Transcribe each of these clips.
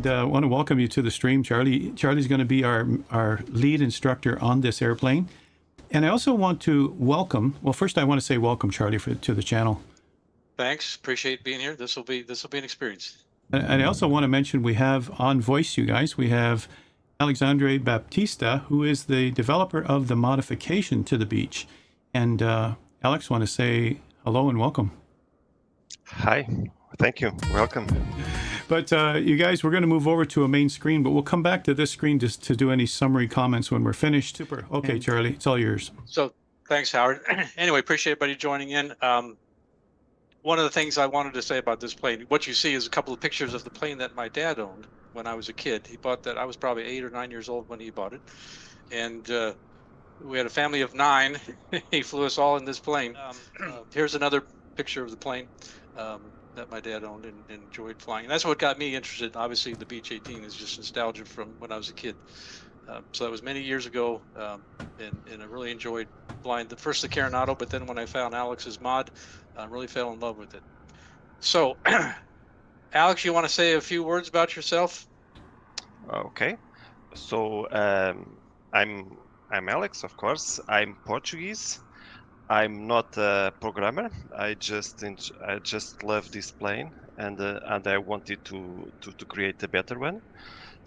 and want to welcome you to the stream, Charlie. Charlie's going to be our lead instructor on this airplane. And I also want to welcome, well, first I want to say welcome, Charlie, to the channel. Thanks. Appreciate being here. This will be an experience. And I also want to mention we have on voice, you guys, we have Alexandre Baptista, who is the developer of the modification to the Beech. And Alex, want to say hello and welcome. Hi. Thank you. Welcome. But you guys, we're going to move over to a main screen, but we'll come back to this screen just to do any summary comments when we're finished. Super. Okay, Charlie, it's all yours. So thanks, Howard. Anyway, appreciate everybody joining in. One of the things I wanted to say about this plane, what you see is a couple of pictures of the plane that my dad owned when I was a kid. He bought that. I was probably 8 or 9 years old when he bought it. And we had a family of 9. He flew us all in this plane. Here's another picture of the plane that my dad owned and enjoyed flying. And that's what got me interested. Obviously, the Beech 18 is just nostalgia from when I was a kid. So that was many years ago, and I really enjoyed flying first the Coronado, but then when I found Alex's mod, I really fell in love with it. So, Alex, you want to say a few words about yourself? Okay. So I'm Alex, of course. I'm Portuguese. I'm not a programmer. I just love this plane, and I wanted to create a better one.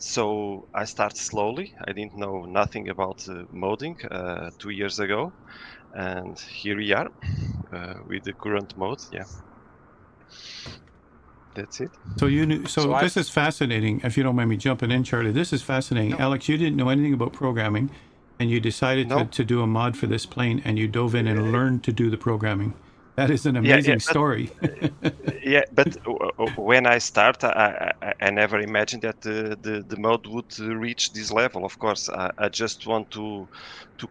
So I started slowly. I didn't know nothing about modding 2 years ago, and here we are with the current mode. Yeah, that's it. So you knew. So this is fascinating. If you don't mind me jumping in, Charlie, this is fascinating. No. Alex, you didn't know anything about programming, and you decided to do a mod for this plane, and you dove in and learned to do the programming. That is an amazing story. Yeah, but when I start, I never imagined that the mode would reach this level. Of course, I just want to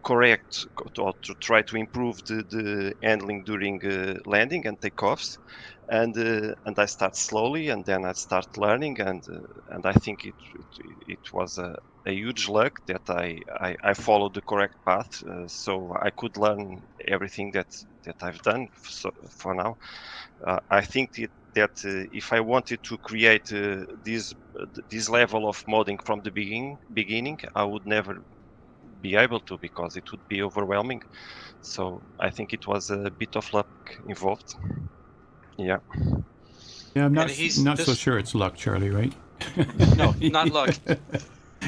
correct or to try to improve the handling during landing and takeoffs, and I start slowly, and then I start learning, and I think it was a huge luck that I followed the correct path, so I could learn everything that I've done for now. I think that if I wanted to create this level of modding from the beginning, I would never be able to, because it would be overwhelming. So I think it was a bit of luck involved. Yeah. Yeah, I'm not so sure it's luck, Charlie, right? No, not luck.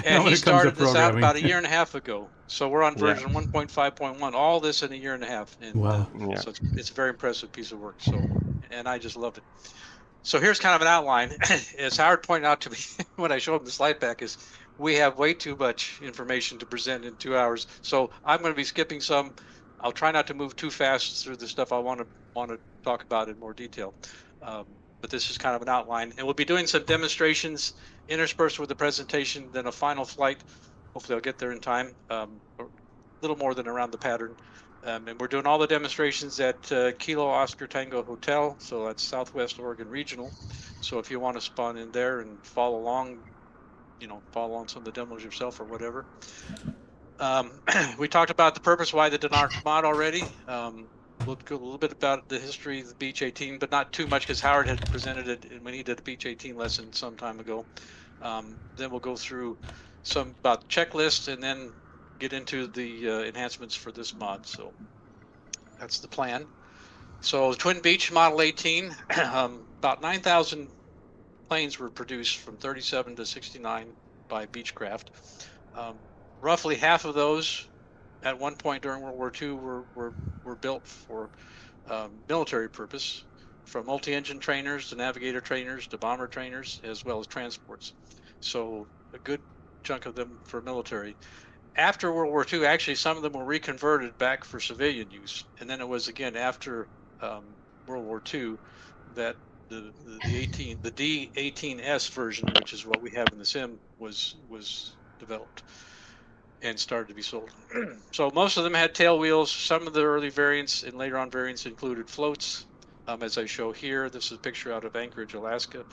And he started this out about 1.5 years ago. So we're on version 1.5.1. All this in 1.5 years. And, wow. So it's a very impressive piece of work. So, and I just loved it. So here's kind of an outline. As Howard pointed out to me when I showed him the slide pack, is we have way too much information to present in 2 hours. So I'm going to be skipping some. I'll try not to move too fast through the stuff I want to talk about in more detail. But this is kind of an outline, and we'll be doing some demonstrations interspersed with the presentation, then a final flight. Hopefully I'll get there in time, a little more than around the pattern. And we're doing all the demonstrations at Kilo Oscar Tango Hotel, so that's Southwest Oregon Regional. So if you want to spawn in there and follow along, follow on some of the demos yourself or whatever. We talked about the purpose why the Denarq mod already. We'll go a little bit about the history of the Beech 18, but not too much, because Howard had presented it when he did a Beech 18 lesson some time ago. Then we'll go through some about checklists and then get into the enhancements for this mod. So that's the plan. So Twin Beech Model 18, about 9,000 planes were produced from 37 to 69 by Beechcraft. Roughly half of those at one point during World War II were built for military purpose, from multi-engine trainers to navigator trainers to bomber trainers, as well as transports. So a good chunk of them for military. After World War II, actually some of them were reconverted back for civilian use, and then it was again after World War II that the D18S version, which is what we have in the sim, was developed and started to be sold. So most of them had tail wheels. Some of the early variants and later on variants included floats, as I show here. This is a picture out of Anchorage, Alaska,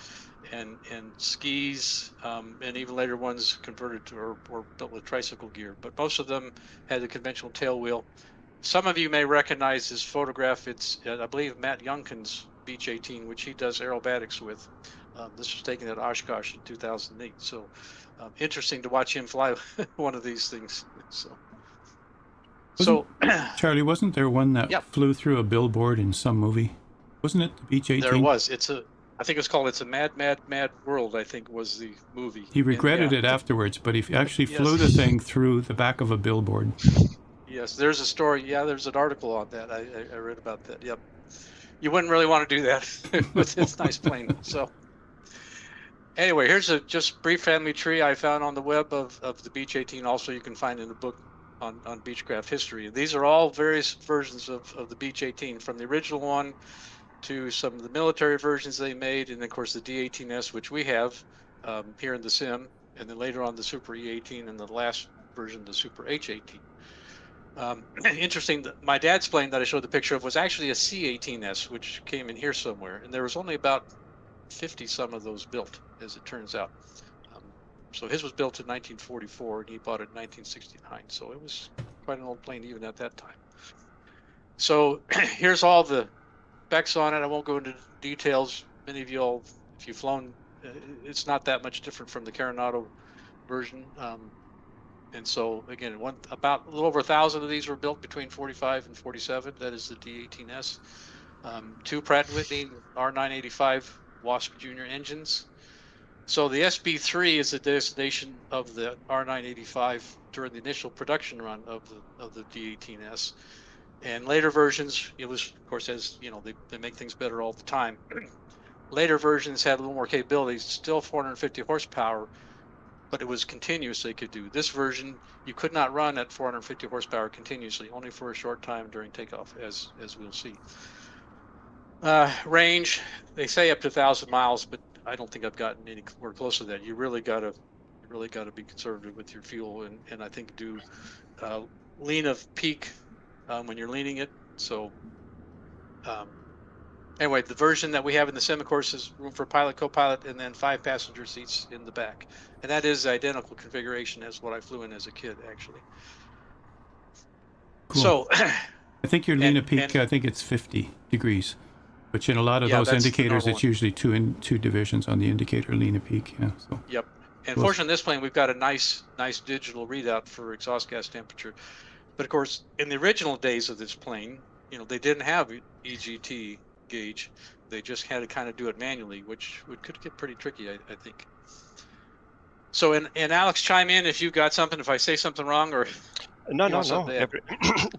and skis, and even later ones converted to or built with tricycle gear. But most of them had the conventional tail wheel. Some of you may recognize this photograph. It's, I believe, Matt Youngkin's Beech 18, which he does aerobatics with. This was taken at Oshkosh in 2008. So interesting to watch him fly one of these things. So, Charlie, wasn't there one that Yep. flew through a billboard in some movie? Wasn't it the Beech 18? There was. I think it's called It's a Mad, Mad, Mad World, I think was the movie. He regretted it afterwards, but he actually Yes. flew the thing through the back of a billboard. Yes, there's a story. Yeah, there's an article on that. I read about that. Yep. You wouldn't really want to do that with this nice plane. So anyway, here's a just brief family tree I found on the web of the Beech 18. Also, you can find in the book on Beechcraft history. These are all various versions of the Beech 18, from the original one to some of the military versions they made, and of course the D18S, which we have here in the sim, and then later on the Super E18, and the last version, the Super H18. Interesting, my dad's plane that I showed the picture of was actually a C18S, which came in here somewhere, and there was only about 50 some of those built, as it turns out. So his was built in 1944, and he bought it in 1969, so it was quite an old plane even at that time. So here's all the specs on it. I won't go into details. Many of you all, if you've flown, it's not that much different from the Coronado version. And so again, about a little over 1,000 of these were built between 45 and 47. That is the D18S. 2 Pratt & Whitney R985 Wasp Junior engines. So the SB3 is the designation of the R985 during the initial production run of the D18S. And later versions, it was, of course, as you know, they make things better all the time. Later versions had a little more capabilities, still 450 horsepower, but it was continuous they could do. This version, you could not run at 450 horsepower continuously, only for a short time during takeoff, as we'll see. Range, they say up to 1,000 miles, but I don't think I've gotten anywhere close to that. You really gotta be conservative with your fuel, and I think do lean of peak when you're leaning it. So anyway, the version that we have in the sim, of course, is room for pilot, co-pilot, and then 5 passenger seats in the back. And that is the identical configuration as what I flew in as a kid, actually. Cool. So I think your lean of peak, I think it's 50 degrees. Which in a lot of those indicators, it's usually two divisions on the indicator, lean of peak. Yeah. So. Yep. And fortunately, in this plane, we've got a nice digital readout for exhaust gas temperature. But of course, in the original days of this plane, you know, they didn't have EGT gauge. They just had to kind of do it manually, which could get pretty tricky, I think. So, and Alex, chime in if you got something, if I say something wrong or. No.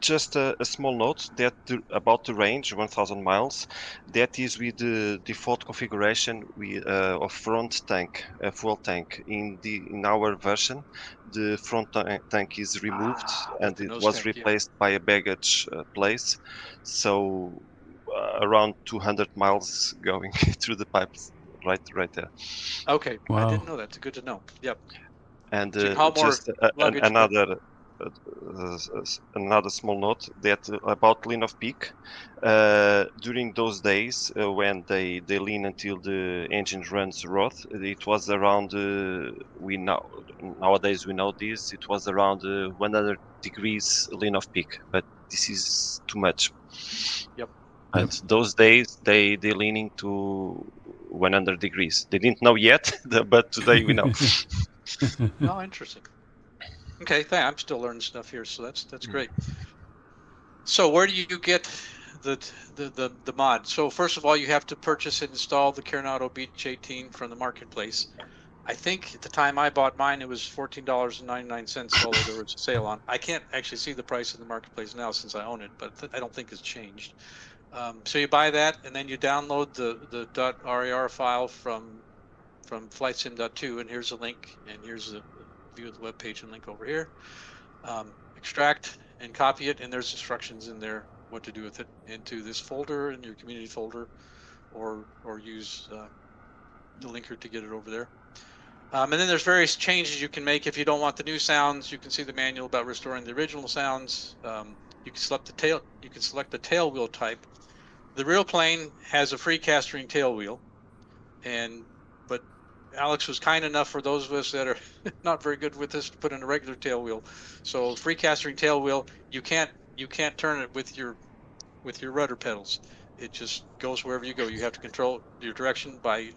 Just a small note that about the range, 1,000 miles. That is with the default configuration of front tank, fuel tank. In our version, the front tank is removed and it was replaced by a baggage place. So around 200 miles going through the pipes, right there. Okay, wow. I didn't know that. It's good to know. Yep. And just another small note that about lean of peak. During those days when they lean until the engine runs rough, it was around nowadays we know this, it was around 100 degrees lean of peak, but this is too much. Yep. But those days they leaning to 100 degrees. They didn't know yet, but today we know. Oh, interesting. Okay, I'm still learning stuff here, so that's great. So where do you get the mod? So first of all, you have to purchase and install the Coronado Beech 18 from the marketplace. I think at the time I bought mine, it was $14.99, although there was a sale on. I can't actually see the price in the marketplace now since I own it, but I don't think it's changed. So you buy that, and then you download the .rar file from flightsim.2, and here's a link, and here's the view of the web page and link over here. Extract and copy it, and there's instructions in there what to do with it into this folder in your community folder, or use the linker to get it over there. And then there's various changes you can make. If you don't want the new sounds, you can see the manual about restoring the original sounds. You can select the tail. You can select the tail wheel type. The real plane has a free castering tail wheel, but Alex was kind enough for those of us that are not very good with this to put in a regular tail wheel. So free castering tail wheel, you can't turn it with your rudder pedals. It just goes wherever you go. You have to control your direction by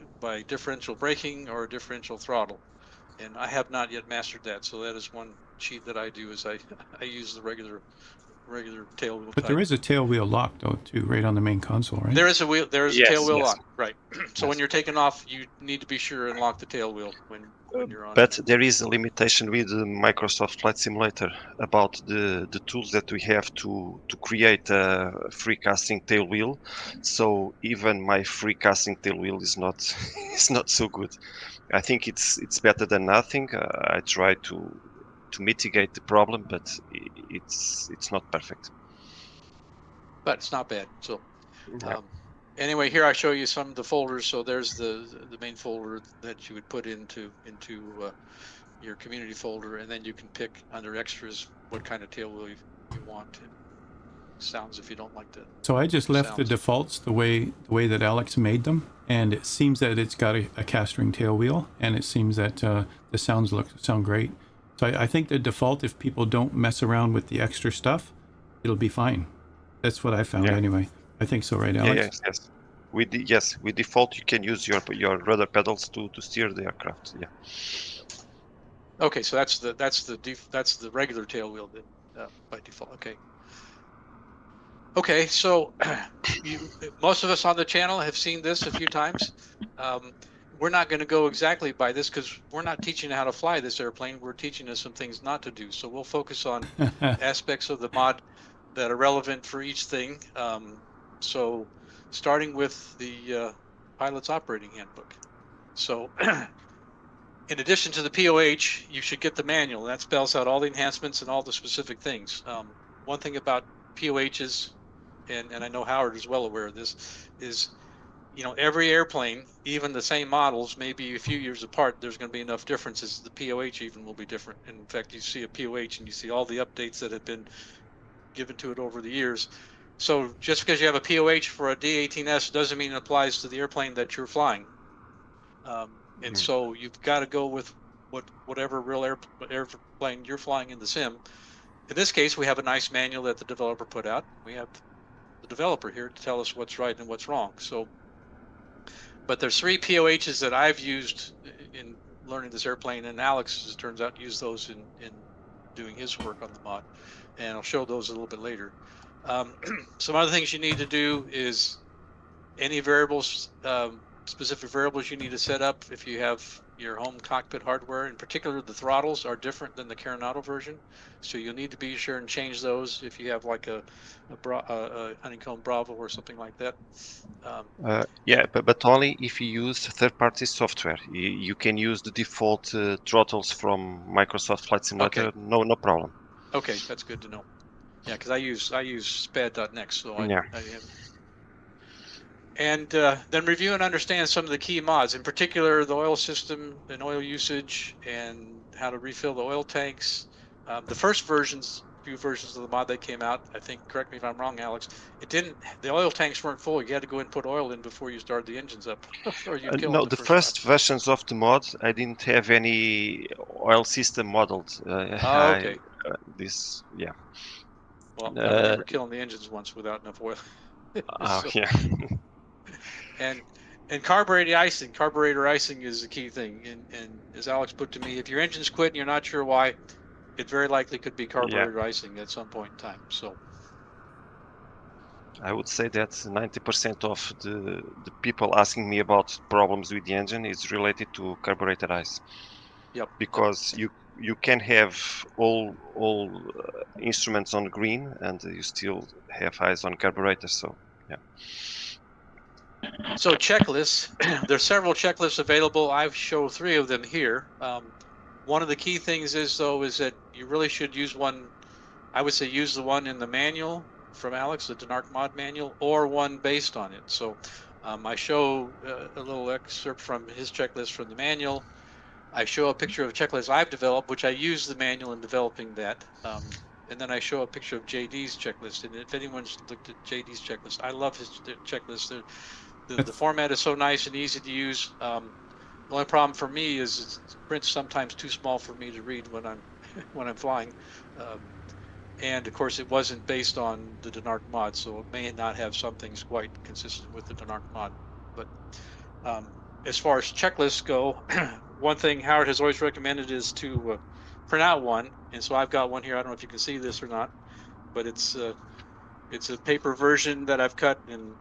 differential braking or differential throttle. And I have not yet mastered that. So that is one cheat that I do is I use the regular tail wheel But type. there is a tail wheel lock though too, right on the main console, right? There is a wheel. There is a Yes, tail wheel yes. lock, right? So when Yes. you're taking off, you need to be sure and lock the tail wheel when you're on. But there is a limitation with the Microsoft Flight Simulator about the tools that we have to create a free casting tail wheel. So even my free casting tail wheel is not is not so good. I think it's better than nothing. I try to mitigate the problem, but it's not perfect. But it's not bad. So Yeah. anyway, here I show you some of the folders. So there's the main folder that you would put into your community folder, and then you can pick under extras what kind of tail wheel you want. And sounds if you don't like the. So I just left the sounds. defaults the way that Alex made them, and it seems that it's got a cast ring tail wheel, and it seems that the sound great. So I think the default, if people don't mess around with the extra stuff, it'll be fine. That's what I found Yeah. anyway. I think so, right, Alex? Yes. With default you can use your rudder pedals to steer the aircraft. Yeah. Okay, so that's the regular tail wheel then by default. Okay, so most of us on the channel have seen this a few times. We're not going to go exactly by this because we're not teaching how to fly this airplane. We're teaching us some things not to do. So we'll focus on aspects of the mod that are relevant for each thing. So starting with the pilot's operating handbook. So in addition to the POH, you should get the manual. That spells out all the enhancements and all the specific things. One thing about POHs, and I know Howard is well aware of this, is every airplane, even the same models, maybe a few years apart, there's going to be enough differences. The POH even will be different. And in fact, you see a POH and you see all the updates that have been given to it over the years. So just because you have a POH for a D-18S doesn't mean it applies to the airplane that you're flying. And so you've got to go with whatever real airplane you're flying in the sim. In this case, we have a nice manual that the developer put out. We have the developer here to tell us what's right and what's wrong. So, but there's 3 POHs that I've used in learning this airplane, and Alex, as it turns out, used those in doing his work on the mod, and I'll show those a little bit later. Some other things you need to do is any variables, specific variables you need to set up if you have your home cockpit hardware. In particular, the throttles are different than the Carenado version, so you'll need to be sure and change those if you have like a Honeycomb Bravo or something like that. But only if you use third-party software. You can use the default throttles from Microsoft Flight Simulator. Okay. No problem. Okay, that's good to know. Yeah, because I use spad.next, so I have. And then review and understand some of the key mods, in particular the oil system and oil usage and how to refill the oil tanks. The first few versions of the mod that came out, I think, correct me if I'm wrong, Alex, the oil tanks weren't full. You had to go and put oil in before you started the engines up, or you'd kill No, them the the first time. versions of the mod, I didn't have any oil system modeled. Okay. Yeah. Well, I remember killing the engines once without enough oil. Yeah. And carburetor icing is the key thing. And as Alex put to me, if your engine's quit and you're not sure why, it very likely could be carburetor icing at some point in time. So I would say that 90% of the people asking me about problems with the engine is related to carburetor ice. Yep. Because you can have all instruments on green and you still have ice on carburetor. So yeah. So checklists, there's several checklists available. I've shown 3 of them here. One of the key things is that you really should use one. I would say use the one in the manual from Alex, the Denarq mod manual, or one based on it. So I show a little excerpt from his checklist from the manual. I show a picture of a checklist I've developed, which I use the manual in developing that. And then I show a picture of JD's checklist. And if anyone's looked at JD's checklist, I love his checklist. The format is so nice and easy to use. The only problem for me is print's sometimes too small for me to read when I'm flying. And of course, it wasn't based on the Denarq mod, so it may not have some things quite consistent with the Denarq mod. But as far as checklists go, one thing Howard has always recommended is to print out one. And so I've got one here. I don't know if you can see this or not, but it's a paper version that I've cut, and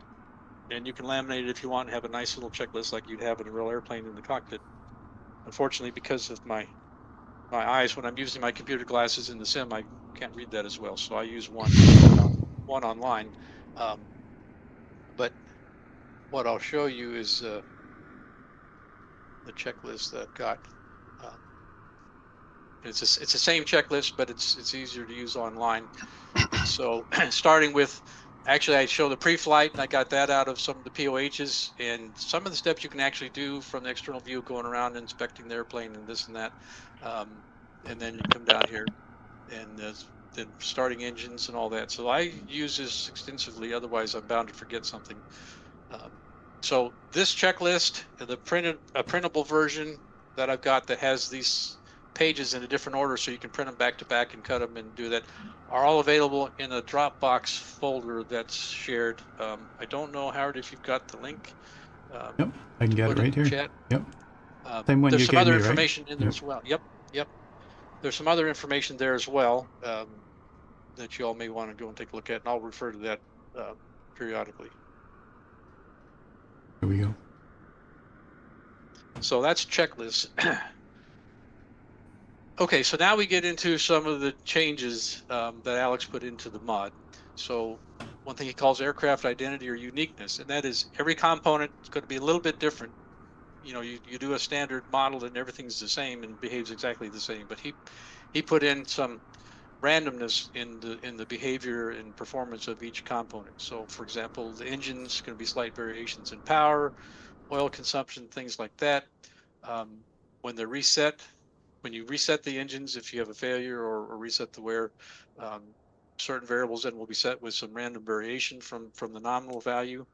you can laminate it if you want and have a nice little checklist like you'd have in a real airplane in the cockpit. Unfortunately, because of my eyes, when I'm using my computer glasses in the sim, I can't read that as well. So I use one online. But what I'll show you is the checklist that I've got. It's the same checklist, but it's easier to use online. And so starting with, actually I show the pre-flight, and I got that out of some of the POHs, and some of the steps you can actually do from the external view, going around inspecting the airplane and this and that. And then you come down here and then starting engines and all that. So I use this extensively, otherwise I'm bound to forget something. So this checklist, the printable version that I've got that has these pages in a different order, so you can print them back to back and cut them and do that, are all available in a Dropbox folder that's shared. I don't know, Howard, if you've got the link. Yep, I can get it right here. Chat. Yep. Same one there's you some gave other me, right? information in there as well. Yep. There's some other information there as well that you all may want to go and take a look at, and I'll refer to that periodically. Here we go. So that's checklists. Okay, so now we get into some of the changes that Alex put into the mod. So one thing he calls aircraft identity or uniqueness, and that is every component is going to be a little bit different. You know, you do a standard model and everything's the same and behaves exactly the same, but he put in some randomness in the behavior and performance of each component. So for example, the engine's going to be slight variations in power, oil consumption, things like that. When they're reset, when you reset the engines, if you have a failure or reset the wear, certain variables then will be set with some random variation from the nominal value.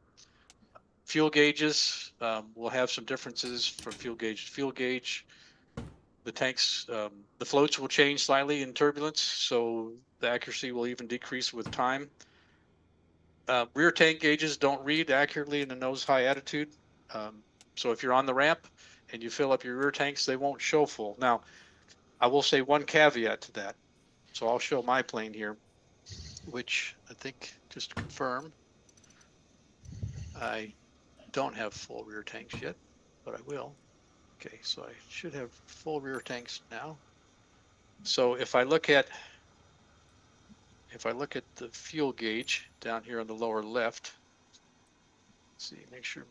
Fuel gauges will have some differences from fuel gauge to fuel gauge. The tanks, the floats will change slightly in turbulence, so the accuracy will even decrease with time. Rear tank gauges don't read accurately in the nose high attitude. So if you're on the ramp and you fill up your rear tanks, they won't show full. Now, I will say one caveat to that. So I'll show my plane here, which I think, just to confirm, I don't have full rear tanks yet, but I will. Okay, so I should have full rear tanks now. So if I look at the fuel gauge down here on the lower left, let's see, make sure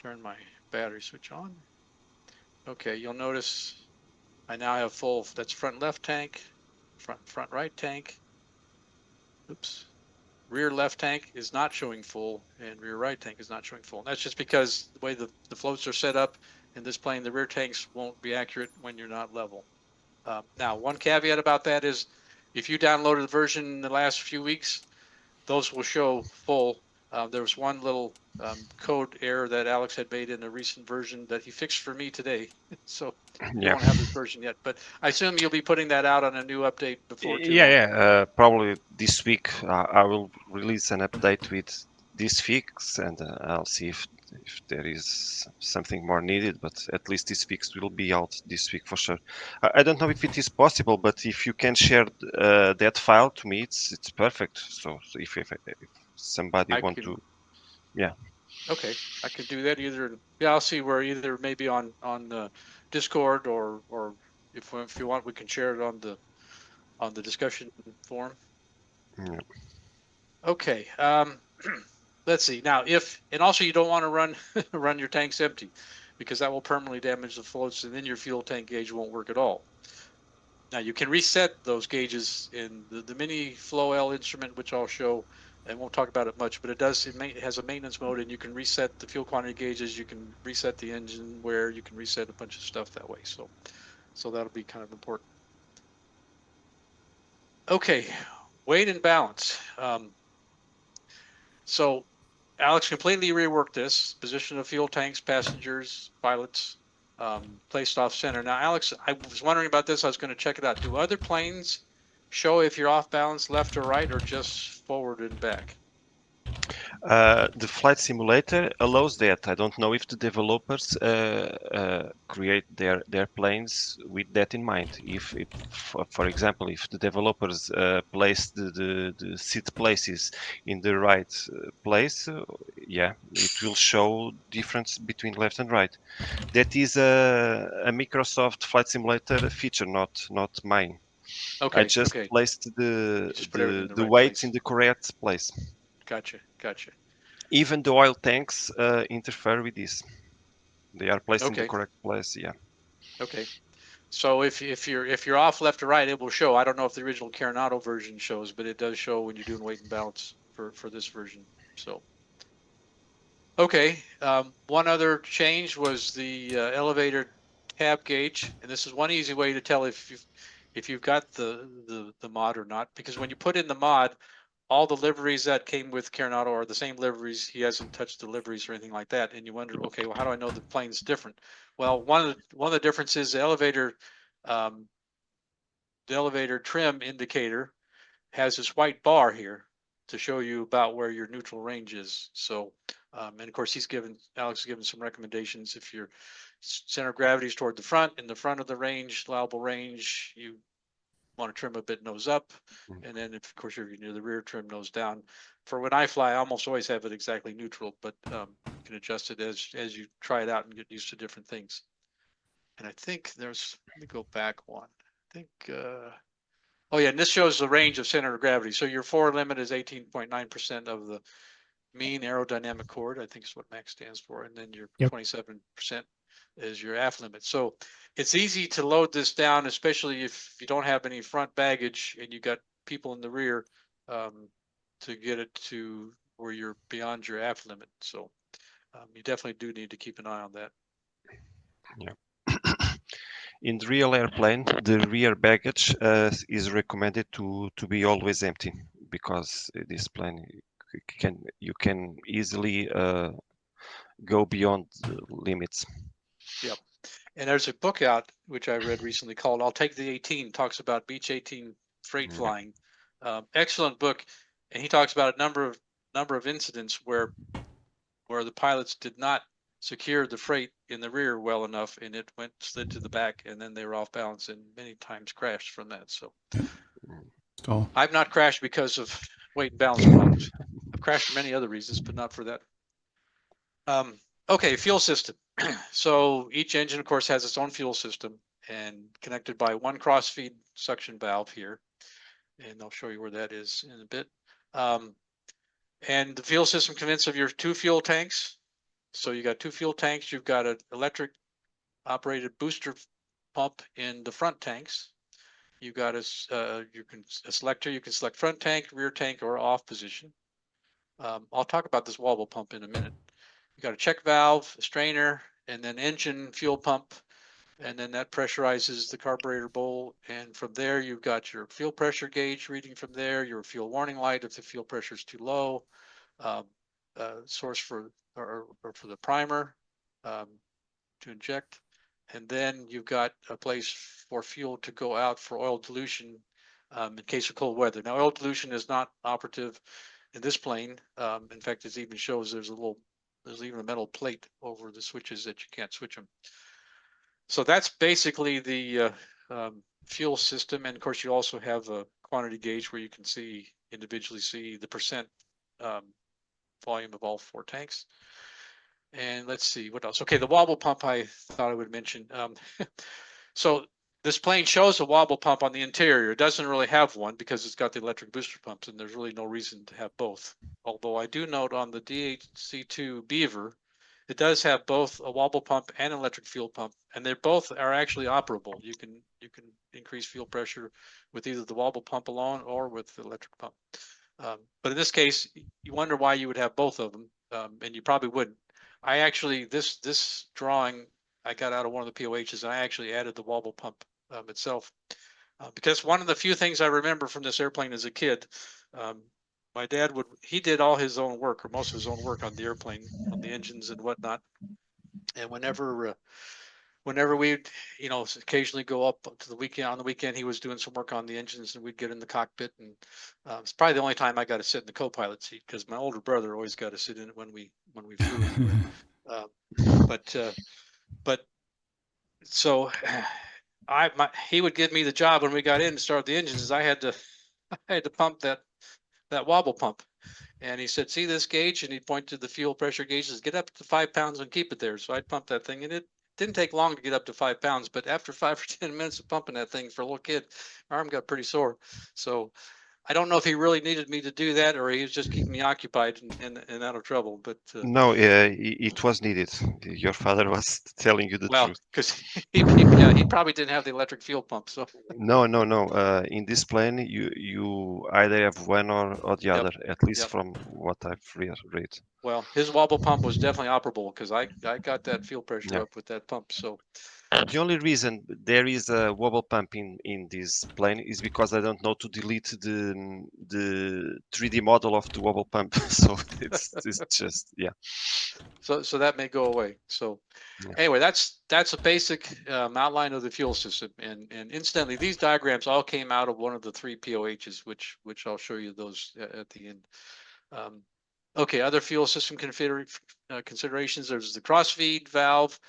turn my battery switch on. Okay, you'll notice I now have full, that's front left tank, front right tank. Oops. Rear left tank is not showing full, and rear right tank is not showing full. And that's just because the way the floats are set up in this plane, the rear tanks won't be accurate when you're not level. Now, one caveat about that is if you downloaded the version in the last few weeks, those will show full. There was one little code error that Alex had made in a recent version that he fixed for me today. So you won't have this version yet, but I assume you'll be putting that out on a new update before too long. Probably this week I will release an update with this fix, and I'll see if there is something more needed, but at least this fix will be out this week for sure. I don't know if it is possible, but if you can share that file to me, it's perfect. So if somebody to, yeah. Okay, I can do that either. Yeah, I'll see where either maybe on the Discord or if you want, we can share it on the discussion forum. Yeah. Okay. Let's see now. And also you don't want to run your tanks empty, because that will permanently damage the floats, and then your fuel tank gauge won't work at all. Now you can reset those gauges in the Miniflo-L instrument, which I'll show. I won't talk about it much, but it has a maintenance mode, and you can reset the fuel quantity gauges. You can reset the engine wear. You can reset a bunch of stuff that way. So that'll be kind of important. Okay, weight and balance. So Alex completely reworked this position of fuel tanks, passengers, pilots, placed off center. Now, Alex, I was wondering about this. I was going to check it out. Do other planes show if you're off balance left or right, or just forward and back? The flight simulator allows that. I don't know if the developers create their planes with that in mind. If for example, if the developers place the seat places in the right place, yeah, it will show difference between left and right. That is a Microsoft flight simulator feature, not mine. I Okay, just okay. placed You just put everything in the the right weights in place. the correct place. Gotcha, gotcha. Even the oil tanks interfere with this. They are placed in the Okay, correct place. Yeah. okay. So if you're off left or right, it will show. I don't know if the original Coronado version shows, but it does show when you're doing weight and balance for this version. So okay. One other change was the elevator tab gauge, and this is one easy way to tell if you've got the mod or not, because when you put in the mod, all the liveries that came with Coronado are the same liveries. He hasn't touched the liveries or anything like that. And you wonder, okay, well, how do I know the plane's different? Well, one of the differences, um, the elevator trim indicator has this white bar here to show you about where your neutral range is. So, and of course, Alex has given some recommendations. If your center of gravity is toward the front, in the front of the range, allowable range, you want to trim a bit nose up. And then if of course you're near the rear, trim nose down. For when I fly, I almost always have it exactly neutral, but you can adjust it as you try it out and get used to different things. And I think let me go back one. I think, oh yeah, and this shows the range of center of gravity. So your forward limit is 18.9% of the mean aerodynamic chord, I think is what MAX stands for. And then your 27% is your aft limit. So it's easy to load this down, especially if you don't have any front baggage and you got people in the rear, to get it to where you're beyond your aft limit. So you definitely do need to keep an eye on that. Yeah. In the real airplane, the rear baggage is recommended to be always empty, because this plane you can easily go beyond the limits. Yep. And there's a book out which I read recently called "I'll Take the 18." Talks about Beech 18 freight Yeah. flying. Excellent book, and he talks about a number of incidents where the pilots did not secure the freight in the rear well enough, and it slid to the back, and then they were off balance and many times crashed from that. So So I've not crashed because of weight and balance problems. I've crashed for many other reasons, but not for that. Okay, fuel system. So each engine, of course, has its own fuel system and connected by one cross-feed suction valve here. And I'll show you where that is in a bit. And the fuel system consists of your two fuel tanks. So you got two fuel tanks. You've got an electric operated booster pump in the front tanks. You've got a selector. You can select front tank, rear tank, or off position. I'll talk about this wobble pump in a minute. You got a check valve, a strainer, and then engine fuel pump, and then that pressurizes the carburetor bowl. And from there, you've got your fuel pressure gauge reading from there, your fuel warning light if the fuel pressure is too low, source for for the primer to inject, and then you've got a place for fuel to go out for oil dilution in case of cold weather. Now, oil dilution is not operative in this plane. In fact, it even shows there's even a metal plate over the switches that you can't switch them. So that's basically the fuel system. And of course, you also have a quantity gauge where you can individually see the percent volume of all four tanks. And let's see what else. Okay, the wobble pump I thought I would mention. So this plane shows a wobble pump on the interior. It doesn't really have one because it's got the electric booster pumps, and there's really no reason to have both. Although I do note on the DHC2 Beaver, it does have both a wobble pump and an electric fuel pump, and they both are actually operable. You can increase fuel pressure with either the wobble pump alone or with the electric pump. But in this case, you wonder why you would have both of them, and you probably wouldn't. I actually this drawing I got out of one of the POHs, and I actually added the wobble pump itself because one of the few things I remember from this airplane as a kid. My dad he did all his own work, or most of his own work on the airplane, on the engines and whatnot. And whenever whenever we'd, occasionally go up to the weekend, on the weekend, he was doing some work on the engines and we'd get in the cockpit, and it's probably the only time I got to sit in the co-pilot seat, because my older brother always got to sit in it when we flew anywhere. But so he would give me the job when we got in to start the engines, is I had to pump that wobble pump. And he said, see this gauge? And he'd point to the fuel pressure gauge, says, get up to 5 pounds and keep it there. So I'd pump that thing, and it didn't take long to get up to 5 pounds, but after 5 or 10 minutes of pumping that thing, for a little kid, my arm got pretty sore. So I don't know if he really needed me to do that, or he was just keeping me occupied and out of trouble. But No, it was needed. Your father was telling you the well, truth. because he probably didn't have the electric fuel pump. So No. In this plane, you either have one or the yep, other, at least yep. from what I've read. Well, his wobble pump was definitely operable, because I got that fuel pressure Yeah. up with that pump. So The only reason there is a wobble pump in this plane is because I don't know to delete the 3D model of the wobble pump. So it's just, yeah. so that may go away. So Yeah. anyway, that's a basic outline of the fuel system. And incidentally, these diagrams all came out of one of the 3 POHs, which I'll show you those at the end. Okay, other fuel system considerations. There's the crossfeed valve,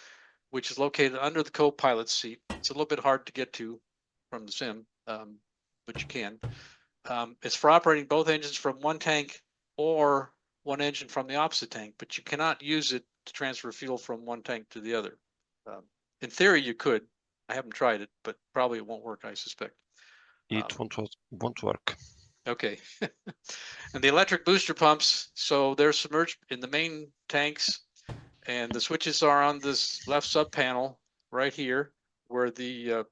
which is located under the co-pilot seat. It's a little bit hard to get to from the sim, but you can. It's for operating both engines from one tank or one engine from the opposite tank, but you cannot use it to transfer fuel from one tank to the other. In theory, you could. I haven't tried it, but probably it won't work, I suspect. It won't work. Okay. And the electric booster pumps, so they're submerged in the main tanks, and the switches are on this left sub panel right here, where the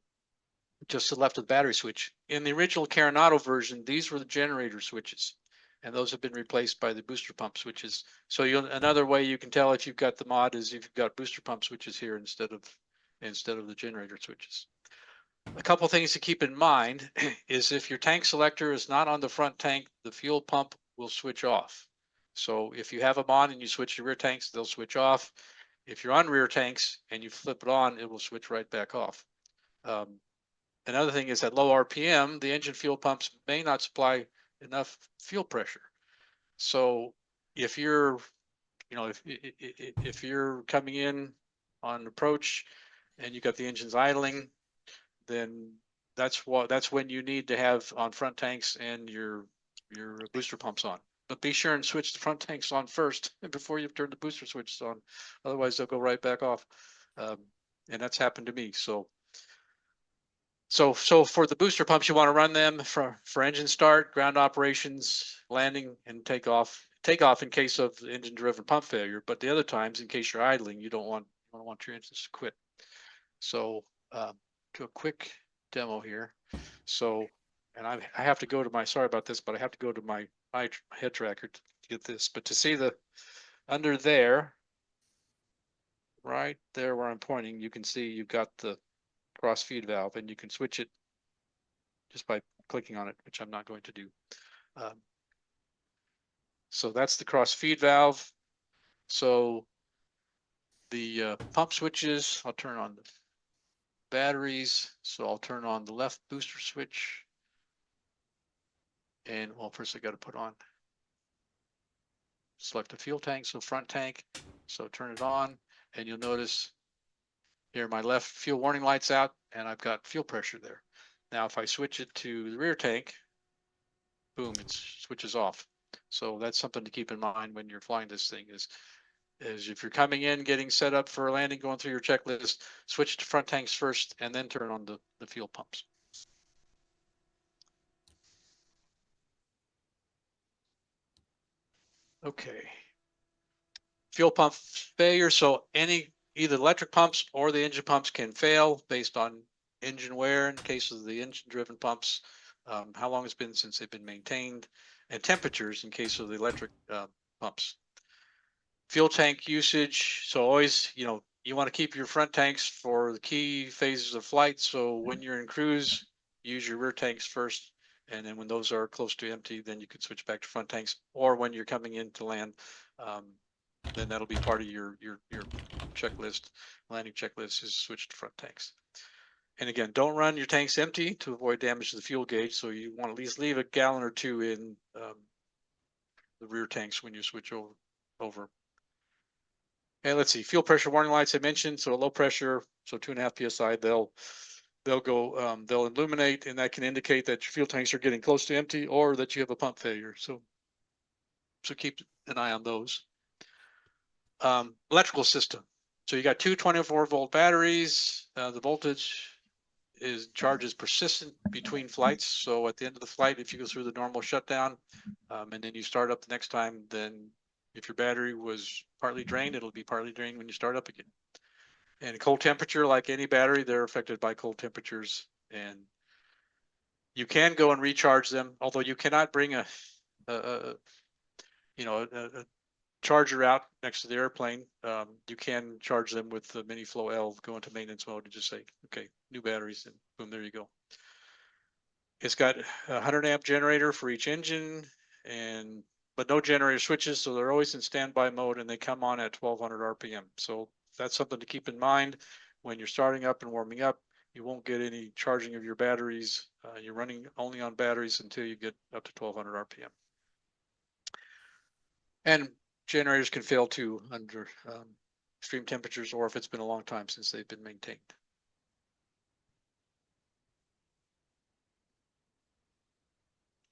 just to the left of the battery switch. In the original Coronado version, these were the generator switches, and those have been replaced by the booster pump switches. So another way you can tell if you've got the mod is if you've got booster pump switches here instead of the generator switches. A couple things to keep in mind is if your tank selector is not on the front tank, the fuel pump will switch off. So if you have them on and you switch to rear tanks, they'll switch off. If you're on rear tanks and you flip it on, it will switch right back off. Another thing is at low RPM, the engine fuel pumps may not supply enough fuel pressure. So if you're, if you're coming in on approach and you got the engines idling, then that's when you need to have on front tanks and your booster pumps on. But be sure and switch the front tanks on first before you turn the booster switches on. Otherwise, they'll go right back off. And that's happened to me. So for the booster pumps, you want to run them for engine start, ground operations, landing, and takeoff. Takeoff in case of engine-driven pump failure, but the other times, in case you're idling, you don't want your engines to quit. So do a quick demo here. So, and I have to go to my, sorry about this, but I have to go to my head tracker to get this. But to see the under there, right there where I'm pointing, you can see you've got the cross feed valve, and you can switch it just by clicking on it, which I'm not going to do. So that's the cross feed valve. So the pump switches, I'll turn on the batteries. So I'll turn on the left booster switch. And well, first I got to put on, select the fuel tank, so front tank. So turn it on, and you'll notice here my left fuel warning light's out, and I've got fuel pressure there. Now, if I switch it to the rear tank, boom, it switches off. So that's something to keep in mind when you're flying this thing is if you're coming in, getting set up for a landing, going through your checklist, switch to front tanks first, and then turn on the fuel pumps. Okay. Fuel pump failure. So either electric pumps or the engine pumps can fail based on engine wear in case of the engine driven pumps, how long it's been since they've been maintained, and temperatures in case of the electric pumps. Fuel tank usage. So always, you want to keep your front tanks for the key phases of flight. So when you're in cruise, use your rear tanks first. And then when those are close to empty, then you can switch back to front tanks. Or when you're coming in to land, then that'll be part of your checklist, landing checklist is switch to front tanks. And again, don't run your tanks empty to avoid damage to the fuel gauge. So you want to at least leave a gallon or two in the rear tanks when you switch over. And let's see, fuel pressure warning lights I mentioned. So low pressure, so 2.5 psi, they'll go, they'll illuminate, and that can indicate that your fuel tanks are getting close to empty or that you have a pump failure. So keep an eye on those. Electrical system. So you got two 24-volt batteries. The voltage charge is persistent between flights. So at the end of the flight, if you go through the normal shutdown, and then you start up the next time, then if your battery was partly drained, it'll be partly drained when you start up again. And cold temperature, like any battery, they're affected by cold temperatures. And you can go and recharge them, although you cannot bring a charger out next to the airplane. You can charge them with the Miniflo-L, go into maintenance mode and just say, okay, new batteries, and boom, there you go. It's got a 100 amp generator for each engine, but no generator switches, so they're always in standby mode, and they come on at 1200 RPM. So that's something to keep in mind when you're starting up and warming up. You won't get any charging of your batteries. You're running only on batteries until you get up to 1200 RPM. And generators can fail too under extreme temperatures, or if it's been a long time since they've been maintained.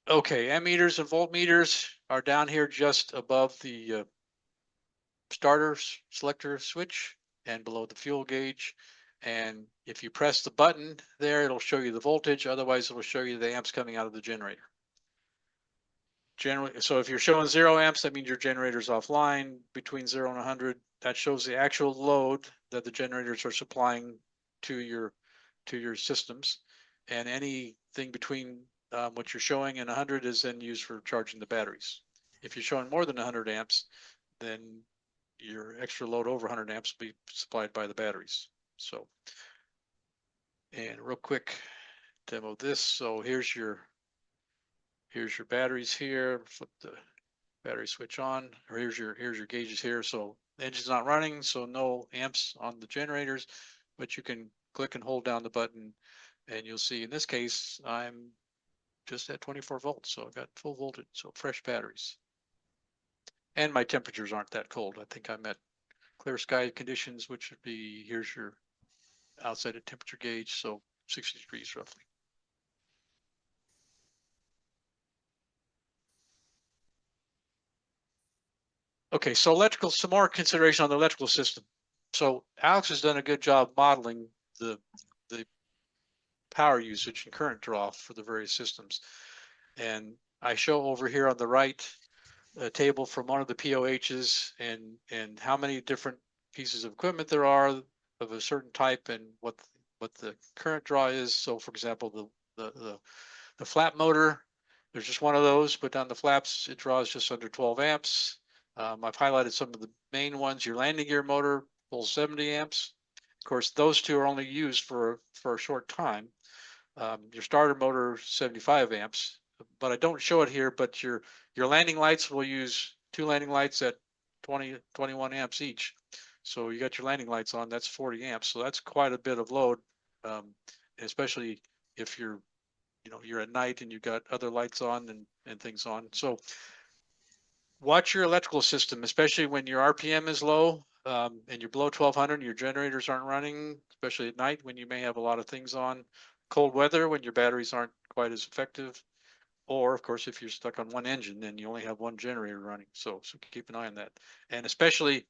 Okay, ammeters and voltmeters are down here just above the starter selector switch and below the fuel gauge. And if you press the button there, it'll show you the voltage. Otherwise, it'll show you the amps coming out of the generator. Generally, so if you're showing 0 amps, that means your generator's offline. Between 0 and 100, that shows the actual load that the generators are supplying to your systems. And anything between what you're showing and 100 is then used for charging the batteries. If you're showing more than 100 amps, then your extra load over 100 amps will be supplied by the batteries. So, and real quick demo this. So here's your batteries here. Flip the battery switch on, or here's your gauges here. So the engine's not running, so no amps on the generators, but you can click and hold down the button, and you'll see in this case I'm just at 24 volts, so I've got full voltage, so fresh batteries. And my temperatures aren't that cold. I think I'm at clear sky conditions, which would be, here's your outside of temperature gauge, so 60 degrees roughly. Okay, so electrical, some more consideration on the electrical system. So Alex has done a good job modeling the power usage and current draw for the various systems. And I show over here on the right a table from one of the POHs and how many different pieces of equipment there are of a certain type and what the current draw is. So for example, the flap motor, there's just one of those, but on the flaps, it draws just under 12 amps. I've highlighted some of the main ones. Your landing gear motor pulls 70 amps. Of course, those two are only used for a short time. Your starter motor, 75 amps, but I don't show it here, but your landing lights will use 2 landing lights at 21 amps each. So you got your landing lights on, that's 40 amps. So that's quite a bit of load, especially if you're at night and you've got other lights on and things on. So watch your electrical system, especially when your RPM is low and you're below 1200 and your generators aren't running, especially at night when you may have a lot of things on. Cold weather when your batteries aren't quite as effective. Or of course, if you're stuck on one engine, then you only have one generator running. So keep an eye on that. And especially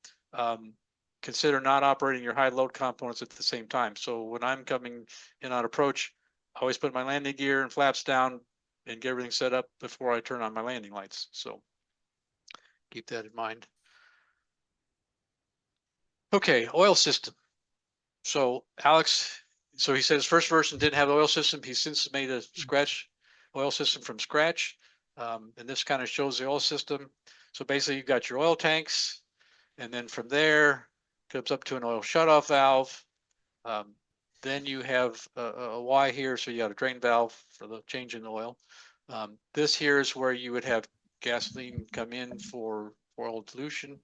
consider not operating your high load components at the same time. So when I'm coming in on approach, I always put my landing gear and flaps down and get everything set up before I turn on my landing lights. So keep that in mind. Okay, oil system. So Alex, so he said his first version didn't have the oil system. He's since made a oil system from scratch. And this kind of shows the oil system. So basically you've got your oil tanks, and then from there comes up to an oil shutoff valve. Then you have a Y here, so you got a drain valve for the change in oil. This here is where you would have gasoline come in for oil dilution.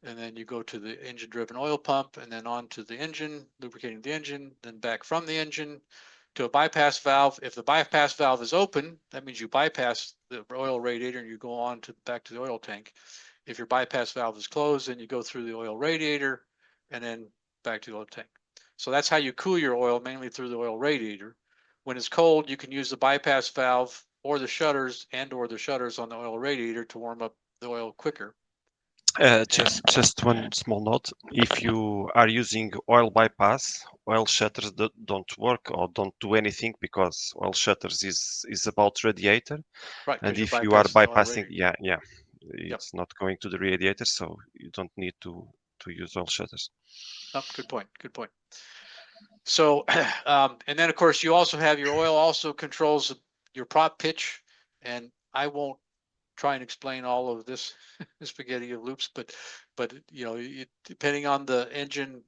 and then you go to the engine-driven oil pump, and then on to the engine, lubricating the engine, then back from the engine to a bypass valve. If the bypass valve is open, that means you bypass the oil radiator and you go on to back to the oil tank. If your bypass valve is closed, then you go through the oil radiator and then back to the oil tank. So that's how you cool your oil, mainly through the oil radiator. When it's cold, you can use the bypass valve or the shutters or the shutters on the oil radiator to warm up the oil quicker. Just one small note. If you are using oil bypass, oil shutters don't work or don't do anything, because oil shutters is about radiator. Right, And because if you're you are bypassing the oil bypassing, radiator. yeah, Yep. it's not going to the radiator, so you don't need to use oil shutters. Oh, good point. Good point. So, and then of course you also have your oil also controls your prop pitch, and I won't try and explain all of this spaghetti of loops, but you know, depending on the engine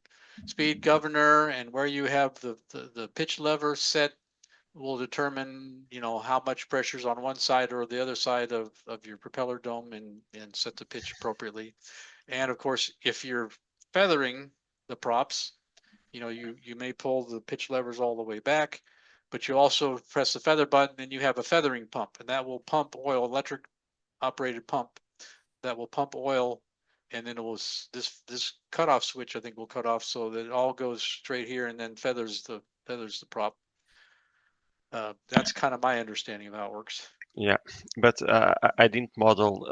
speed governor and where you have the pitch lever set will determine, you know, how much pressure's on one side or the other side of your propeller dome, and set the pitch appropriately. And of course, if you're feathering the props, you know, you may pull the pitch levers all the way back, but you also press the feather button and you have a feathering pump, and that will pump oil, electric operated pump that will pump oil, and then it will this cutoff switch I think will cut off so that it all goes straight here and then feathers the prop. That's kind of my understanding of how it works. Yeah, but I didn't model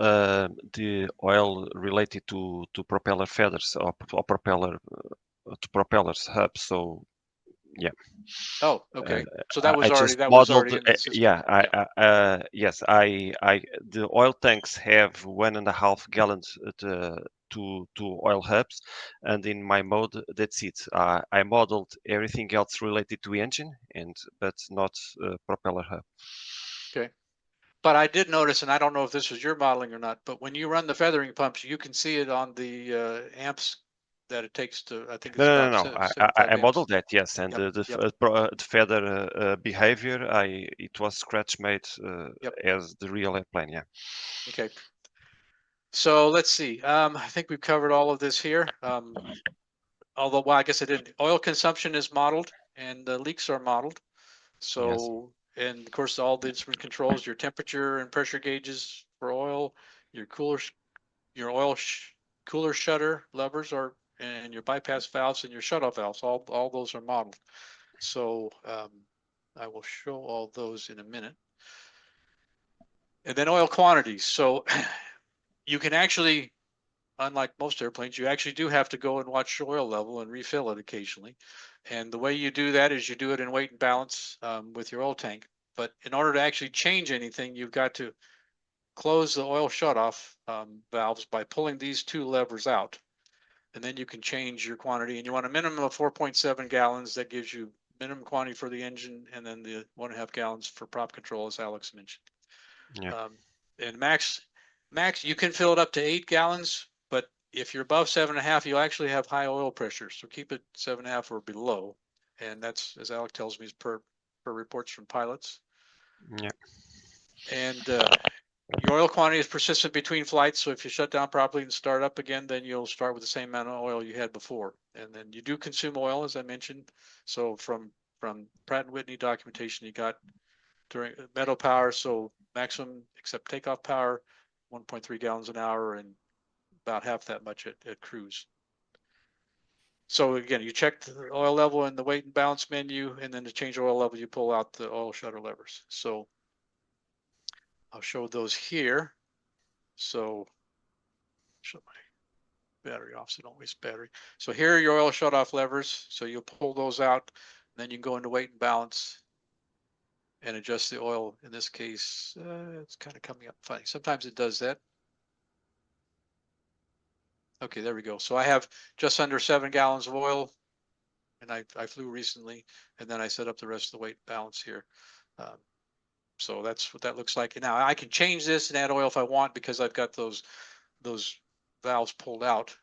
the oil related to propeller feathers or propeller to propellers hubs. So yeah. Oh, okay. So that was I already just modeled. in the system. Yeah, yes, the oil tanks have 1.5 gallons to oil hubs, and in my mode, that's it. I modeled everything else related to engine, but not propeller hub. Okay. But I did notice, and I don't know if this was your modeling or not, but when you run the feathering pumps, you can see it on the amps that it takes to, I think it's about No. 75 I amps. modeled that, yes, and Yep, yep, the feather behavior, it was scratch made yep. as the real airplane. Yeah. Okay. So let's see. I think we've covered all of this here. Although, well, I guess I didn't. Oil consumption is modeled and the leaks are modeled. Yes. So, and of course, all the instrument controls, your temperature and pressure gauges for oil, your oil cooler shutter levers are, and your bypass valves and your shutoff valves, all those are modeled. So I will show all those in a minute. And then oil quantities. So you can actually, unlike most airplanes, you actually do have to go and watch your oil level and refill it occasionally. And the way you do that is you do it in weight and balance with your oil tank. But in order to actually change anything, you've got to close the oil shutoff valves by pulling these two levers out. And then you can change your quantity. And you want a minimum of 4.7 gallons. That gives you minimum quantity for the engine, and then the 1.5 gallons for prop control, as Alex mentioned. Yeah. And max, you can fill it up to 8 gallons, but if you're above 7.5, you'll actually have high oil pressure. So keep it 7.5 or below. And that's, as Alex tells me, is per reports from pilots. Yeah. And your oil quantity is persistent between flights. So if you shut down properly and start up again, then you'll start with the same amount of oil you had before. And then you do consume oil, as I mentioned. So from Pratt & Whitney documentation, you got during meadow power, so maximum except takeoff power, 1.3 gallons an hour, and about half that much at cruise. So again, you check the oil level in the weight and balance menu, and then to change oil level, you pull out the oil shutter levers. So I'll show those here. So shut my battery off so don't waste battery. So here are your oil shut off levers. So you'll pull those out, and then you can go into weight and balance and adjust the oil. In this case, it's kind of coming up funny. Sometimes it does that. Okay, there we go. So I have just under 7 gallons of oil, and I flew recently, and then I set up the rest of the weight balance here. So that's what that looks like. And now I can change this and add oil if I want, because I've got those valves pulled out.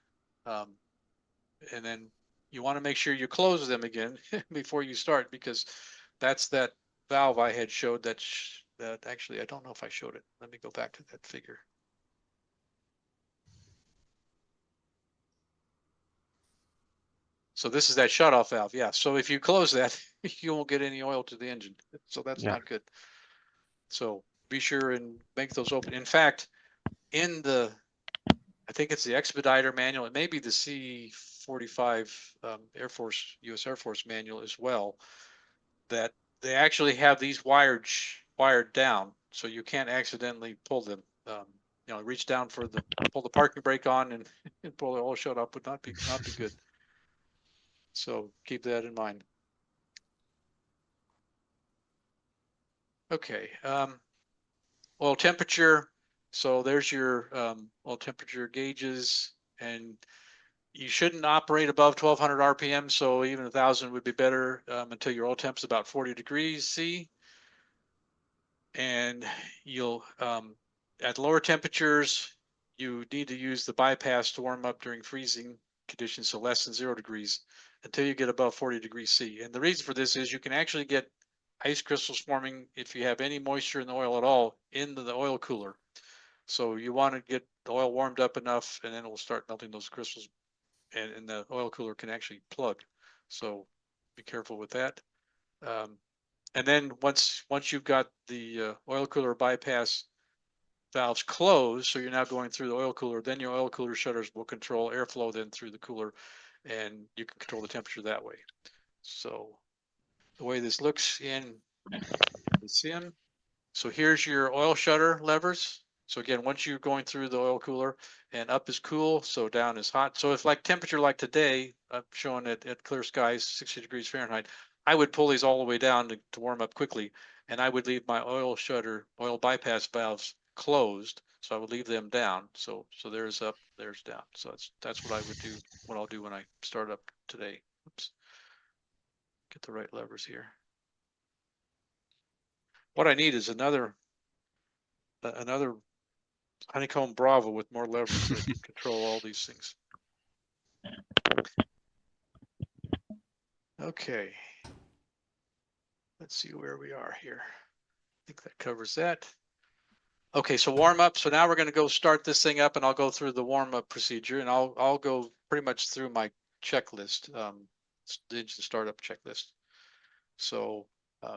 And then you want to make sure you close them again before you start, because that's that valve I had showed that actually, I don't know if I showed it. Let me go back to that figure. So this is that shutoff valve. Yeah. So if you close that, you won't get any oil to the engine. So that's Yeah. not good. So be sure and make those open. In fact, in the, I think it's the Expediter manual. It may be the C-45 U.S. Air Force manual as well, that they actually have these wired down, so you can't accidentally pull them. Reach down for pull the parking brake on and, and pull the oil shutoff would not be good. So keep that in mind. Okay. Oil temperature. So there's your oil temperature gauges, and you shouldn't operate above 1200 RPM. So even 1000 would be better until your oil temp's about 40 degrees C. And you'll, at lower temperatures, you need to use the bypass to warm up during freezing conditions, so less than 0 degrees, until you get above 40 degrees C. And the reason for this is you can actually get ice crystals forming if you have any moisture in the oil at all into the oil cooler. So you want to get the oil warmed up enough, and then it will start melting those crystals, and the oil cooler can actually plug. So be careful with that. And then once you've got the oil cooler bypass valves closed, so you're now going through the oil cooler, then your oil cooler shutters will control airflow then through the cooler, and you can control the temperature that way. So the way this looks in the sim. So here's your oil shutter levers. So again, once you're going through the oil cooler, and up is cool, so down is hot. So if like temperature like today, I'm showing it at clear skies, 60 degrees Fahrenheit, I would pull these all the way down to warm up quickly, and I would leave my oil bypass valves closed. So I would leave them down. So there's up, there's down. So that's what I would do, what I'll do when I start up today. Oops. Get the right levers here. What I need is another honeycomb Bravo with more levers so I can control all these things. Okay. Let's see where we are here. I think that covers that. Okay, so warm up. So now we're going to go start this thing up, and I'll go through the warm up procedure, and I'll go pretty much through my checklist, the engine startup checklist. So if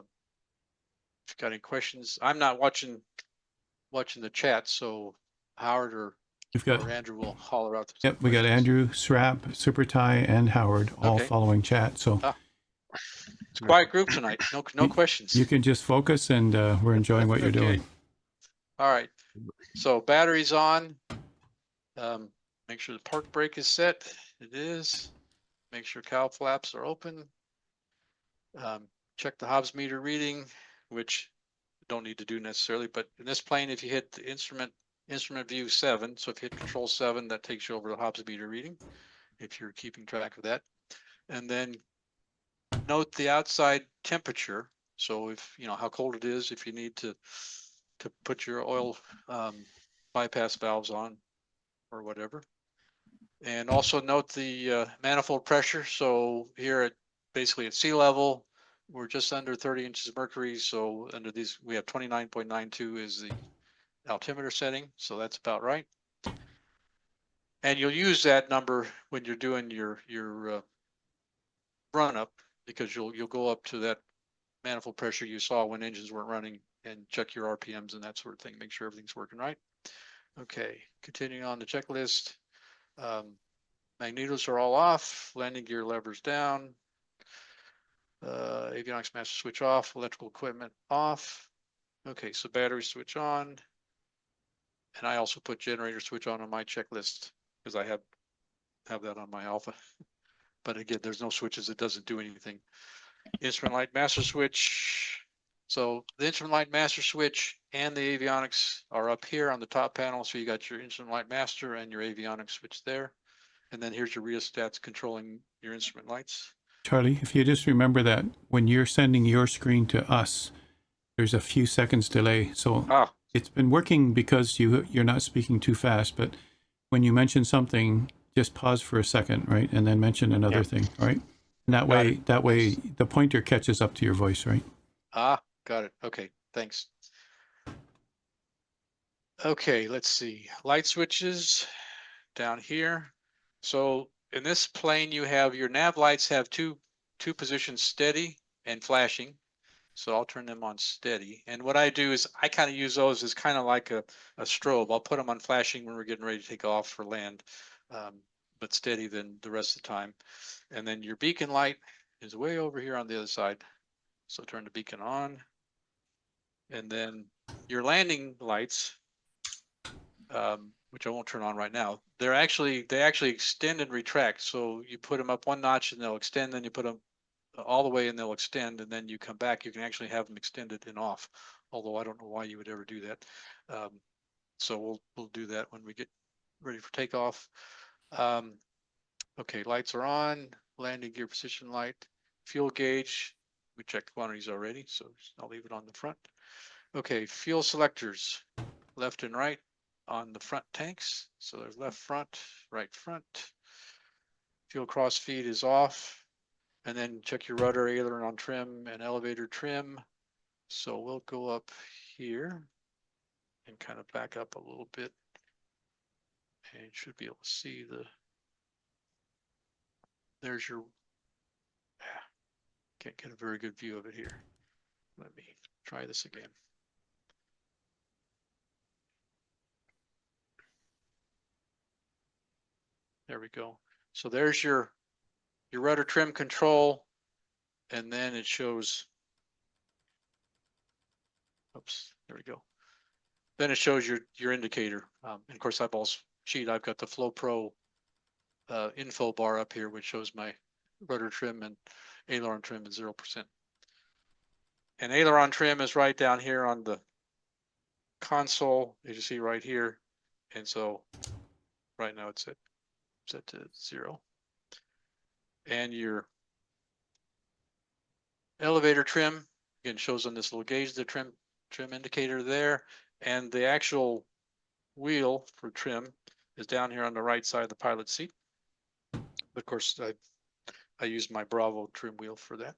you've got any questions, I'm not watching the chat, so Howard or Andrew will holler out. Yep, we got Andrew, Srap, Super Ty, and Howard all following chat. So it's a quiet group tonight. No questions. You can just focus, and we're enjoying what you're doing. All right. So batteries on. Make sure the park brake is set. It is. Make sure cowl flaps are open. Check the Hobbs meter reading, which you don't need to do necessarily, but in this plane, if you hit the instrument view 7, so if you hit control 7, that takes you over the Hobbs meter reading, if you're keeping track of that. And then note the outside temperature. So if you know how cold it is, if you need to put your oil bypass valves on or whatever. And also note the manifold pressure. So here basically at sea level, we're just under 30 inches of mercury. So under these, we have 29.92 is the altimeter setting. So that's about right. And you'll use that number when you're doing your run up, because you'll go up to that manifold pressure you saw when engines weren't running, and check your RPMs and that sort of thing. Make sure everything's working right. Okay, continuing on the checklist. Magnetos are all off. Landing gear levers down. Avionics master switch off. Electrical equipment off. Okay, so battery switch on. And I also put generator switch on my checklist because I have that on my alpha. But again, there's no switches. It doesn't do anything. Instrument light master switch. So the instrument light master switch and the avionics are up here on the top panel. So you got your instrument light master and your avionics switch there. And then here's your rheostats controlling your instrument lights. Charlie, if you just remember that when you're sending your screen to us, there's a few seconds delay. So it's been working because you're not speaking too fast. But when you mention something, just pause for a second, right? And then mention another thing, right? And that way the pointer catches up to your voice, right? Got it. Okay, thanks. Okay, let's see. Light switches down here. So in this plane, you have your nav lights have two positions, steady and flashing. So I'll turn them on steady. And what I do is I kind of use those as kind of like a strobe. I'll put them on flashing when we're getting ready to take off for land, but steady then the rest of the time. And then your beacon light is way over here on the other side. So turn the beacon on. And then your landing lights, which I won't turn on right now, they actually extend and retract. So you put them up one notch and they'll extend, then you put them all the way and they'll extend, and then you come back, you can actually have them extended and off. Although I don't know why you would ever do that. So we'll do that when we get ready for takeoff. Okay, lights are on, landing gear position light, fuel gauge. We checked quantities already, so I'll leave it on the front. Okay, fuel selectors, left and right on the front tanks. So there's left front, right front. Fuel cross feed is off. And then check your rudder, aileron on trim, and elevator trim. So we'll go up here and kind of back up a little bit. And you should be able to see there's your, can't get a very good view of it here. Let me try this again. There we go. So there's your rudder trim control, and then it shows, oops, there we go. Then it shows your indicator. And of course, eyeballs sheet, I've got the Flow Pro info bar up here, which shows my rudder trim and aileron trim at 0%. And aileron trim is right down here on the console, as you see right here. And so right now it's set to 0. And your elevator trim, again, shows on this little gauge, the trim indicator there. And the actual wheel for trim is down here on the right side of the pilot seat. But of course, I use my Bravo trim wheel for that.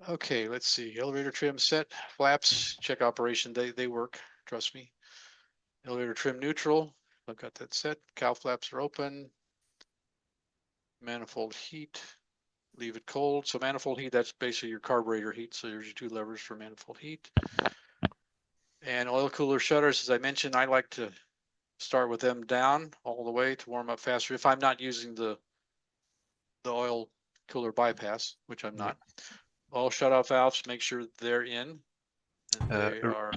Okay, let's see. Elevator trim set, flaps, check operation. They work, trust me. Elevator trim neutral. I've got that set. Cow flaps are open. Manifold heat. Leave it cold. So manifold heat, that's basically your carburetor heat. So there's your two levers for manifold heat. And oil cooler shutters, as I mentioned, I like to start with them down all the way to warm up faster. If I'm not using the oil cooler bypass, which I'm not. All shut-off valves, make sure they're in. And they are.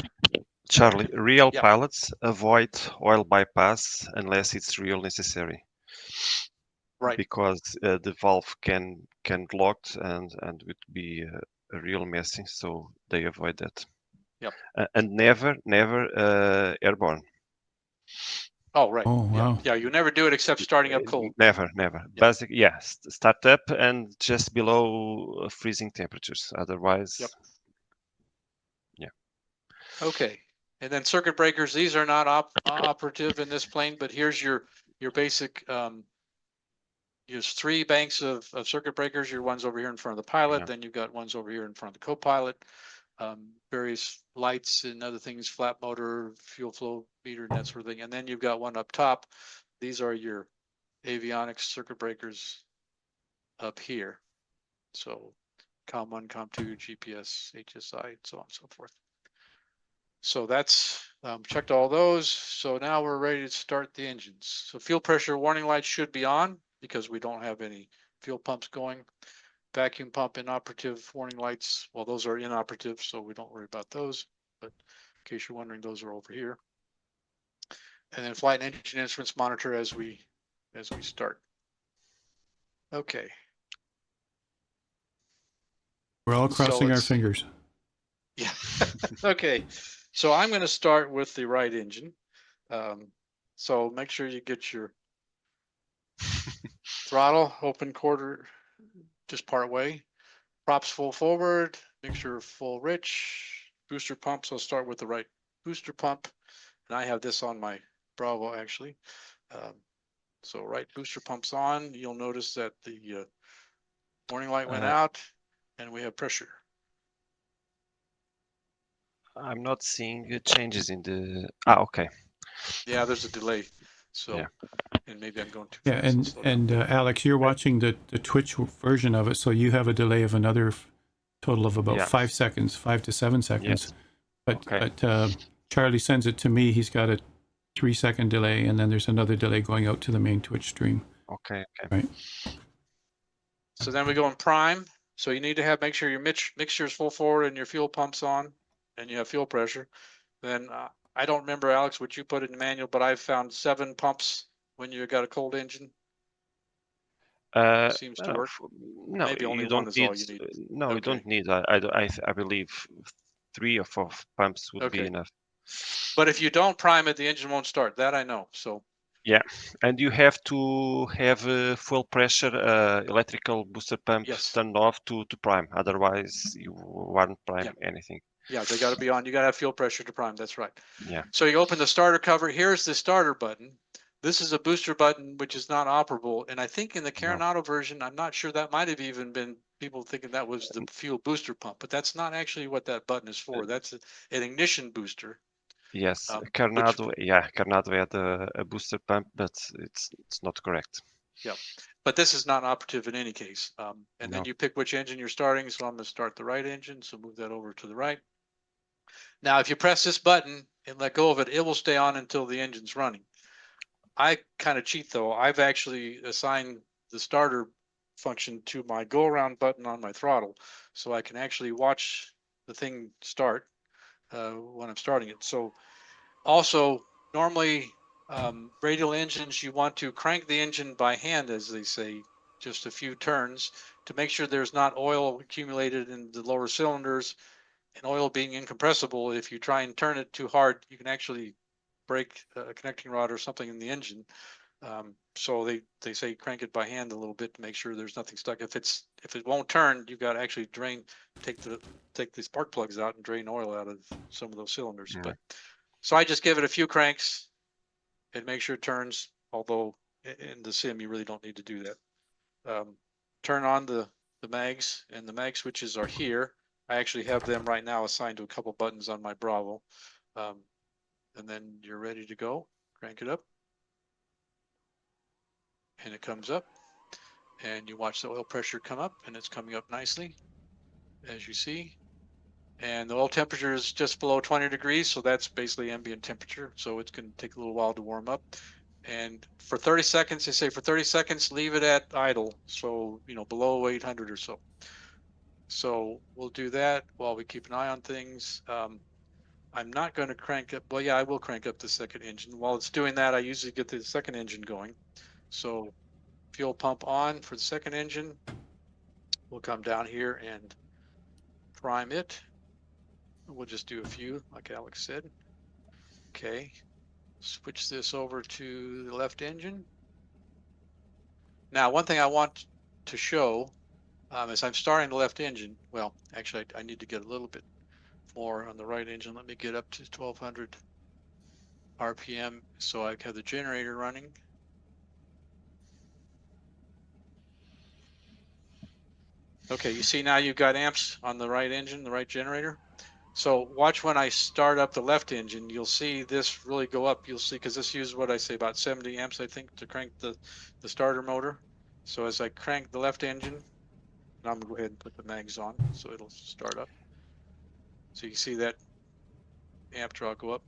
Charlie, real Yeah. pilots avoid oil bypass unless it's real necessary. Right. Because the valve can lock and would be a real messy, so they avoid that. Yep. And never airborne. Oh, right. Oh, wow. Yeah, you never do it except starting up cold. Never. Yeah. Basic, yeah, start up and just below freezing temperatures. Otherwise, yep. Yeah. Okay. And then circuit breakers, these are not operative in this plane, but here's your basic, use 3 banks of circuit breakers. Your one's over here in front of the pilot. Yeah. Then you've got ones over here in front of the co-pilot. Various lights and other things, flat motor, fuel flow meter, and that sort of thing. And then you've got one up top. These are your avionics circuit breakers up here. So COM1, COM2, GPS, HSI, and so on and so forth. So that's checked all those. So now we're ready to start the engines. So fuel pressure warning lights should be on because we don't have any fuel pumps going. Vacuum pump inoperative warning lights. Well, those are inoperative, so we don't worry about those. But in case you're wondering, those are over here. And then flight and engine instruments monitor as we start. Okay. We're all crossing our fingers. Yeah. Okay. So I'm going to start with the right engine. So make sure you get your throttle open quarter, just part way. Props full forward, mixture full rich. Booster pumps, I'll start with the right booster pump. And I have this on my Bravo actually. So right booster pumps on. You'll notice that the warning light went out and we have pressure. I'm not seeing changes in the. Okay. Yeah, there's a delay. So Yeah. And maybe I'm going too Yeah, fast. I'll slow down. Alex, you're watching the Twitch version of it, so you have a delay of another total of about Yeah. 5 seconds, 5 to 7 seconds. Yes. But Okay. Charlie sends it to me. He's got a 3-second delay, and then there's another delay going out to the main Twitch stream. Okay. Right. So then we go in prime. So you need to make sure your mixture is full forward and your fuel pump's on, and you have fuel pressure. Then I don't remember, Alex, what you put in the manual, but I've found 7 pumps when you got a cold engine. Seems to work. No, Maybe only you one don't is need. all you need. No, you Okay. don't need. I believe 3 or 4 pumps would be Okay. enough. But if you don't prime it, the engine won't start. That I know. So Yeah, and you have to have full pressure electrical booster pump yes. turned off to prime. Otherwise, you won't prime anything. Yeah, they got to be on. You got to have fuel pressure to prime. That's right. Yeah. So you open the starter cover. Here's the starter button. This is a booster button, which is not operable. And I think in the Coronado version, I'm not sure, that might have even been people thinking that was the fuel booster pump, but that's not actually what that button is for. That's an ignition booster. Yes, Coronado. Yeah, Coronado had a booster pump, but it's not correct. Yeah, but this is not operative in any case. And then you pick which engine you're starting. So I'm going to start the right engine. So move that over to the right. Now, if you press this button and let go of it, it will stay on until the engine's running. I kind of cheat though. I've actually assigned the starter function to my go around button on my throttle, so I can actually watch the thing start when I'm starting it. So also normally radial engines, you want to crank the engine by hand, as they say, just a few turns to make sure there's not oil accumulated in the lower cylinders. And oil being incompressible, if you try and turn it too hard, you can actually break a connecting rod or something in the engine. So they say crank it by hand a little bit to make sure there's nothing stuck. If it won't turn, you've got to actually take the spark plugs out and drain oil out of some of those cylinders. Yeah. But so I just give it a few cranks and make sure it turns. Although in the sim you really don't need to do that. Turn on the mags, and the mag switches are here. I actually have them right now assigned to a couple buttons on my Bravo. And then you're ready to go. Crank it up. And it comes up. And you watch the oil pressure come up, and it's coming up nicely, as you see. And the oil temperature is just below 20 degrees, so that's basically ambient temperature. So it's going to take a little while to warm up. And for 30 seconds, they say for 30 seconds, leave it at idle. So, below 800 or so. So we'll do that while we keep an eye on things. I'm not going to crank up. Well, yeah, I will crank up the second engine. While it's doing that, I usually get the second engine going. So fuel pump on for the second engine. We'll come down here and prime it. We'll just do a few, like Alex said. Okay. Switch this over to the left engine. Now, one thing I want to show is I'm starting the left engine. Well, actually, I need to get a little bit more on the right engine. Let me get up to 1200 RPM so I have the generator running. Okay, you see now you've got amps on the right engine, the right generator. So watch when I start up the left engine, you'll see this really go up. You'll see, because this uses what I say, about 70 amps, I think, to crank the starter motor. So as I crank the left engine, now I'm gonna go ahead and put the mags on so it'll start up. So you can see that amp draw go up.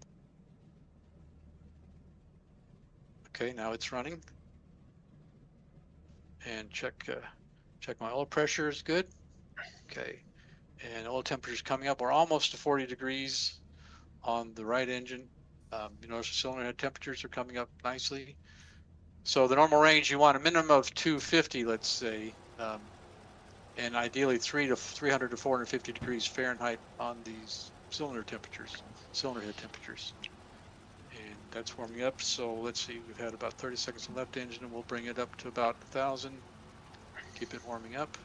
Okay, now it's running. And check my oil pressure is good. Okay, and oil temperature is coming up. We're almost to 40 degrees on the right engine. You notice the cylinder head temperatures are coming up nicely. So the normal range, you want a minimum of 250, let's say, and ideally 300 to 450 degrees Fahrenheit on these cylinder head temperatures. And that's warming up. So let's see, we've had about 30 seconds on left engine, and we'll bring it up to about 1,000. Keep it warming up.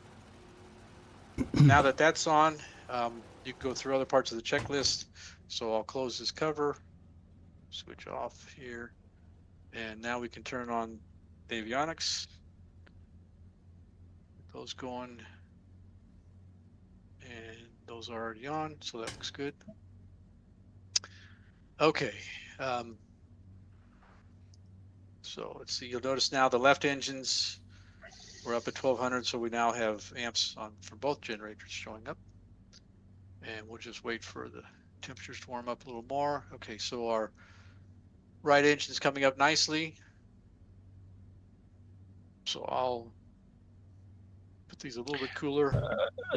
Now that that's on, you can go through other parts of the checklist. So I'll close this cover, switch off here, and now we can turn on the Avionics. Get those going, and those are already on, so that looks good. Okay. So let's see, you'll notice now the left engines, we're up at 1200, so we now have amps on for both generators showing up. And we'll just wait for the temperatures to warm up a little more. Okay, so our right engine is coming up nicely. So I'll put these a little bit cooler.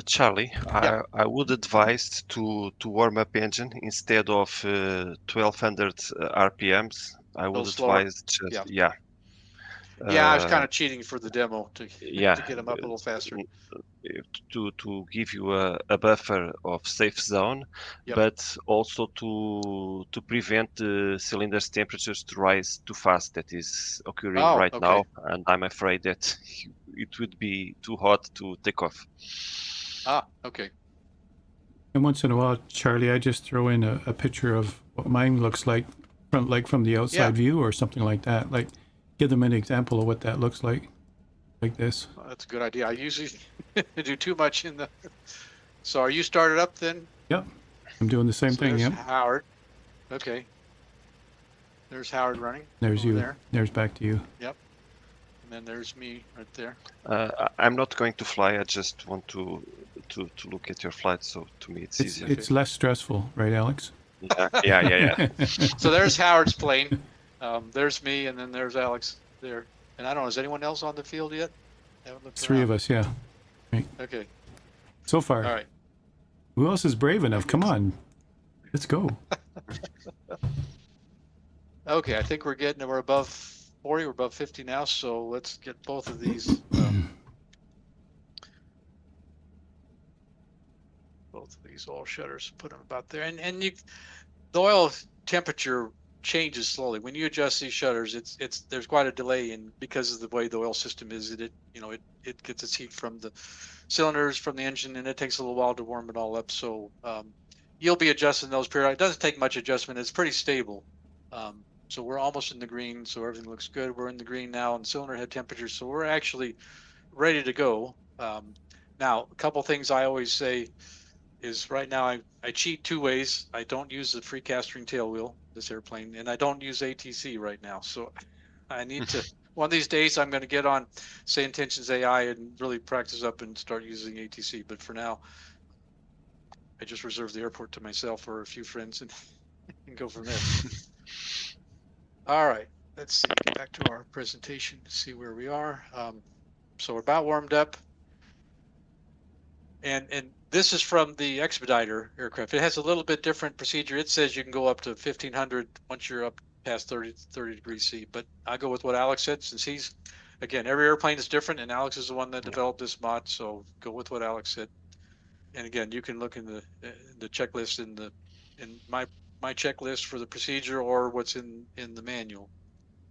Charlie, Yeah. I would advise to warm up engine instead of 1200 RPMs. I A would little slower. advise just Yeah. yeah. Yeah, I was kind Uh, of cheating for the demo to yeah, to get them up a little faster. to give you a buffer of safe zone, Yep. but also to prevent the cylinder's temperatures to rise too fast. That is occurring Oh, right okay. now, and I'm afraid that it would be too hot to take off. Ah, okay. And once in a while, Charlie, I just throw in a picture of what mine looks like from the outside Yeah, view or something like that. Like, give them an example of what that looks like this. well, that's a good idea. I usually do too much in the. So are you started up then? Yep, I'm doing the same So thing. there's Yep, Howard. Okay. There's Howard running there's over you. there. There's back to you. Yep. And then there's me right there. I'm not going to fly. I just want to look at your flight. So to me, it's It's easier. it's less stressful, right, Alex? Yeah. So there's Howard's plane. There's me, and then there's Alex there. And I don't know, is anyone else on the field yet? Haven't looked Three of around. us, yeah. Okay. So far. All right. Who else is brave enough? Come on, let's go. Okay, I think we're above 40, we're above 50 now, so let's get both of these. Both of these oil shutters, put them about there. And the oil temperature changes slowly. When you adjust these shutters, there's quite a delay, and because of the way the oil system is, it gets its heat from the cylinders, from the engine, and it takes a little while to warm it all up. So you'll be adjusting those periodically. It doesn't take much adjustment. It's pretty stable. So we're almost in the green, so everything looks good. We're in the green now on cylinder head temperature, so we're actually ready to go. Now, a couple things I always say is right now I cheat two ways. I don't use the free castering tail wheel, this airplane, and I don't use ATC right now. So I need to, one of these days I'm going to get on, say, Intentions AI and really practice up and start using ATC. But for now, I just reserve the airport to myself or a few friends and go from there. All right, let's see, get back to our presentation to see where we are. So we're about warmed up. And this is from the Expediter aircraft. It has a little bit different procedure. It says you can go up to 1500 once you're up past 30 degrees C. But I go with what Alex said, since he's, again, every airplane is different, and Alex is the one that developed this mod. So go with what Alex said. And again, you can look in the checklist in my checklist for the procedure or what's in the manual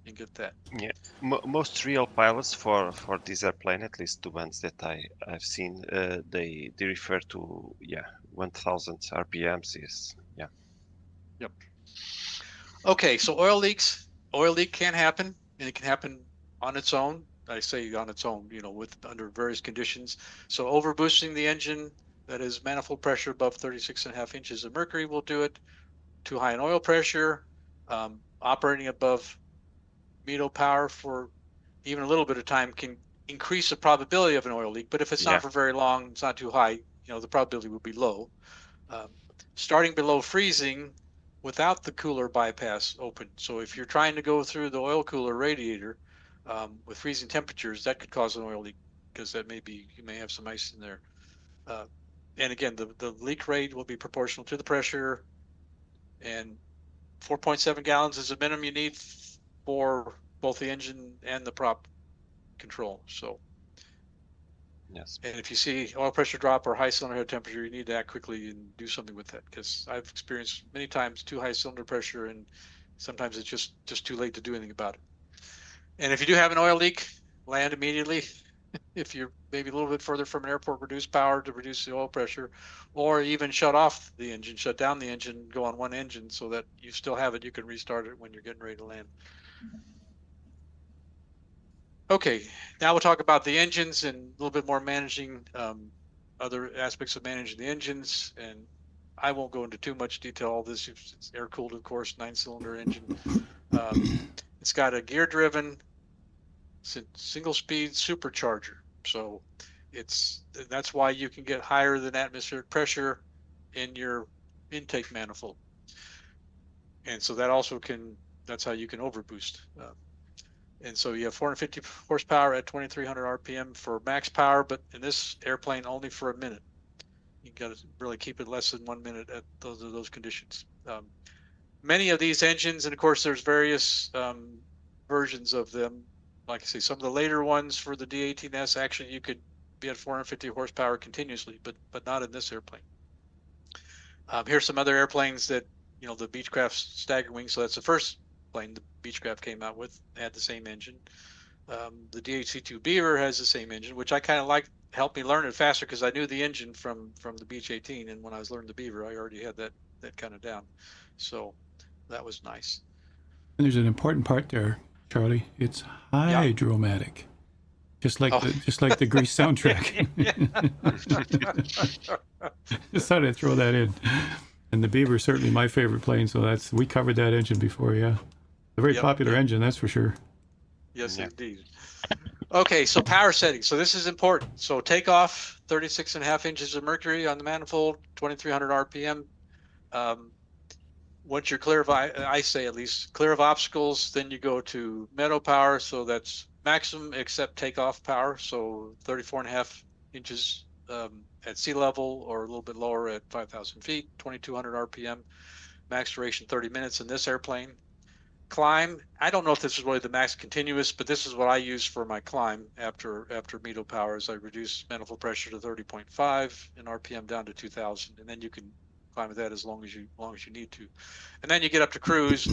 and get that. Yeah, most real pilots for this airplane, at least the ones that I've seen, they refer to 1000 RPMs is Yep. Okay, so oil leaks. Oil leak can happen, and it can happen on its own. I say on its own, with under various conditions. So overboosting the engine, that is manifold pressure above 36.5 inches of mercury, will do it. Too high an oil pressure, operating above METO power for even a little bit of time can increase the probability of an oil leak. But if it's not for very long, it's not too high, the probability will be low. Starting below freezing without the cooler bypass open. So if you're trying to go through the oil cooler radiator with freezing temperatures, that could cause an oil leak because you may have some ice in there. And again, the leak rate will be proportional to the pressure, and 4.7 gallons is the minimum you need for both the engine and the prop control. So, yes. and if you see oil pressure drop or high cylinder head temperature, you need to act quickly and do something with that, because I've experienced many times too high cylinder pressure, and sometimes it's just too late to do anything about it. And if you do have an oil leak, land immediately. If you're maybe a little bit further from an airport, reduce power to reduce the oil pressure, or even shut off the engine, shut down the engine, go on one engine so that you still have it. You can restart it when you're getting ready to land. Okay, now we'll talk about the engines and a little bit more managing other aspects of managing the engines. And I won't go into too much detail. All this, it's air cooled, of course, 9-cylinder engine. It's got a gear-driven single-speed supercharger. So that's why you can get higher than atmospheric pressure in your intake manifold. And so that also that's how you can overboost. And so you have 450 horsepower at 2,300 RPM for max power, but in this airplane only for a minute. You got to really keep it less than 1 minute at those conditions. Many of these engines, and of course there's various versions of them. Like I say, some of the later ones for the D18S, actually you could be at 450 horsepower continuously, but not in this airplane. Here's some other airplanes that, you know, the Beechcraft Stagger Wing. So that's the first plane the Beechcraft came out with, had the same engine. The DHC-2 Beaver has the same engine, which I kind of like, helped me learn it faster because I knew the engine from the Beech 18, and when I was learning the Beaver, I already had that kind of down. So that was nice. And there's an important part there, Charlie. It's hydromatic, just like the Grease soundtrack. Just thought I'd throw that in. And the Beaver is certainly my favorite plane, so we covered that engine before. Yeah, a very popular engine, that's for sure. Yes, indeed. Okay, so power settings. So this is important. So takeoff, 36.5 inches of mercury on the manifold, 2,300 RPM. Once you're clear of, I say at least, clear of obstacles, then you go to meadow power. So that's maximum except takeoff power. So 34.5 inches at sea level, or a little bit lower at 5,000 feet, 2,200 RPM. Max duration 30 minutes in this airplane. Climb, I don't know if this is really the max continuous, but this is what I use for my climb after meadow power. Is I reduce manifold pressure to 30.5 and RPM down to 2,000, and then you can climb with that as long as you need to. And then you get up to cruise.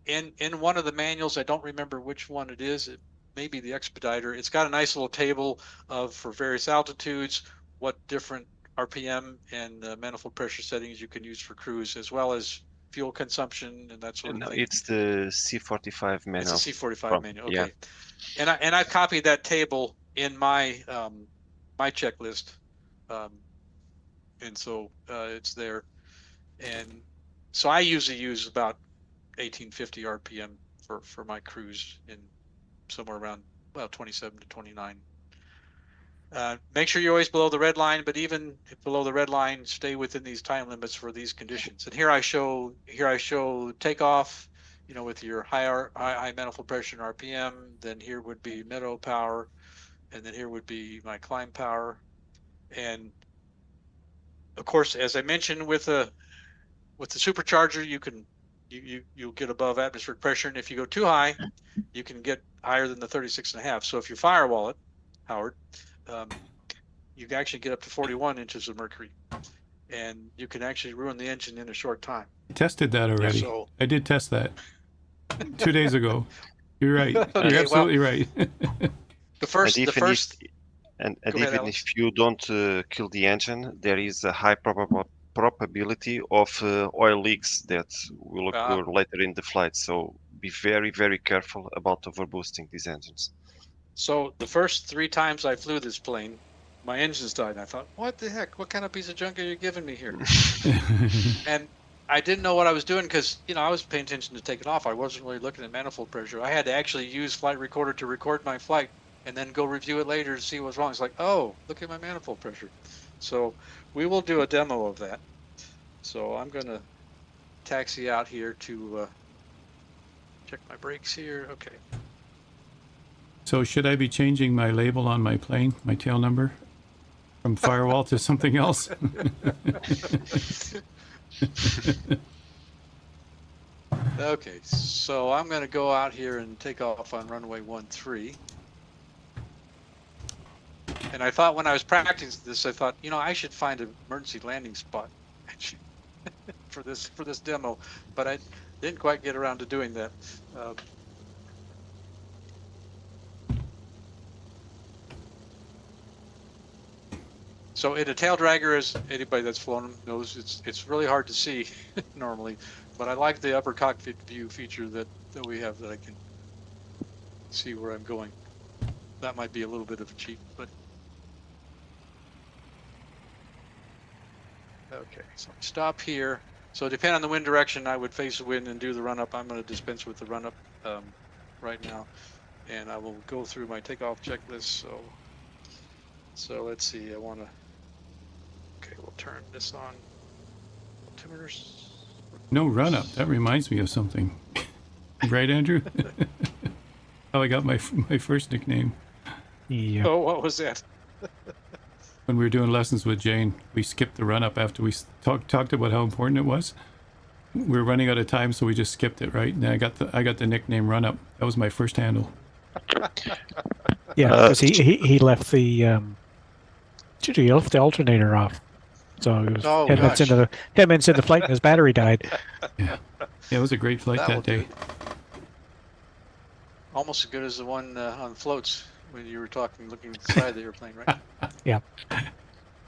In one of the manuals, I don't remember which one it is. It may be the Expediter. It's got a nice little table for various altitudes, what different RPM and manifold pressure settings you can use for cruise, as well as fuel consumption and that sort of thing. It's the C45 manual. It's a C45 manual. Okay. Yeah. And I've copied that table in my my checklist, and so it's there. And so I usually use about 1850 RPM for my cruise, in somewhere around 27 to 29. Make sure you're always below the red line, but even if below the red line, stay within these time limits for these conditions. And here I show takeoff, you know, with your high manifold pressure and RPM. Then here would be meadow power, and then here would be my climb power. And of course, as I mentioned, with the supercharger, you'll get above atmospheric pressure, and if you go too high, you can get higher than the 36.5. So if you firewall it, Howard, you can actually get up to 41 inches of mercury, and you can actually ruin the engine in a short time. I tested that already. So, I did test that 2 days ago. You're right. Okay, You're absolutely right. Even if you don't kill the engine, there is a high probability of oil leaks that will occur later in the flight. So be very, very careful about overboosting these engines. So the first 3 times I flew this plane, my engines died, and I thought, what the heck? What kind of piece of junk are you giving me here? And I didn't know what I was doing because, you know, I was paying attention to take it off. I wasn't really looking at manifold pressure. I had to actually use Flight Recorder to record my flight and then go review it later to see what's wrong. It's like, oh, look at my manifold pressure. So we will do a demo of that. So I'm going to taxi out here to check my brakes here. Okay. So should I be changing my label on my plane, my tail number, from firewall to something else? Okay, so I'm going to go out here and take off on runway 13. And I thought when I was practicing this, I thought, you know, I should find an emergency landing spot for this demo, but I didn't quite get around to doing that. So in a tail dragger, as anybody that's flown them knows, it's really hard to see normally, but I like the upper cockpit view feature that we have, that I can see where I'm going. That might be a little bit of a cheat, but okay. So stop here. So depending on the wind direction, I would face the wind and do the run up. I'm going to dispense with the run up right now, and I will go through my takeoff checklist. So let's see. I want to. Okay, we'll turn this on. Altimeters. No run up. That reminds me of something. Right, Andrew? How I got my first nickname. Yeah. Oh, what was that? When we were doing lessons with Jane, we skipped the run up after we talked about how important it was. We were running out of time, so we just skipped it, right? And I got the nickname Run Up. That was my first handle. Yeah, because he left the he left the alternator off. So it was 10 minutes into the 10 minutes into flight and his battery died. Yeah, it was a great flight that day. Almost as good as the one on floats when you were talking, looking at the side of the airplane, right? Yeah.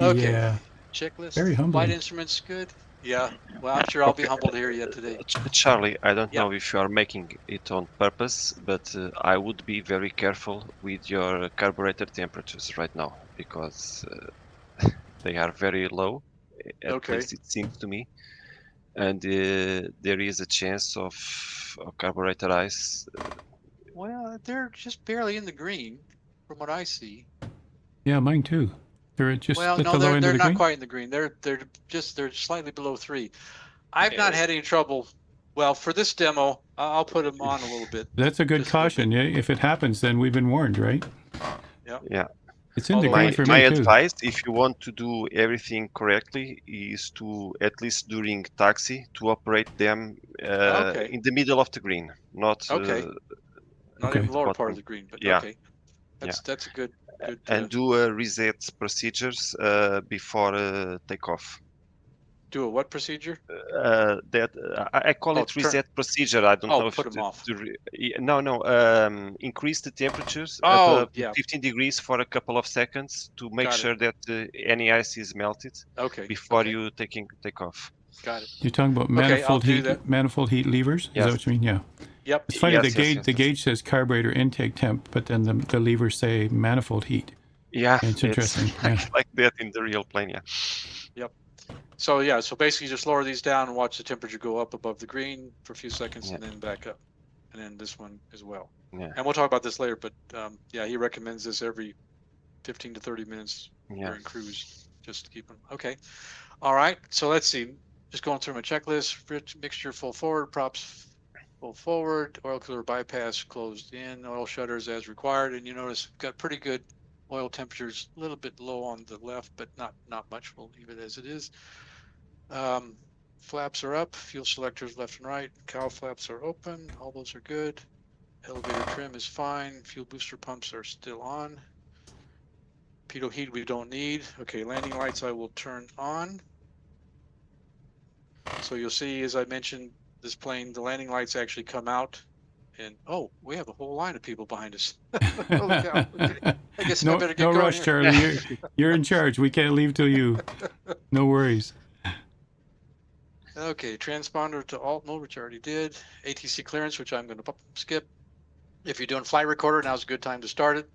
Okay. Yeah. Checklist. Very humbling. Flight instruments good. Yeah. Well, I'm sure I'll be humbled here yet today. Charlie, I don't know if you are making it on purpose, but I would be very careful with your carburetor temperatures right now because they are very low. At least it seems to me, and there is a chance of carburetor ice. Well, they're just barely in the green, from what I see. Yeah, mine too. They're just well, at no, the low end they're of the not green? quite in the green. They're slightly below 3. I've not had any trouble. Well, for this demo, I'll put them on a little bit. That's a good caution. Yeah, if it happens, then we've been warned, right? Yeah. It's in the green for me my too. advice, if you want to do everything correctly, is to at least during taxi to operate them in the middle of the green, not not even lower part of the green, but okay. That's a good and do a reset procedures before takeoff. Do a what procedure? I call it reset procedure. I don't know if put them off. Increase the temperatures above 15 degrees for a couple of seconds to make sure that any ice is melted before you take off. Got it. You're talking about manifold heat levers? Is that what you mean? Yeah. Yep. It's funny, the gauge says carburetor intake temp, but then the levers say manifold heat. Yeah, it's interesting. Like that in the real plane, yeah. Yep. So so basically just lower these down and watch the temperature go up above the green for a few seconds and then back up. And then this one as well. Yeah. And we'll talk about this later, but he recommends this every 15 to 30 minutes during cruise, just to keep them. Okay. All right. So let's see. Just going through my checklist. Mixture full forward, props full forward, oil cooler bypass closed in, oil shutters as required. And you notice we've got pretty good oil temperatures, a little bit low on the left, but not much. We'll leave it as it is. Flaps are up, fuel selectors left and right, cowl flaps are open, all those are good. Elevator trim is fine, fuel booster pumps are still on. Pitot heat we don't need. Okay, landing lights I will turn on. So you'll see, as I mentioned, this plane, the landing lights actually come out. And we have a whole line of people behind us. Holy cow. Okay. I guess I better get going. No rush, Charlie. You're in charge. We can't leave till you. No worries. Okay, transponder to alt mode, which I already did. ATC clearance, which I'm going to skip. If you're doing flight recorder, now's a good time to start it.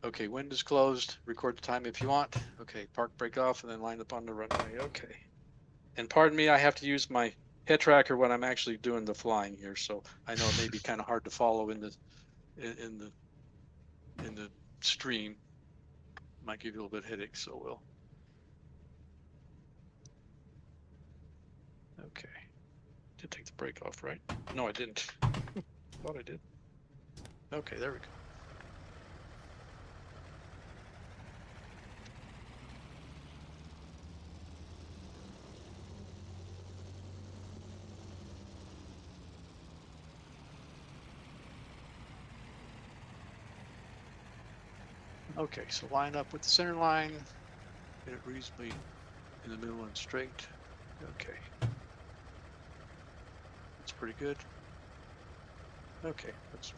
Okay, wind is closed. Record the time if you want. Okay, park brake off and then line up on the runway. Okay. And pardon me, I have to use my head tracker when I'm actually doing the flying here, so I know it may be kind of hard to follow in the stream. Might give you a little bit of headache, so we'll. Okay. Did take the brake off, right? No, I didn't. Thought I did. Okay, there we go. Okay, so line up with the center line, get it reasonably in the middle and straight. Okay. That's pretty good. Okay, let's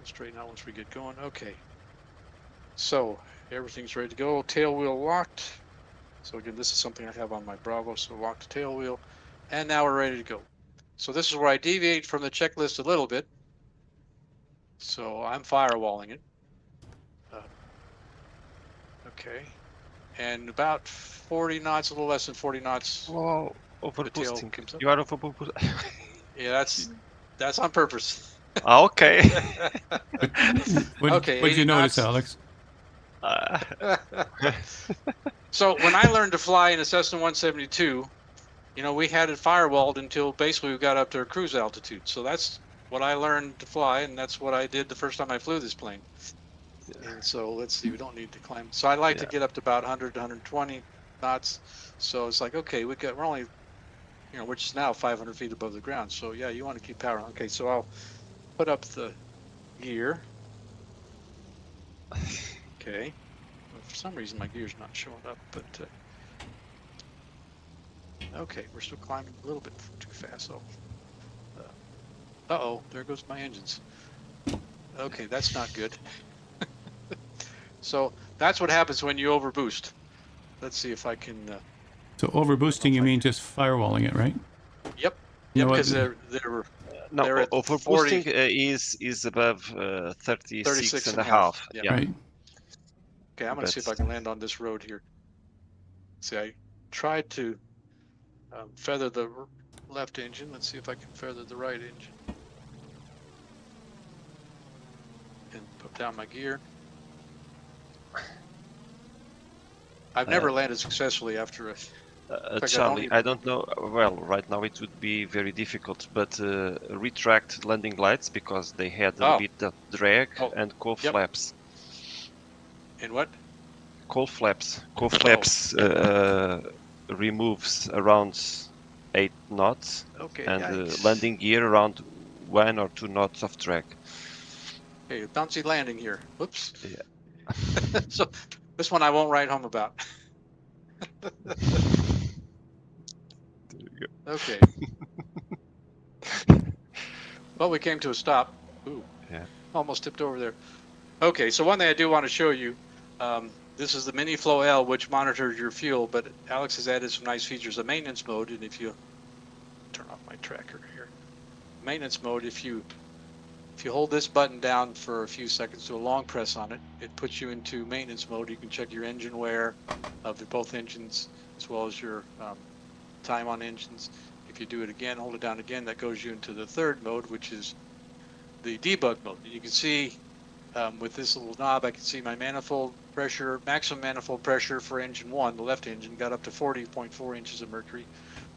straighten out once we get going. Okay. So everything's ready to go. Tail wheel locked. So again, this is something I have on my Bravo, so lock the tail wheel. And now we're ready to go. So this is where I deviate from the checklist a little bit. So I'm firewalling it. Okay. And about 40 knots, a little less than 40 knots. Whoa. Overboosting. comes up. You are overboosting. Yeah, that's on purpose. Okay. What, Okay, what'd 80 you notice, knots. Alex? So when I learned to fly in a Cessna 172, we had it firewalled until basically we got up to cruise altitude. So that's what I learned to fly, and that's what I did the first time I flew this plane. And so let's see, we don't need to climb. So I like to get up to about 100 to 120 knots. So it's like, okay, we're only, which is now 500 feet above the ground. So yeah, you want to keep power on. Okay, so I'll put up the gear. Okay. Well, for some reason my gear's not showing up, but okay, we're still climbing a little bit too fast. So, uh-oh, there goes my engines. Okay, that's not good. So that's what happens when you overboost. Let's see if I can. So overboosting, you mean just firewalling it, right? Yep. You know Because what? No, they're at overboosting 40, is above 36 36 and a half. Yeah. Yeah. Right. Okay, I'm going to see if I can land on this road here. See, I tried to feather the left engine. Let's see if I can feather the right engine. And put down my gear. I've never landed successfully after a... Charlie, I don't know. Well, right now it would be very difficult, but retract landing lights because they had a bit of drag and cold flaps. And what? Cold flaps. Cold flaps removes around 8 knots. Okay. And landing gear around 1 or 2 knots of drag. Okay, bouncy landing here. Whoops. Yeah. So this one I won't write home about. There you go. Okay. Well, we came to a stop. Ooh. Yeah. Almost tipped over there. Okay, so one thing I do want to show you, this is the Miniflo-L, which monitors your fuel, but Alex has added some nice features of maintenance mode. And if you turn off my tracker here, maintenance mode, if you hold this button down for a few seconds, do a long press on it, it puts you into maintenance mode. You can check your engine wear of both engines, as well as your time on engines. If you do it again, hold it down again, that goes you into the third mode, which is the debug mode. And you can see with this little knob, I can see my manifold pressure, maximum manifold pressure for engine 1, the left engine, got up to 40.4 inches of mercury,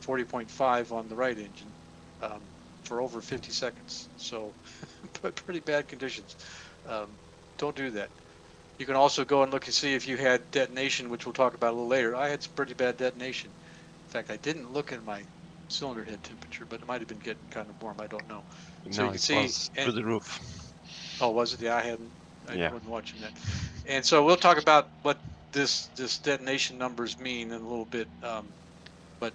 40.5 on the right engine for over 50 seconds. So pretty bad conditions. Don't do that. You can also go and look and see if you had detonation, which we'll talk about a little later. I had some pretty bad detonation. In fact, I didn't look at my cylinder head temperature, but it might have been getting kind of warm. I don't know. So you can see was through the roof. Oh, was it? Yeah, I wasn't watching that. And so we'll talk about what this detonation numbers mean in a little bit. But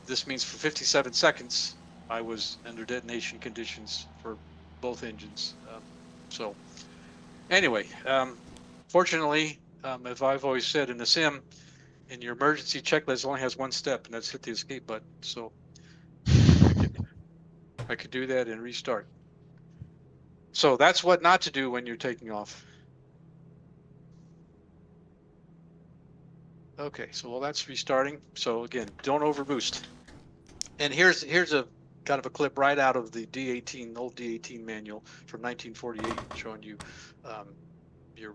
this means for 57 seconds, I was under detonation conditions for both engines. So anyway, fortunately, as I've always said in the sim, in your emergency checklist only has one step, and that's hit the escape button. So I could do that and restart. So that's what not to do when you're taking off. Okay, so well, that's restarting. So again, don't overboost. And here's a kind of a clip right out of the D18, old D18 manual from 1948, showing you your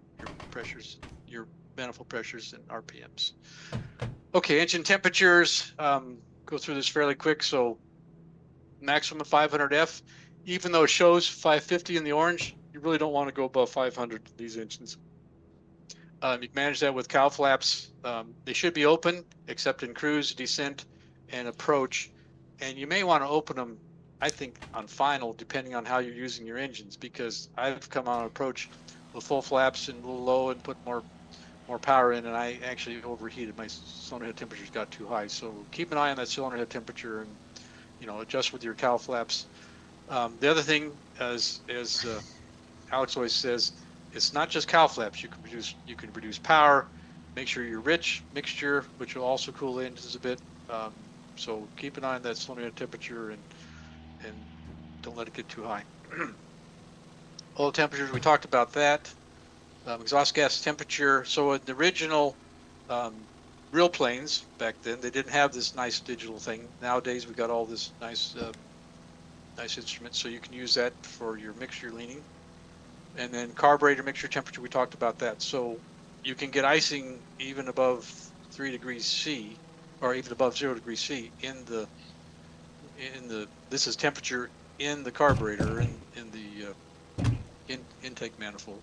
pressures, your manifold pressures and RPMs. Okay, engine temperatures. Go through this fairly quick. So maximum 500 F, even though it shows 550 in the orange, you really don't want to go above 500 these engines. You can manage that with cowl flaps. They should be open, except in cruise, descent, and approach. And you may want to open them, I think, on final, depending on how you're using your engines, because I've come on approach with full flaps and a little low and put more power in, and I actually overheated. My cylinder head temperatures got too high. So keep an eye on that cylinder head temperature and, adjust with your cowl flaps. The other thing, as Alex always says, it's not just cowl flaps. You can produce power. Make sure you're rich mixture, which will also cool the engines a bit. So keep an eye on that cylinder head temperature and don't let it get too high. Oil temperatures, we talked about that. Exhaust gas temperature. So in the original real planes back then, they didn't have this nice digital thing. Nowadays, we got all this nice instruments, so you can use that for your mixture leaning. And then carburetor mixture temperature, we talked about that. So you can get icing even above 3 degrees C, or even above 0 degrees C in the this is temperature in the carburetor in the intake manifold.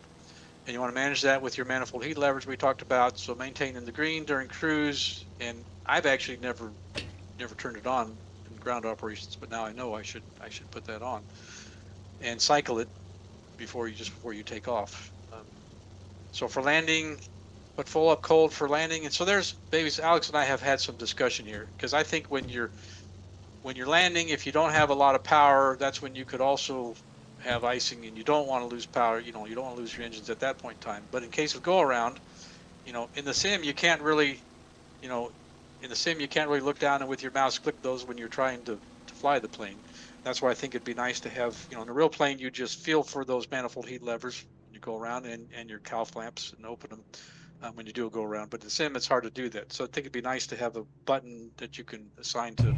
And you want to manage that with your manifold heat levers we talked about. So maintain in the green during cruise. And I've actually never turned it on in ground operations, but now I know I should put that on and cycle it before you take off. So for landing, put full up cold for landing. And so there's babies. Alex and I have had some discussion here, because I think when you're landing, if you don't have a lot of power, that's when you could also have icing, and you don't want to lose power. You don't want to lose your engines at that point in time. But in case of go around, in the sim, you can't really, look down and with your mouse click those when you're trying to fly the plane. That's why I think it'd be nice to have, in a real plane, you just feel for those manifold heat levers when you go around, and your cowl flaps, and open them when you do a go around. But in the sim, it's hard to do that. So I think it'd be nice to have a button that you can assign to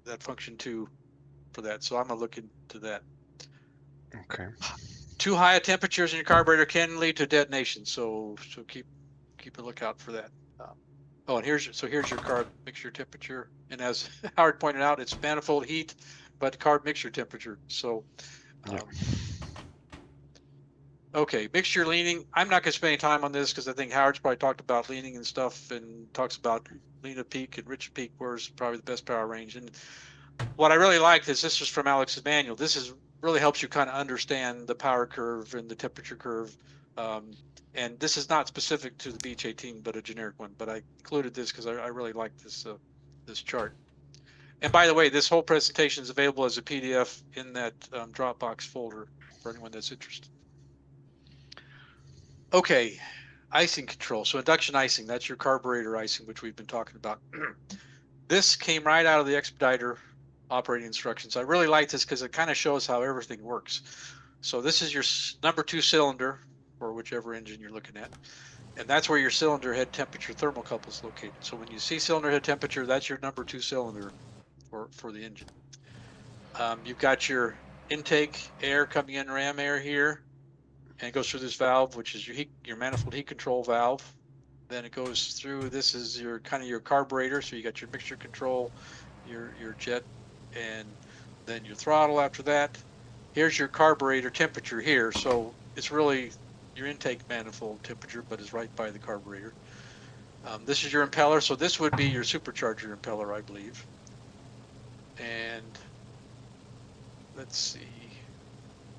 that function to for that. So I'm gonna look into that. Okay. Too high temperatures in your carburetor can lead to detonation. So keep a lookout for that. Oh, and here's your carb mixture temperature. And as Howard pointed out, it's manifold heat, but carb mixture temperature. So, okay, mixture leaning. I'm not going to spend any time on this, because I think Howard's probably talked about leaning and stuff, and talks about lean at peak and rich at peak, where's probably the best power range. And what I really liked is this is from Alex's manual. This really helps you kind of understand the power curve and the temperature curve. And this is not specific to the Beech 18, but a generic one. But I included this because I really like this chart. And by the way, this whole presentation is available as a PDF in that Dropbox folder for anyone that's interested. Okay, icing control. So induction icing, that's your carburetor icing, which we've been talking about. This came right out of the Expediter operating instructions. I really like this because it kind of shows how everything works. So this is your number 2 cylinder for whichever engine you're looking at. And that's where your cylinder head temperature thermocouple is located. So when you see cylinder head temperature, that's your number 2 cylinder for the engine. You've got your intake air coming in, ram air here, and it goes through this valve, which is your manifold heat control valve. Then it goes through, this is your kind of your carburetor. So you got your mixture control, your jet, and then your throttle after that. Here's your carburetor temperature here. So it's really your intake manifold temperature, but it's right by the carburetor. This is your impeller. So this would be your supercharger impeller, I believe. And let's see,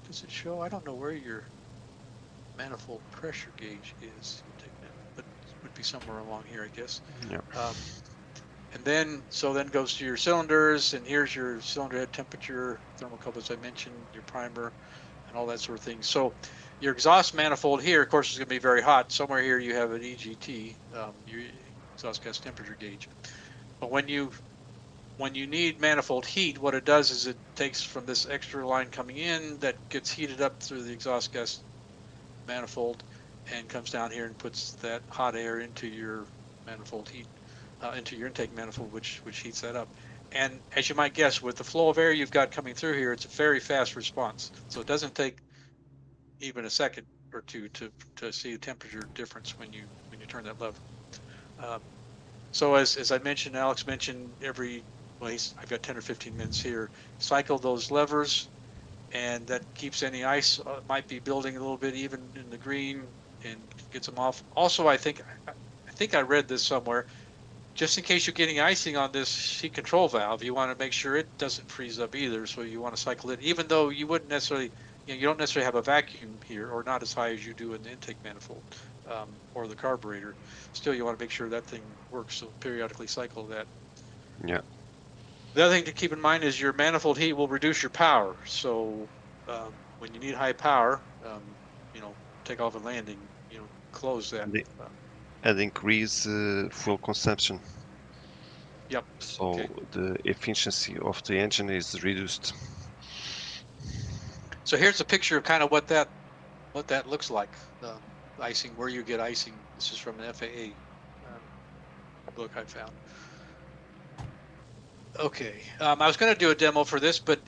does it show? I don't know where your manifold pressure gauge is, but it would be somewhere along here, I guess. Yeah. And then, then goes to your cylinders, and here's your cylinder head temperature, thermocouple, as I mentioned, your primer, and all that sort of thing. So your exhaust manifold here, of course, is going to be very hot. Somewhere here you have an EGT, your exhaust gas temperature gauge. But when you need manifold heat, what it does is it takes from this extra line coming in that gets heated up through the exhaust gas manifold and comes down here and puts that hot air into your manifold heat, into your intake manifold, which heats that up. And as you might guess, with the flow of air you've got coming through here, it's a very fast response. So it doesn't take even a second or two to see a temperature difference when you turn that lever. So as I mentioned, Alex mentioned, I've got 10 or 15 minutes here, cycle those levers, and that keeps any ice might be building a little bit even in the green, and gets them off. Also, I think I read this somewhere, just in case you're getting icing on this heat control valve, you want to make sure it doesn't freeze up either. So you want to cycle it, even though you wouldn't necessarily, you don't necessarily have a vacuum here, or not as high as you do in the intake manifold or the carburetor. Still, you want to make sure that thing works. So periodically cycle that. Yeah. The other thing to keep in mind is your manifold heat will reduce your power. So when you need high power, takeoff and landing, close that. And increase fuel consumption. Yep. So okay. The efficiency of the engine is reduced. So here's a picture of kind of what that looks like. Icing, where you get icing. This is from the FAA. book I found. Okay, I was going to do a demo for this, but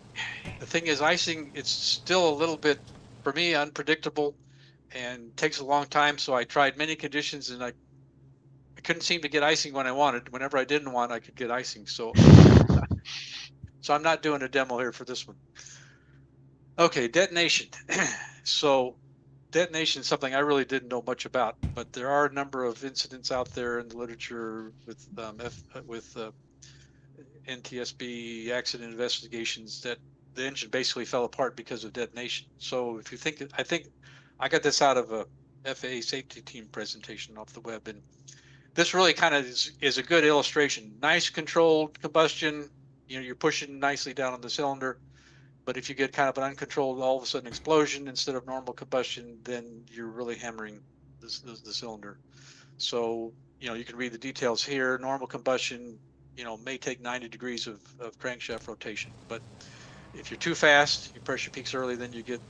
the thing is, icing, it's still a little bit, for me, unpredictable and takes a long time. So I tried many conditions and I couldn't seem to get icing when I wanted. Whenever I didn't want, I could get icing. So, so I'm not doing a demo here for this one. Okay, detonation. So detonation is something I really didn't know much about, but there are a number of incidents out there in the literature with NTSB accident investigations that the engine basically fell apart because of detonation. So if you think, I think I got this out of a FAA safety team presentation off the web, and this really kind of is a good illustration. Nice controlled combustion, you know, you're pushing nicely down on the cylinder, but if you get kind of an uncontrolled, all of a sudden explosion instead of normal combustion, then you're really hammering the cylinder. So, you know, you can read the details here. Normal combustion, you know, may take 90 degrees of crankshaft rotation, but if you're too fast, your pressure peaks early, then you get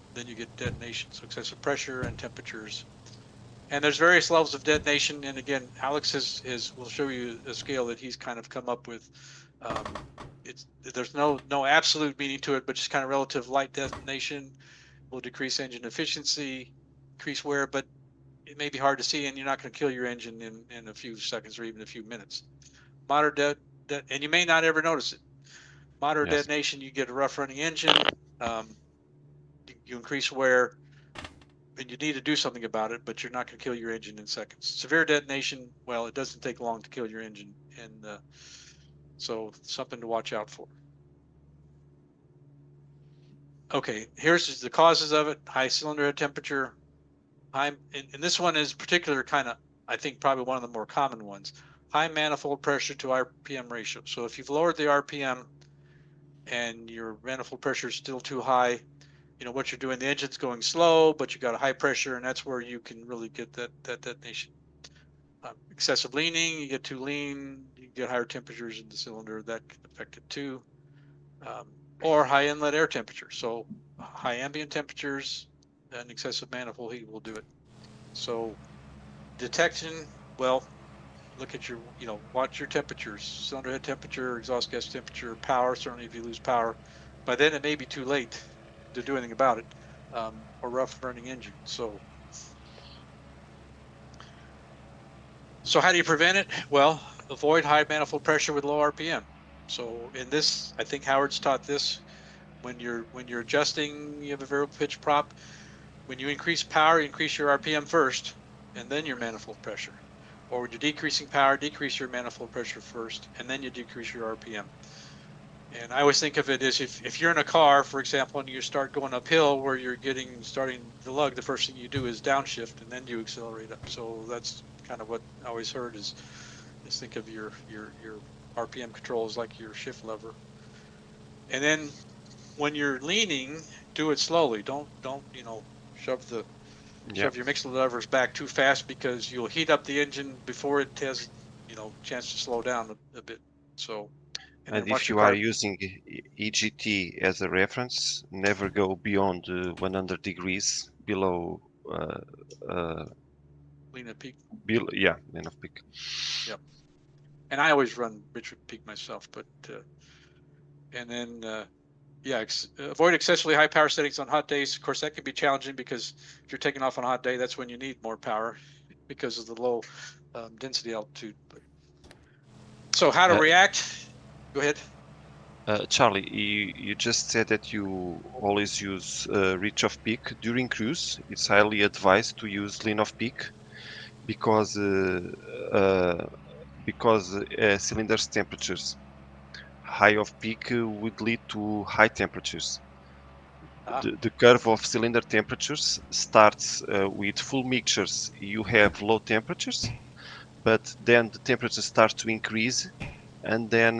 detonation. So excessive pressure and temperatures. And there's various levels of detonation. And again, Alex will show you a scale that he's kind of come up with. There's no absolute meaning to it, but just kind of relative. Light detonation will decrease engine efficiency, increase wear, but it may be hard to see, and you're not going to kill your engine in a few seconds or even a few minutes. Moderate and you may not ever notice it. Moderate detonation, you get a rough running engine. You increase wear, and you need to do something about it, but you're not going to kill your engine in seconds. Severe detonation, well, it doesn't take long to kill your engine, and so something to watch out for. Okay, here's the causes of it: high cylinder head temperature. And this one is particular kind of, I think, probably one of the more common ones. High manifold pressure to RPM ratio. So if you've lowered the RPM and your manifold pressure is still too high, you know what you're doing. The engine's going slow, but you got a high pressure, and that's where you can really get that detonation. Excessive leaning, you get too lean, you get higher temperatures in the cylinder, that can affect it too. Or high inlet air temperature. So high ambient temperatures and excessive manifold heat will do it. So detection, well, look at your, you know, watch your temperatures: cylinder head temperature, exhaust gas temperature, power. Certainly if you lose power, by then it may be too late to do anything about it, or rough running engine. So how do you prevent it? Well, avoid high manifold pressure with low RPM. So in this, I think Howard's taught this, when you're adjusting, you have a variable pitch prop. When you increase power, you increase your RPM first, and then your manifold pressure. Or when you're decreasing power, decrease your manifold pressure first, and then you decrease your RPM. And I always think of it as if you're in a car, for example, and you start going uphill where you're starting to lug, the first thing you do is downshift, and then you accelerate up. So that's kind of what I always heard is think of your RPM control as like your shift lever. And then when you're leaning, do it slowly. Don't you know, shove your mixer levers back too fast, because you'll heat up the engine before it has, you know, chance to slow down a bit. So, and if you are using EGT as a reference, never go beyond 100 degrees below lean at peak. Lean at peak. Yep. And I always run Richard peak myself, but and then avoid excessively high power settings on hot days. Of course, that can be challenging, because if you're taking off on a hot day, that's when you need more power because of the low density altitude. But so how to react? Go ahead. Charlie, you just said that you always use reach of peak during cruise. It's highly advised to use lean of peak, because cylinder's temperatures high of peak would lead to high temperatures. The curve of cylinder temperatures starts with full mixtures. You have low temperatures, but then the temperature starts to increase, and then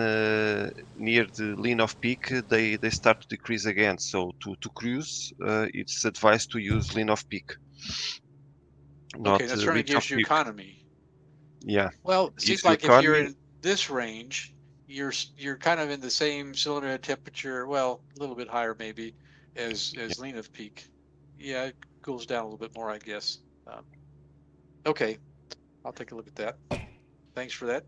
near the lean of peak they start to decrease again. So to cruise, it's advised to use lean of peak. Okay, that certainly gives you economy. Yeah. Well, it seems like if you're in this range, you're kind of in the same cylinder head temperature, well, a little bit higher maybe, as lean of peak. Yeah, it cools down a little bit more, I guess. Okay, I'll take a look at that. Thanks for that.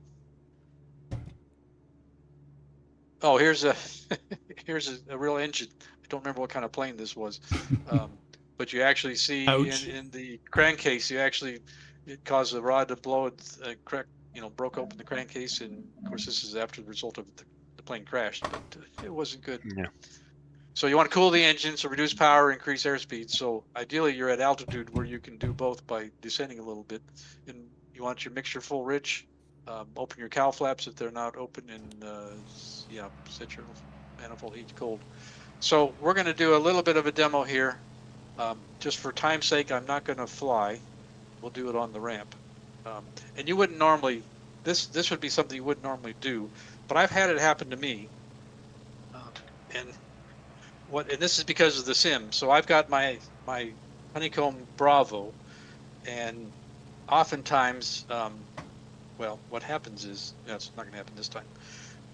Oh, here's a here's a real engine. I don't remember what kind of plane this was, but you actually see in the crankcase, it caused the rod to blow. It crack, broke open the crankcase, and of course this is after the result of the plane crashed, but it wasn't good. Yeah. So you want to cool the engine, so reduce power, increase airspeed. So ideally you're at altitude where you can do both by descending a little bit, and you want your mixture full rich. Open your cowl flaps if they're not open, and set your manifold heat cold. So we're going to do a little bit of a demo here. Just for time's sake, I'm not going to fly. We'll do it on the ramp. And you wouldn't normally, this would be something you wouldn't normally do, but I've had it happen to me. And this is because of the sim. So I've got my Honeycomb Bravo, and oftentimes, well, what happens is, it's not going to happen this time,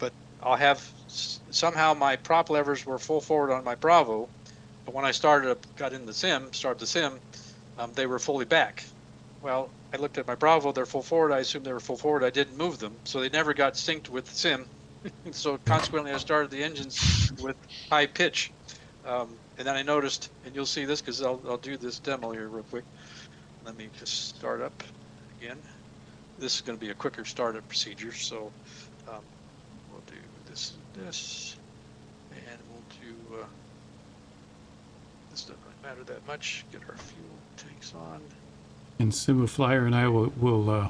but I'll have somehow my prop levers were full forward on my Bravo, but when I started the sim, they were fully back. Well, I looked at my Bravo, they're full forward. I assumed they were full forward. I didn't move them, so they never got synced with the sim. So consequently, I started the engines with high pitch. And then I noticed, and you'll see this because I'll do this demo here real quick. Let me just start up again. This is going to be a quicker startup procedure, so we'll do this and this, and we'll do this. Doesn't really matter that much. Get our fuel tanks on. And Simu Flyer and I will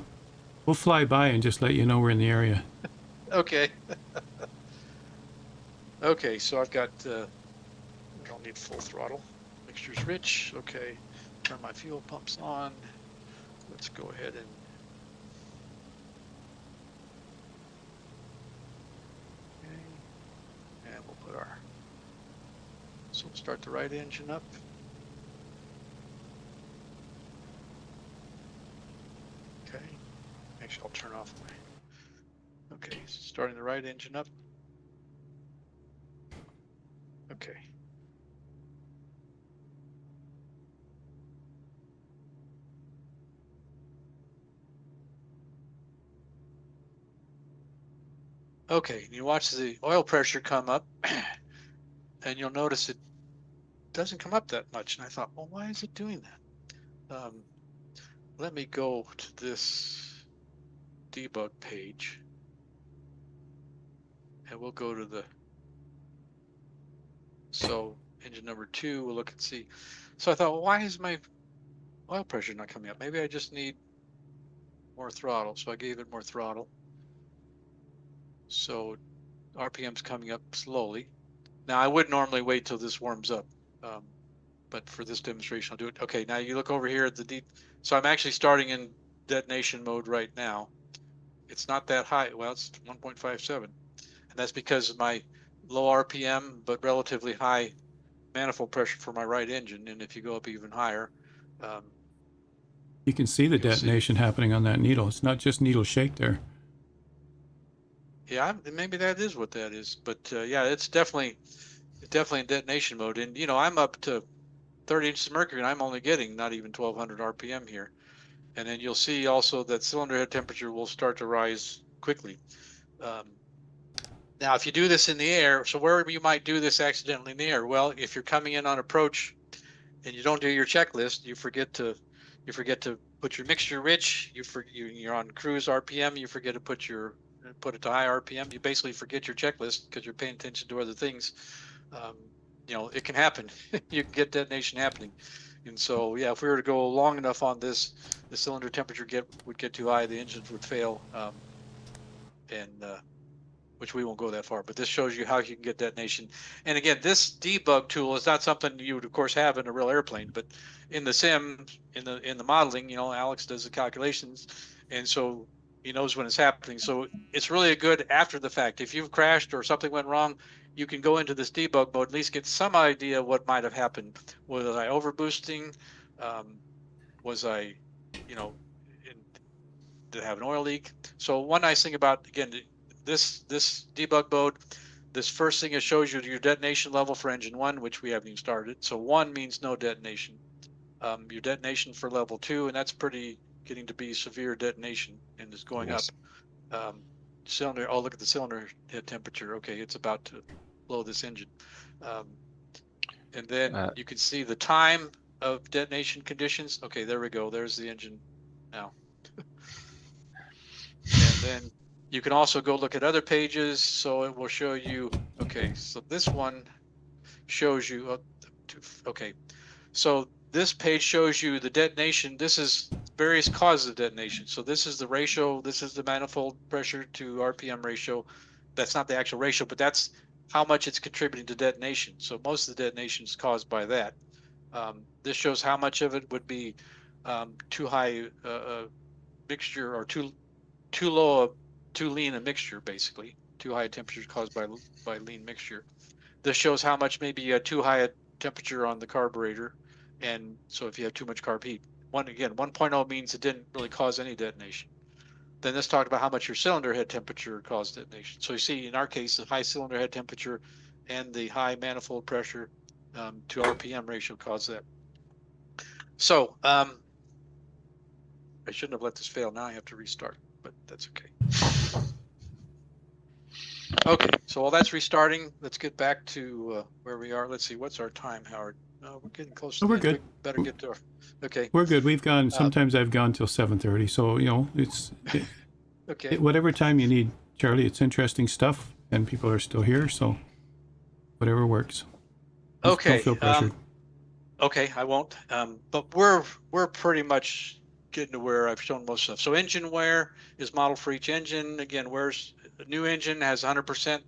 fly by and just let you know we're in the area. Okay. Okay, so I've got. I don't need full throttle. Mixture's rich. Okay, turn my fuel pumps on. Let's go ahead and. Okay, and we'll put our. So we'll start the right engine up. Okay, actually I'll turn off my. Okay, so starting the right engine up. Okay. Okay, you watch the oil pressure come up, and you'll notice it doesn't come up that much. And I thought, well, why is it doing that? Let me go to this debug page, and we'll go to the. So engine number 2, we'll look and see. So I thought, well, why is my oil pressure not coming up? Maybe I just need more throttle. So I gave it more throttle. So RPM's coming up slowly. Now I would normally wait till this warms up, but for this demonstration, I'll do it. Okay, now you look over here at the deep. So I'm actually starting in detonation mode right now. It's not that high. Well, it's 1.57, and that's because of my low RPM but relatively high manifold pressure for my right engine. And if you go up even higher, you can see the detonation happening on that needle. It's not just needle shake there. Yeah, maybe that is what that is. But yeah, it's definitely in detonation mode. And I'm up to 30 inches of mercury, and I'm only getting not even 1200 RPM here. And then you'll see also that cylinder head temperature will start to rise quickly. Now, if you do this in the air, so where you might do this accidentally in the air, well, if you're coming in on approach and you don't do your checklist, you forget to put your mixture rich. You're on cruise RPM. You forget to put it to high RPM. You basically forget your checklist because you're paying attention to other things. It can happen. You can get detonation happening. And so, yeah, if we were to go long enough on this, the cylinder temperature would get too high, the engines would fail, which we won't go that far. But this shows you how you can get detonation. And again, this debug tool is not something you would, of course, have in a real airplane, but in the sim, in the modeling, Alex does the calculations, and so he knows when it's happening. So it's really a good after the fact. If you've crashed or something went wrong, you can go into this debug mode, at least get some idea what might have happened. Was I overboosting? Was I, did I have an oil leak? So one nice thing about, again, this debug mode, this first thing it shows you your detonation level for engine 1, which we haven't even started. So 1 means no detonation. Your detonation for level 2, and that's getting to be severe detonation, and it's going up. cylinder. Oh, look at the cylinder head temperature. Okay, it's about to blow this engine. And then you can see the time of detonation conditions. Okay, there we go. There's the engine now. And then you can also go look at other pages. So it will show you, okay, so this one shows you, okay, so this page shows you the detonation. This is various causes of detonation. So this is the ratio. This is the manifold pressure to RPM ratio. That's not the actual ratio, but that's how much it's contributing to detonation. So most of the detonation is caused by that. This shows how much of it would be too high mixture, or too low, too lean a mixture, basically. Too high temperatures caused by lean mixture. This shows how much maybe too high a temperature on the carburetor, and so if you have too much carb heat. 1.0 means it didn't really cause any detonation. Then this talked about how much your cylinder head temperature caused detonation. So you see, in our case, the high cylinder head temperature and the high manifold pressure to RPM ratio caused that. So I shouldn't have let this fail. Now I have to restart, but that's okay. Okay, so while that's restarting, let's get back to where we are. Let's see, what's our time, Howard? We're getting close to we're the end. good. We better get to our, okay. We're good. We've gone, sometimes I've gone till 7:30. So, Okay. Whatever time you need, Charlie. It's interesting stuff, and people are still here. So whatever works. Okay. Don't feel pressured. Okay, I won't. But we're pretty much getting to where I've shown most stuff. So engine wear is modeled for each engine. Again, where's a new engine has 100%,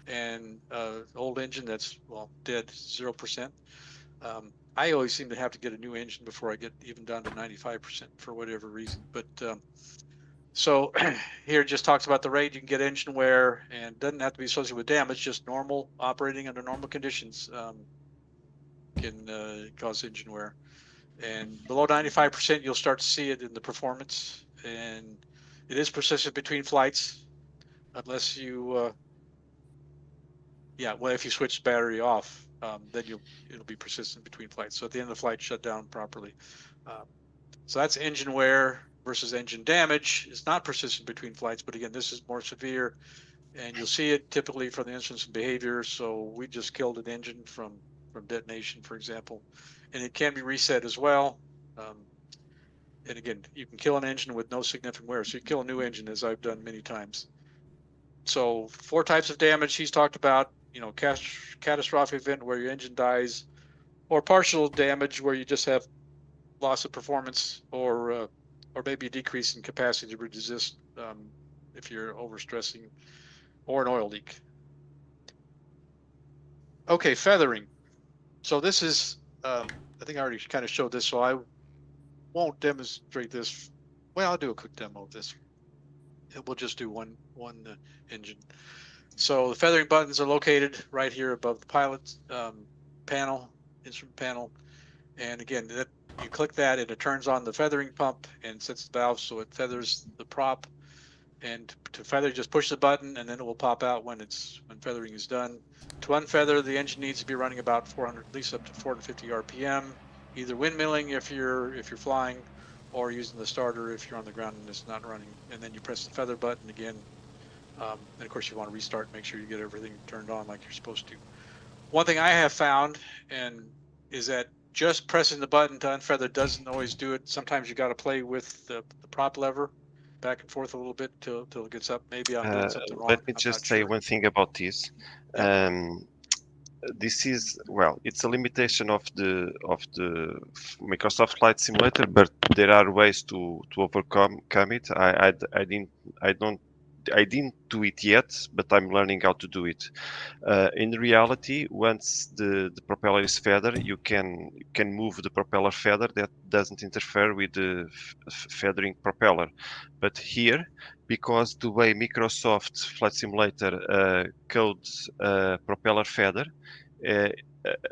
and old engine that's, well, dead, 0%. I always seem to have to get a new engine before I get even down to 95% for whatever reason. But so here it just talks about the rate you can get engine wear, and doesn't have to be associated with damage, just normal operating under normal conditions can cause engine wear. And below 95%, you'll start to see it in the performance, and it is persistent between flights, unless you, yeah, well, if you switch the battery off, then it'll be persistent between flights. So at the end of the flight, shut down properly. So that's engine wear versus engine damage. It's not persistent between flights, but again, this is more severe, and you'll see it typically from the instance of behavior. So we just killed an engine from detonation, for example, and it can be reset as well. And again, you can kill an engine with no significant wear. So you kill a new engine, as I've done many times. So 4 types of damage he's talked about, catastrophic event where your engine dies, or partial damage where you just have loss of performance, or maybe a decrease in capacity to resist if you're overstressing, or an oil leak. Okay, feathering. So this is, I think I already kind of showed this, so I won't demonstrate this. Well, I'll do a quick demo of this. We'll just do one engine. So the feathering buttons are located right here above the pilot panel, instrument panel. And again, you click that and it turns on the feathering pump and sets the valve so it feathers the prop. And to feather, just push the button and then it will pop out when feathering is done. To unfeather, the engine needs to be running about 400, at least up to 450 RPM, either windmilling if you're flying, or using the starter if you're on the ground and it's not running. And then you press the feather button again. And of course you want to restart and make sure you get everything turned on like you're supposed to. One thing I have found is that just pressing the button to unfeather doesn't always do it. Sometimes you got to play with the prop lever back and forth a little bit till it gets up. Maybe I'm doing something wrong. Let me just say one thing about this. Yep. This is, well, it's a limitation of the Microsoft Flight Simulator, but there are ways to overcome it. I didn't do it yet, but I'm learning how to do it. In reality, once the propeller is feathered, you can move the propeller feather. That doesn't interfere with the feathering propeller. But here, because the way Microsoft Flight Simulator codes propeller feather,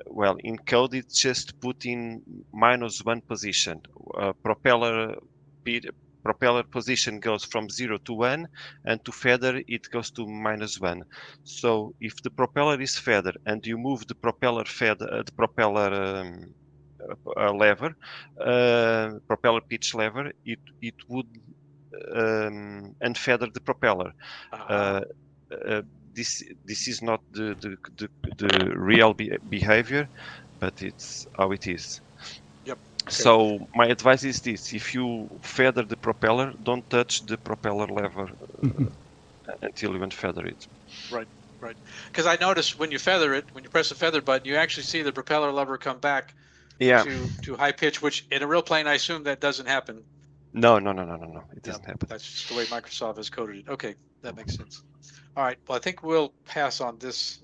well, in code it's just put in -1 position. Propeller position goes from 0 to 1, and to feather it goes to -1. So if the propeller is feathered and you move the propeller lever, propeller pitch lever, it would unfeather the propeller. Uh-huh. This is not the real behavior, but it's how it is. Yep. Okay. So my advice is this: if you feather the propeller, don't touch the propeller lever until you unfeather it. Right. Because I noticed when you feather it, when you press the feather button, you actually see the propeller lever come back to high pitch, which in a real plane, I assume that doesn't happen. No. It doesn't happen. That's just the way Microsoft has coded it. Okay, that makes sense. All right. Well, I think we'll pass on this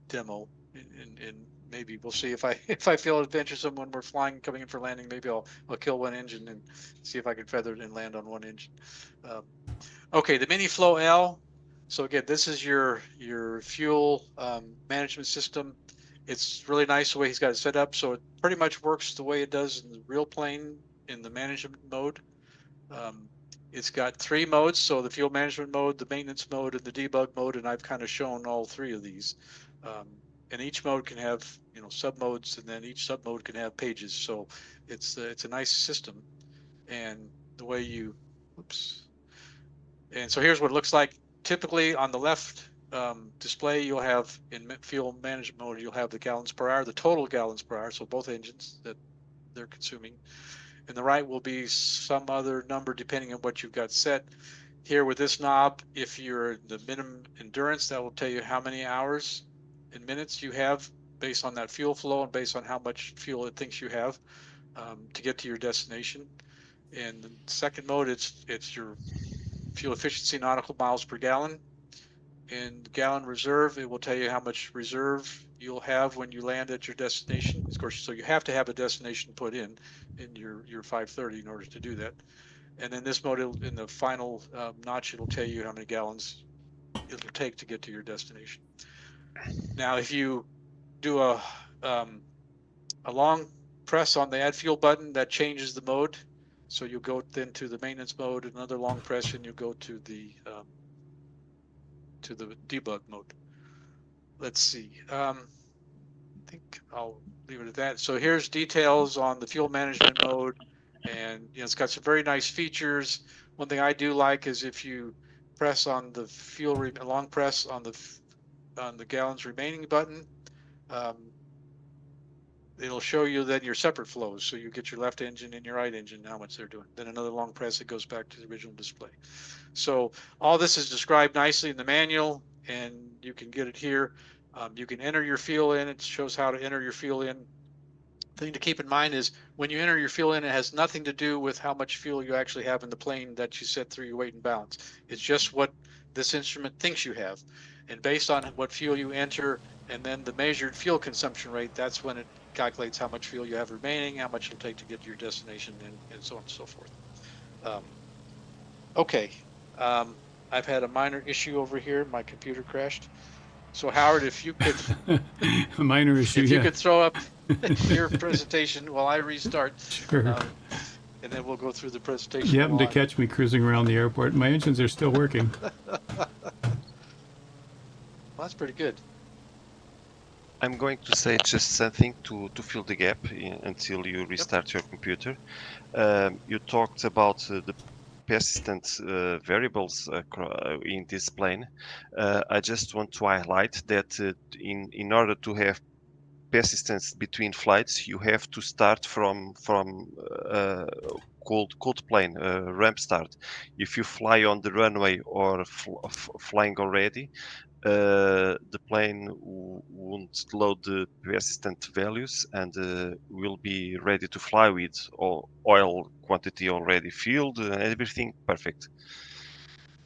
demo, and maybe we'll see if I feel adventuresome when we're flying, coming in for landing. Maybe I'll kill one engine and see if I can feather it and land on one engine. Okay, the Miniflo-L. So again, this is your fuel management system. It's really nice the way he's got it set up. So it pretty much works the way it does in the real plane in the management mode. It's got 3 modes. So the fuel management mode, the maintenance mode, and the debug mode. And I've kind of shown all 3 of these. And each mode can have, sub modes, and then each sub mode can have pages. So it's a nice system. And the way you, and so here's what it looks like. Typically on the left display, you'll have in fuel management mode, you'll have the gallons per hour, the total gallons per hour. So both engines that they're consuming. And the right will be some other number depending on what you've got set. Here with this knob, if you're the minimum endurance, that will tell you how many hours and minutes you have based on that fuel flow and based on how much fuel it thinks you have to get to your destination. And the second mode, it's your fuel efficiency nautical miles per gallon. And gallon reserve, it will tell you how much reserve you'll have when you land at your destination. Of course, so you have to have a destination put in your 530 in order to do that. And then this mode, in the final notch, it'll tell you how many gallons it'll take to get to your destination. Now, if you do a long press on the add fuel button, that changes the mode. So you'll go then to the maintenance mode, another long press, and you go to the debug mode. Let's see. I think I'll leave it at that. So here's details on the fuel management mode, and it's got some very nice features. One thing I do like is if you press on the long press on the gallons remaining button, it'll show you then your separate flows. So you get your left engine and your right engine, how much they're doing. Then another long press, it goes back to the original display. So all this is described nicely in the manual, and you can get it here. You can enter your fuel in. It shows how to enter your fuel in. Thing to keep in mind is when you enter your fuel in, it has nothing to do with how much fuel you actually have in the plane that you set through your weight and balance. It's just what this instrument thinks you have. And based on what fuel you enter and then the measured fuel consumption rate, that's when it calculates how much fuel you have remaining, how much it'll take to get to your destination, and so on and so forth. Okay. I've had a minor issue over here. My computer crashed. So Howard, if you could, a minor issue, if you could throw up your presentation while I restart, sure. And then we'll go through the presentation. You happen to catch me cruising around the airport. My engines are still working. Well, that's pretty good. I'm going to say just something to fill the gap until you restart your computer. You talked about the persistent variables in this plane. I just want to highlight that in order to have persistence between flights, you have to start from cold plane, ramp start. If you fly on the runway or flying already, the plane won't load the persistent values and will be ready to fly with oil quantity already filled and everything perfect.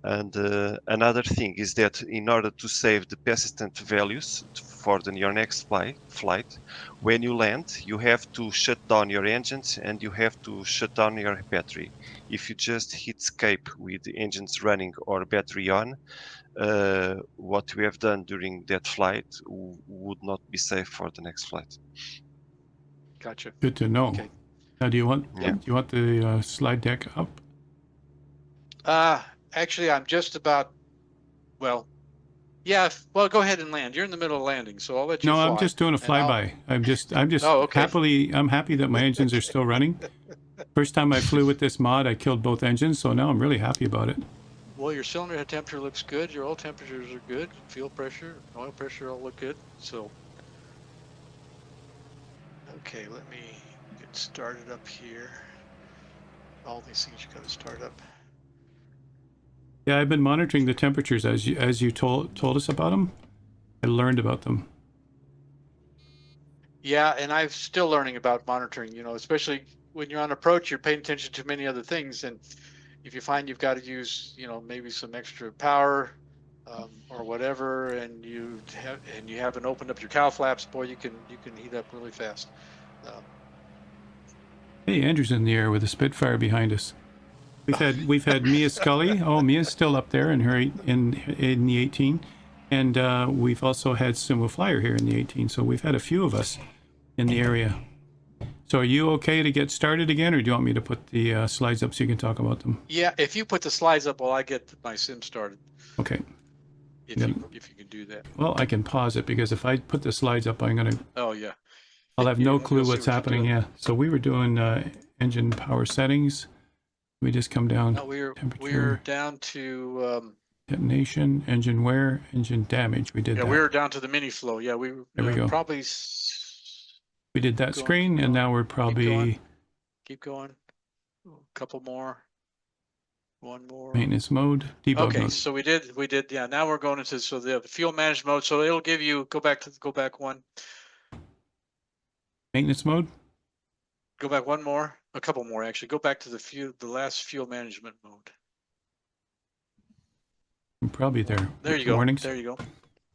And another thing is that in order to save the persistent values for your next flight, when you land, you have to shut down your engines and you have to shut down your battery. If you just hit escape with the engines running or battery on, what we have done during that flight would not be safe for the next flight. Gotcha. Good to know. Okay. Now, do you want the slide deck up? Actually, I'm just about. Well, yeah. Well, go ahead and land. You're in the middle of landing, so I'll let you. No, fly, I'm just doing a flyby. I'm just Oh, okay. I'm happy that my engines are still running, First time I flew with this mod, I killed both engines, so now I'm really happy about it. Well, your cylinder head temperature looks good. Your oil temperatures are good. Fuel pressure, oil pressure all look good. So, okay, let me get started up here. All these things you got to start up. Yeah, I've been monitoring the temperatures as you told us about them. I learned about them. Yeah, and I'm still learning about monitoring. You know, especially when you're on approach, you're paying attention to many other things, and if you find you've got to use, you know, maybe some extra power or whatever, and you haven't opened up your cowl flaps, boy, you can heat up really fast. Hey, Andrew's in the air with a Spitfire behind us. We've had Mia Scully. Oh, Mia's still up there in her in the 18, and we've also had Sumo Flyer here in the 18. So we've had a few of us in the area. So are you okay to get started again, or do you want me to put the slides up so you can talk about them? Yeah, if you put the slides up while I get my sim started. Okay. If you can do that. Well, I can pause it because if I put the slides up, I'm gonna. Oh yeah. I'll have no clue what's happening. Yeah. So we were doing engine power settings. We just come down. No, we're down to detonation, engine wear, engine damage. We did that. Yeah, we were down to the Miniflo. Yeah, there we go. Probably. We did that screen, and now we're probably. Keep going. A couple more. One more. Maintenance mode, debug mode. Okay, so we did. Yeah, now we're going into the fuel management mode. So it'll give you go back one. Maintenance mode. Go back one more, a couple more actually. Go back to the last fuel management mode. I'm probably there. There you go. Warnings. There you go.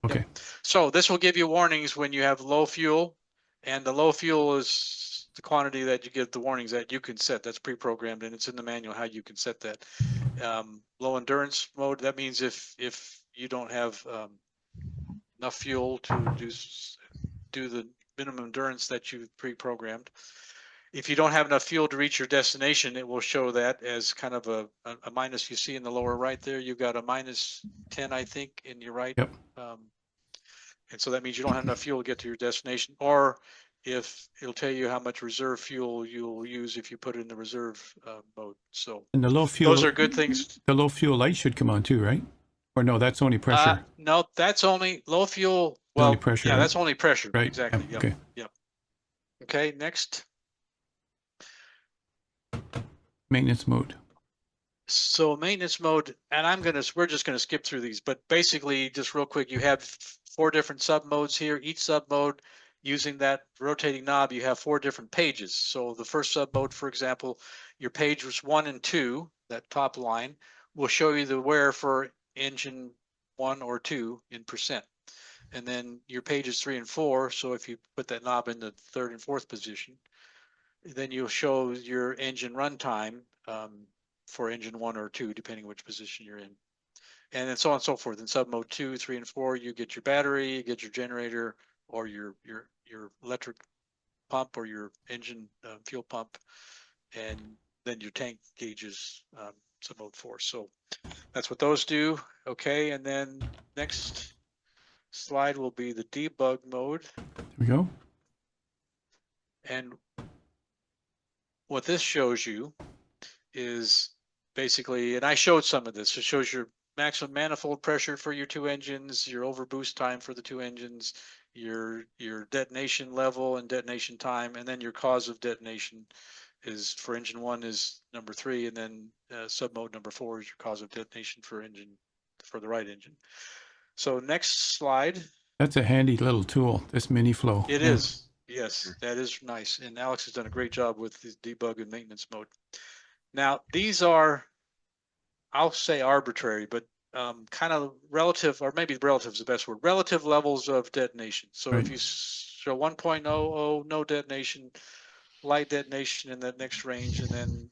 Okay. Yep. So this will give you warnings when you have low fuel, and the low fuel is the quantity that you get the warnings that you can set. That's pre-programmed, and it's in the manual how you can set that. Low endurance mode, that means if you don't have enough fuel to do the minimum endurance that you've pre-programmed. If you don't have enough fuel to reach your destination, it will show that as kind of a minus. You see in the lower right there, you've got a -10, I think, in your right. Yep. And so that means you don't have enough fuel to get to your destination, or if it'll tell you how much reserve fuel you'll use if you put it in the reserve mode. So and the low fuel, those are good things. The low fuel light should come on too, right? Or no, that's only pressure. No, that's only low fuel. Well, only pressure, yeah, right? That's only pressure. Right. Exactly. Yep. Yep. Okay. Yep. Okay. Next. Maintenance mode. So maintenance mode, and we're just gonna skip through these, but basically, just real quick, you have 4 different sub modes here. Each sub mode, using that rotating knob, you have 4 different pages. So the first sub mode, for example, your page was 1 and 2, that top line, will show you the wear for engine 1 or 2 in %. And then your pages 3 and 4. So if you put that knob in the 3rd and 4th position, then you'll show your engine runtime for engine 1 or 2, depending which position you're in, and then so on and so forth. In sub mode 2, 3, and 4, you get your battery, you get your generator, or your electric pump, or your engine fuel pump, and then your tank gauges, sub mode 4. So that's what those do. Okay, and then next slide will be the debug mode. There we go. And what this shows you is basically, and I showed some of this, it shows your maximum manifold pressure for your 2 engines, your overboost time for the 2 engines, your detonation level and detonation time, and then your cause of detonation is for engine 1 is number 3, and then sub mode number 4 is your cause of detonation for the right engine. So next slide. That's a handy little tool, this Miniflo. It is. Yes, that is nice. And Alex has done a great job with the debug and maintenance mode. Now, these are, I'll say arbitrary, but kind of relative, or maybe relative is the best word, relative levels of detonation. So right. If you show 1.00, no detonation, light detonation in that next range, and then,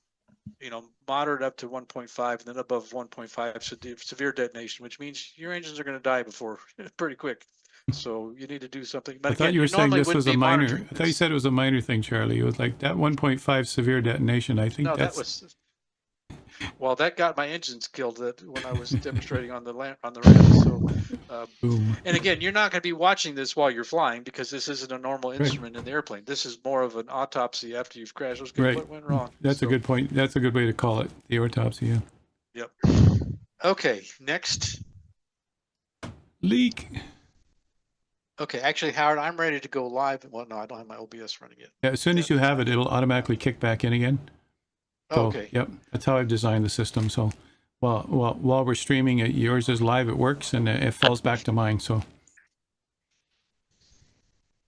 moderate up to 1.5, and then above 1.5, severe detonation, which means your engines are going to die before pretty quick. So you need to do something. But I thought you were saying this was a minor. I thought you said it was a minor thing, Charlie. It was like that 1.5 severe detonation. I think that was. Well, that got my engines killed when I was demonstrating on the ramp. So And again, you're not going to be watching this while you're flying because this isn't a normal instrument in the airplane. This is more of an autopsy after you've crashed. What went wrong? That's a good point. That's a good way to call it, the autopsy. Yeah. Yep. Okay, next. Leak. Okay, actually, Howard, I'm ready to go live. Well, no, I don't have my OBS running yet. Yeah, as soon as you have it, it'll automatically kick back in again. So, okay. Yep, that's how I've designed the system. So while we're streaming it, yours is live, it works, and it falls back to mine. So.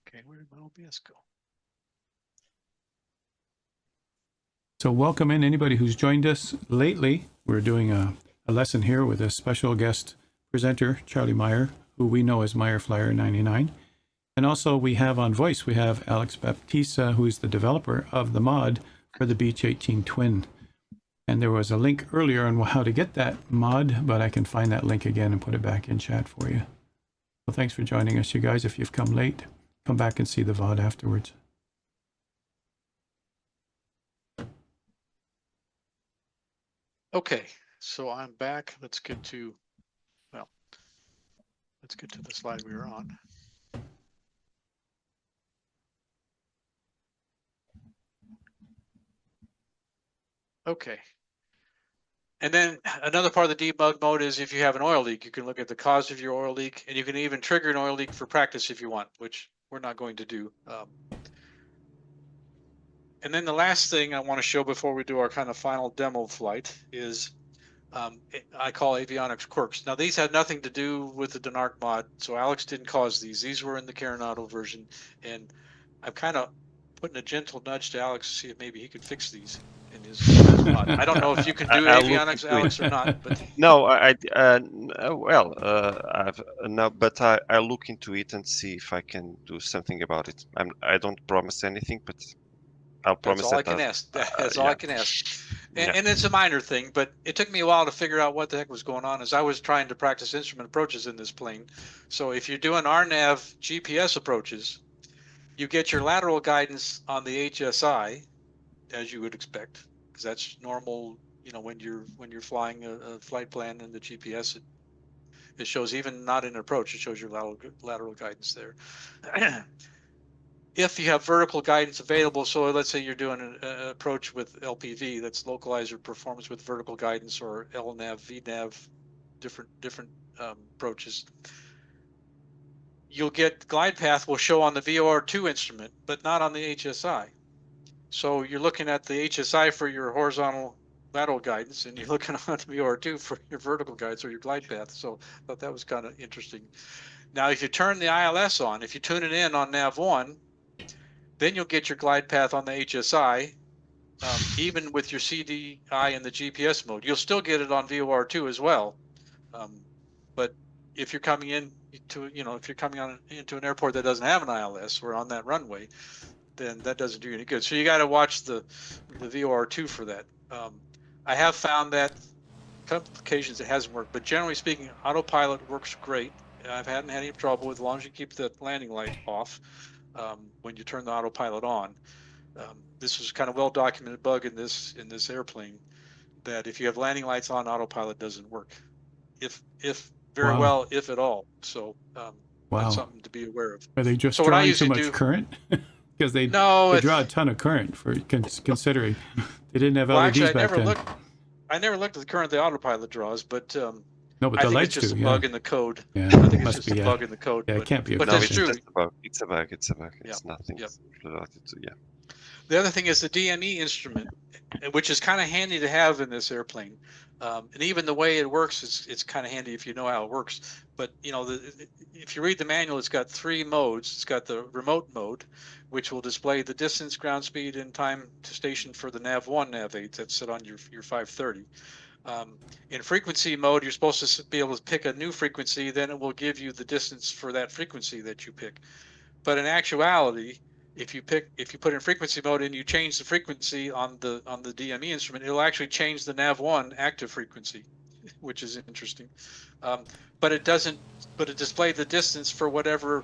Okay, where did my OBS go? So welcome in anybody who's joined us lately. We're doing a lesson here with a special guest presenter, Charlie Meyer, who we know as Meyer Flyer 99. And also we have on voice, we have Alex Baptista, who is the developer of the mod for the Beech 18 Twin. And there was a link earlier on how to get that mod, but I can find that link again and put it back in chat for you. So thanks for joining us, you guys. If you've come late, come back and see the VOD afterwards. Okay, so I'm back. Let's get to the slide we were on. Okay. And then another part of the debug mode is if you have an oil leak, you can look at the cause of your oil leak, and you can even trigger an oil leak for practice if you want, which we're not going to do. And then the last thing I want to show before we do our kind of final demo flight is I call Avionics quirks. Now, these had nothing to do with the Denarq mod, so Alex didn't cause these. These were in the Coronado version, and I'm kind of putting a gentle nudge to Alex to see if maybe he could fix these in his mod. I don't know if you can do Avionics, Alex, or not. But no, no, but I look into it and see if I can do something about it. I don't promise anything, but I'll promise that's all I can ask. That's all I can ask. And it's a minor thing, but it took me a while to figure out what the heck was going on as I was trying to practice instrument approaches in this plane. So if you're doing RNAV GPS approaches, you get your lateral guidance on the HSI, as you would expect, because that's normal. You know, when you're flying a flight plan in the GPS, it shows, even not in approach, it shows your lateral guidance there. If you have vertical guidance available, so let's say you're doing an approach with LPV, that's localizer performance with vertical guidance, or LNAV, VNAV, different approaches, you'll get glide path will show on the VOR2 instrument, but not on the HSI. So you're looking at the HSI for your horizontal lateral guidance, and you're looking on the VOR2 for your vertical guidance or your glide path. So I thought that was kind of interesting. Now, if you turn the ILS on, if you tune it in on NAV1, then you'll get your glide path on the HSI, even with your CDI and the GPS mode. You'll still get it on VOR2 as well. But if you're coming in to, if you're coming on into an airport that doesn't have an ILS or on that runway, then that doesn't do you any good. So you got to watch the VOR2 for that. I have found that a couple occasions it hasn't worked, but generally speaking, autopilot works great. I haven't had any trouble with, as long as you keep the landing light off when you turn the autopilot on. This is kind of well documented bug in this airplane, that if you have landing lights on, autopilot doesn't work. If very well, if at all. So that's something to be aware of. Are they just drawing too much current? Because they draw a ton of current for considering they didn't have LEDs back then. I never looked at the current the autopilot draws, but no, but the lights do. It's just a bug in the code. Yeah, I think it's just a bug in the code. Yeah, it can't be. But no, that's it's true. Just a bug. It's a bug. It's nothing related to The other thing is the DME instrument, which is kind of handy to have in this airplane. And even the way it works, it's kind of handy if you know how it works. But if you read the manual, it's got 3 modes. It's got the remote mode, which will display the distance, ground speed, and time to station for the NAV1, NAV8 that's set on your 530. In frequency mode, you're supposed to be able to pick a new frequency, then it will give you the distance for that frequency that you pick. But in actuality, if you put in frequency mode and you change the frequency on the DME instrument, it'll actually change the NAV1 active frequency, which is interesting. But it doesn't. But it displays the distance for whatever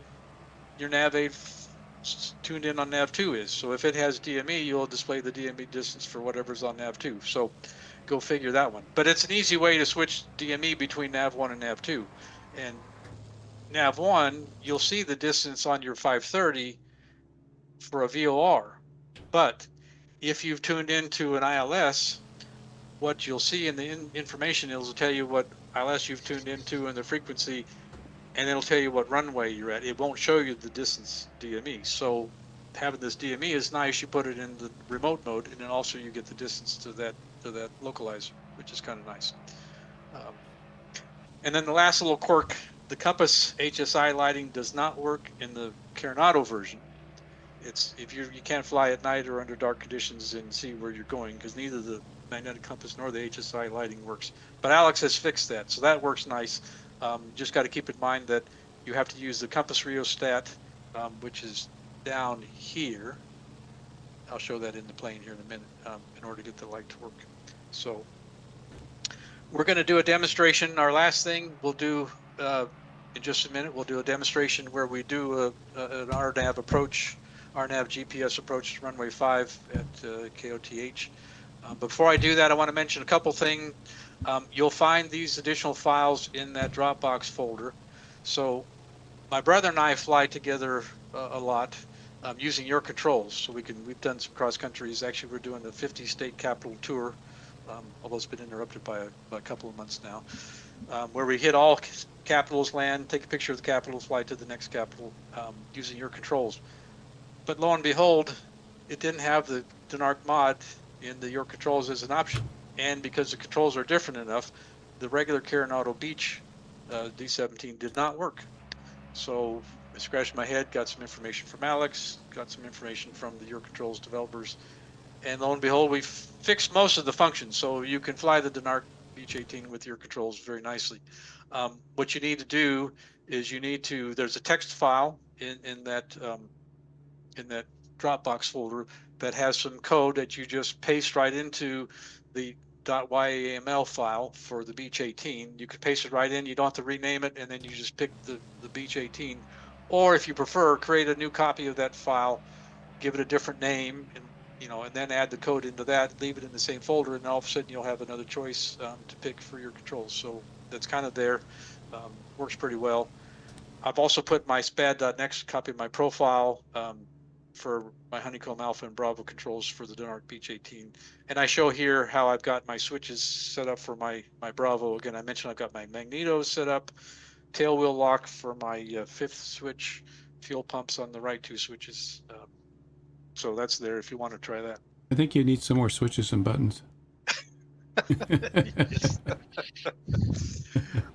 your NAV8 tuned in on NAV2 is. So if it has DME, you'll display the DME distance for whatever's on NAV2. So go figure that one. But it's an easy way to switch DME between NAV1 and NAV2, and nav1, you'll see the distance on your 530 for a VOR. But if you've tuned into an ILS, what you'll see in the information, it'll tell you what ILS you've tuned into and the frequency, and it'll tell you what runway you're at. It won't show you the distance DME. So having this DME is nice. You put it in the remote mode, and then also you get the distance to that localizer, which is kind of nice. And then the last little quirk, the compass HSI lighting does not work in the Coronado version. It's if you can't fly at night or under dark conditions and see where you're going, because neither the magnetic compass nor the HSI lighting works. But Alex has fixed that, so that works nice. Just got to keep in mind that you have to use the compass rheostat, which is down here. I'll show that in the plane here in a minute, in order to get the light to work. So we're going to do a demonstration. Our last thing we'll do in just a minute, we'll do a demonstration where we do an RNAV approach, RNAV GPS approach to runway 5 at KOTH. Before I do that, I want to mention a couple things. You'll find these additional files in that Dropbox folder. So my brother and I fly together a lot using your controls. So we've done some cross countries. Actually, we're doing the 50 state capital tour, although it's been interrupted by a couple of months now, where we hit all capitals, land, take a picture of the capital, fly to the next capital using your controls. But lo and behold, it didn't have the Denarq mod in the your controls as an option. And because the controls are different enough, the regular Coronado Beech D17 did not work. So I scratched my head, got some information from Alex, got some information from the Your Controls developers, and lo and behold, we fixed most of the functions. So you can fly the Denarq Beech 18 with your controls very nicely. What you need to do is there's a text file in that Dropbox folder that has some code that you just paste right into the .yaml file for the Beech 18. You could paste it right in. You don't have to rename it, and then you just pick the Beech 18. Or if you prefer, create a new copy of that file, give it a different name, and then add the code into that, leave it in the same folder, and all of a sudden you'll have another choice to pick for your controls. So that's kind of there. Works pretty well. I've also put my SPAD.next copy of my profile for my Honeycomb Alpha and Bravo controls for the Denarq Beech 18. And I show here how I've got my switches set up for my Bravo. Again, I mentioned I've got my magnetos set up, tail wheel lock for my fifth switch, fuel pumps on the right two switches. So that's there if you want to try that. I think you need some more switches and buttons.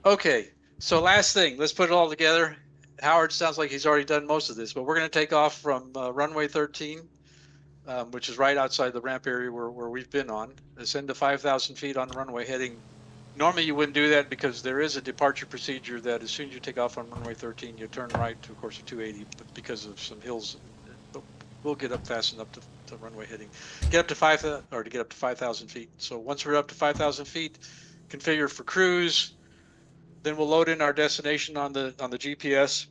Okay, so last thing, let's put it all together. Howard sounds like he's already done most of this, but we're going to take off from runway 13, which is right outside the ramp area where we've been on, ascend to 5,000 feet on the runway heading. Normally you wouldn't do that because there is a departure procedure that as soon as you take off on runway 13, you turn right to a course of 280, but because of some hills, but we'll get up fast enough to runway heading. Get up to 5,000 feet. So once we're up to 5,000 feet, configure for cruise. Then we'll load in our destination on the GPS,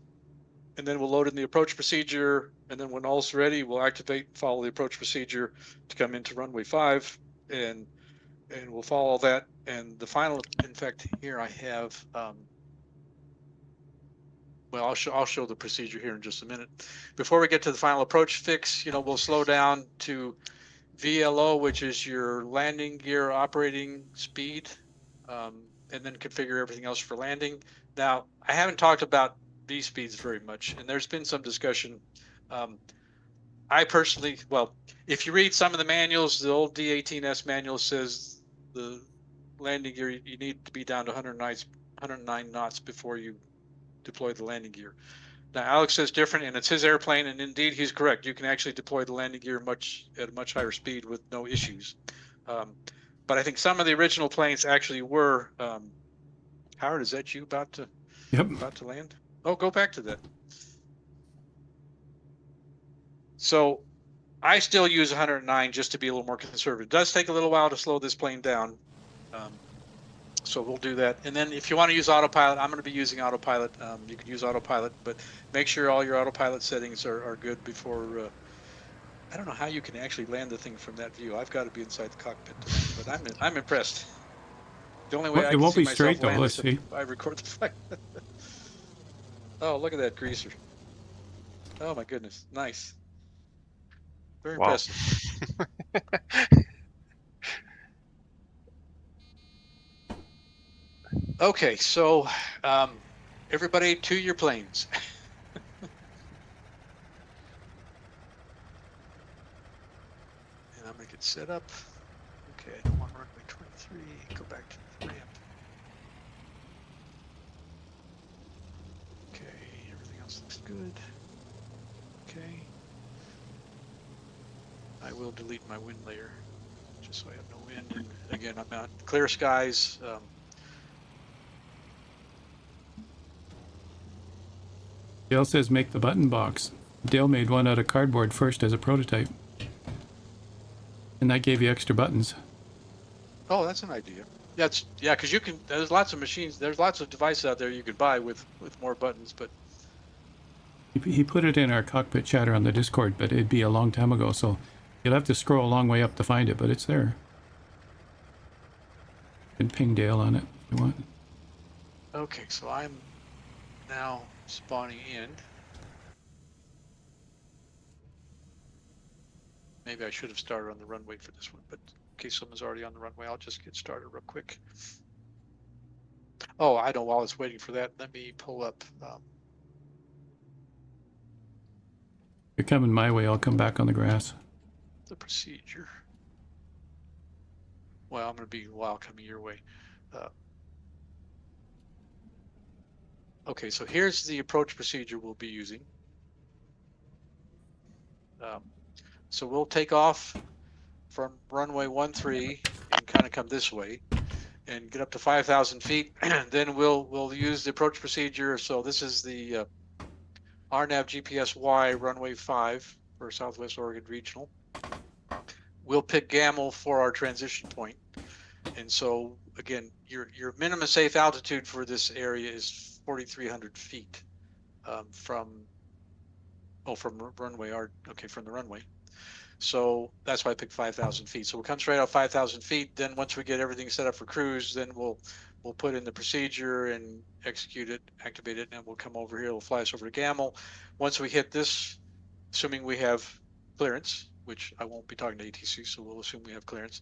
and then we'll load in the approach procedure. And then when all's ready, we'll activate and follow the approach procedure to come into runway 5, and we'll follow that. And the final, in fact, here I have. Well, I'll show the procedure here in just a minute. Before we get to the final approach fix, we'll slow down to VLO, which is your landing gear operating speed. And then configure everything else for landing. Now, I haven't talked about V speeds very much, and there's been some discussion. I personally, if you read some of the manuals, the old D18S manual says the landing gear, you need to be down to 109 knots before you deploy the landing gear. Now, Alex says different, and it's his airplane, and indeed he's correct. You can actually deploy the landing gear at a much higher speed with no issues. But I think some of the original planes actually were. Howard, is that you about to land? Oh, go back to that. So I still use 109 just to be a little more conservative. It does take a little while to slow this plane down. So we'll do that. And then if you want to use autopilot, I'm going to be using autopilot. You can use autopilot, but make sure all your autopilot settings are good before. I don't know how you can actually land the thing from that view. I've got to be inside the cockpit to land, but I'm impressed. The only way I can see myself land is if I record the flight. Oh, look at that greaser. Oh my goodness, nice. Very Wow. impressive. Okay, so everybody to your planes. And I'm gonna get set up. Okay, I don't want runway 23. Go back to the ramp. Okay, everything else looks good. Okay. I will delete my wind layer just so I have no wind. And again, I'm out clear skies. Dale says make the button box. Dale made one out of cardboard first as a prototype. And that gave you extra buttons. Oh, that's an idea. Yeah, because you can. There's lots of machines. There's lots of devices out there you could buy with more buttons. But He put it in our cockpit chatter on the Discord, but it'd be a long time ago, so you'll have to scroll a long way up to find it. But it's there. You can ping Dale on it if you want. okay, so I'm now spawning in. Maybe I should have started on the runway for this one, but in case someone's already on the runway, I'll just get started real quick. Oh, I know. While it's waiting for that, let me pull up. You're coming my way. I'll come back on the grass. The procedure. Well, I'm going to be while coming your way. Okay, so here's the approach procedure we'll be using. So we'll take off from runway 13 and kind of come this way and get up to 5,000 feet. Then we'll use the approach procedure. So this is the RNAV GPS Y runway 5 for Southwest Oregon Regional. We'll pick GAML for our transition point. And so again, your minimum safe altitude for this area is 4,300 feet from runway from the runway. So that's why I picked 5,000 feet. So we'll come straight out 5,000 feet. Then once we get everything set up for cruise, then we'll put in the procedure and execute it, activate it, and we'll come over here. It'll fly us over to GAML. Once we hit this, assuming we have clearance, which I won't be talking to ATC, so we'll assume we have clearance.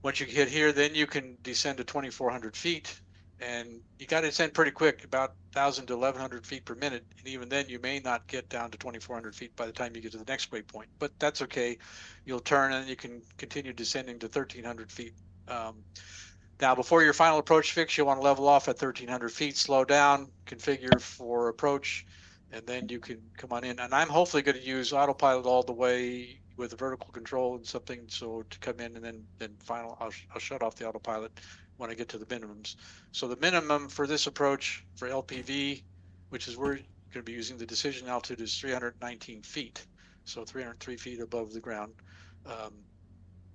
Once you hit here, then you can descend to 2,400 feet. And you got to descend pretty quick, about 1,000 to 1,100 feet per minute. And even then, you may not get down to 2,400 feet by the time you get to the next waypoint. But that's okay. You'll turn and you can continue descending to 1,300 feet. Now, before your final approach fix, you'll want to level off at 1,300 feet, slow down, configure for approach, and then you can come on in. And I'm hopefully going to use autopilot all the way with a vertical control and something, so to come in and then final, I'll shut off the autopilot when I get to the minimums. So the minimum for this approach for LPV, which is where you're going to be using, the decision altitude is 319 feet. So 303 feet above the ground.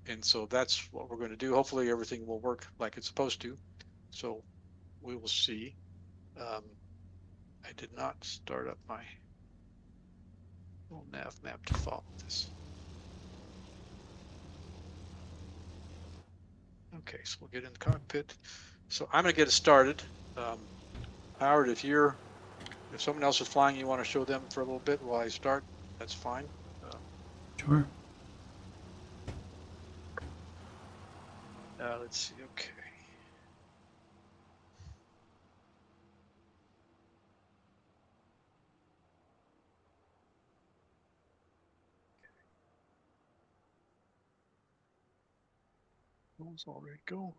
And so that's what we're going to do. Hopefully everything will work like it's supposed to. So we will see. I did not start up my little nav map to follow this. Okay, so we'll get in the cockpit. So I'm going to get it started. Howard, if someone else is flying, you want to show them for a little bit while I start, that's fine. Sure. Let's see. Okay. Those already go.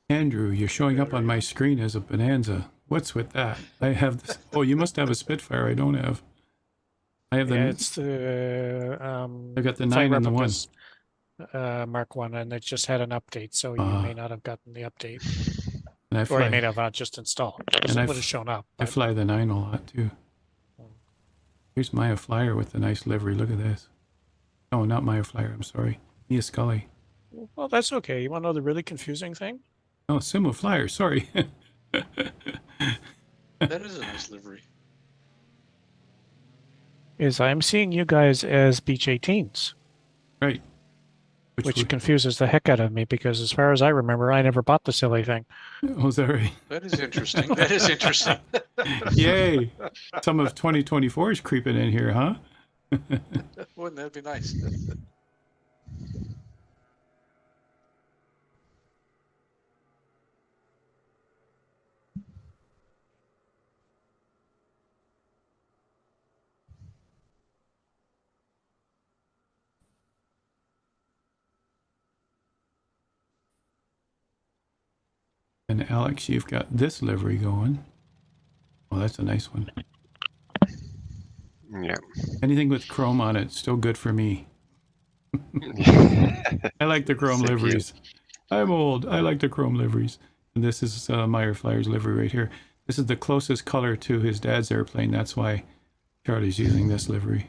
Andrew, you're showing up on my screen as a Bonanza. What's with that? I have this. Oh, you must have a Spitfire I don't have. I have the. Yeah, it's the. I got the 9 and the 1. Mark 1, and it just had an update, so you may not have gotten the update. And I fly, or you may have just installed. It would have shown up. I fly the 9 a lot too. Here's Maya Flyer with the nice livery. Look at this. Oh, not Maya Flyer. I'm sorry. Mia Scully. Well, that's okay. You want to know the really confusing thing? Oh, Simo Flyer. Sorry. That is a nice livery. Is I'm seeing you guys as Beech 18s. Right. Which confuses the heck out of me because as far as I remember, I never bought the silly thing. Oh, is that right? That is interesting. That is interesting. Yay! Some of 2024 is creeping in here, huh? Wouldn't that be nice? And Alex, you've got this livery going. Oh, that's a nice one. Yeah. Anything with chrome on it, still good for me. I like the chrome Same here. liveries. I'm old. I like the chrome liveries. And this is Meyer Flyer's livery right here. This is the closest color to his dad's airplane. That's why Charlie's using this livery.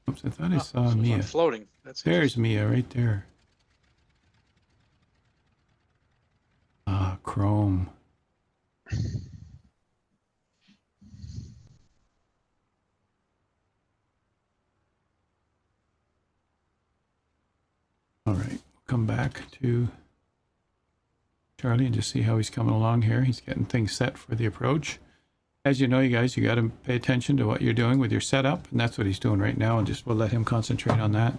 Oops, I thought I saw so Mia. Floating. That's There's Mia right there. Ah, chrome. All right, we'll come back to Charlie and just see how he's coming along here. He's getting things set for the approach. As you know, you guys, you got to pay attention to what you're doing with your setup, and that's what he's doing right now, and just we'll let him concentrate on that.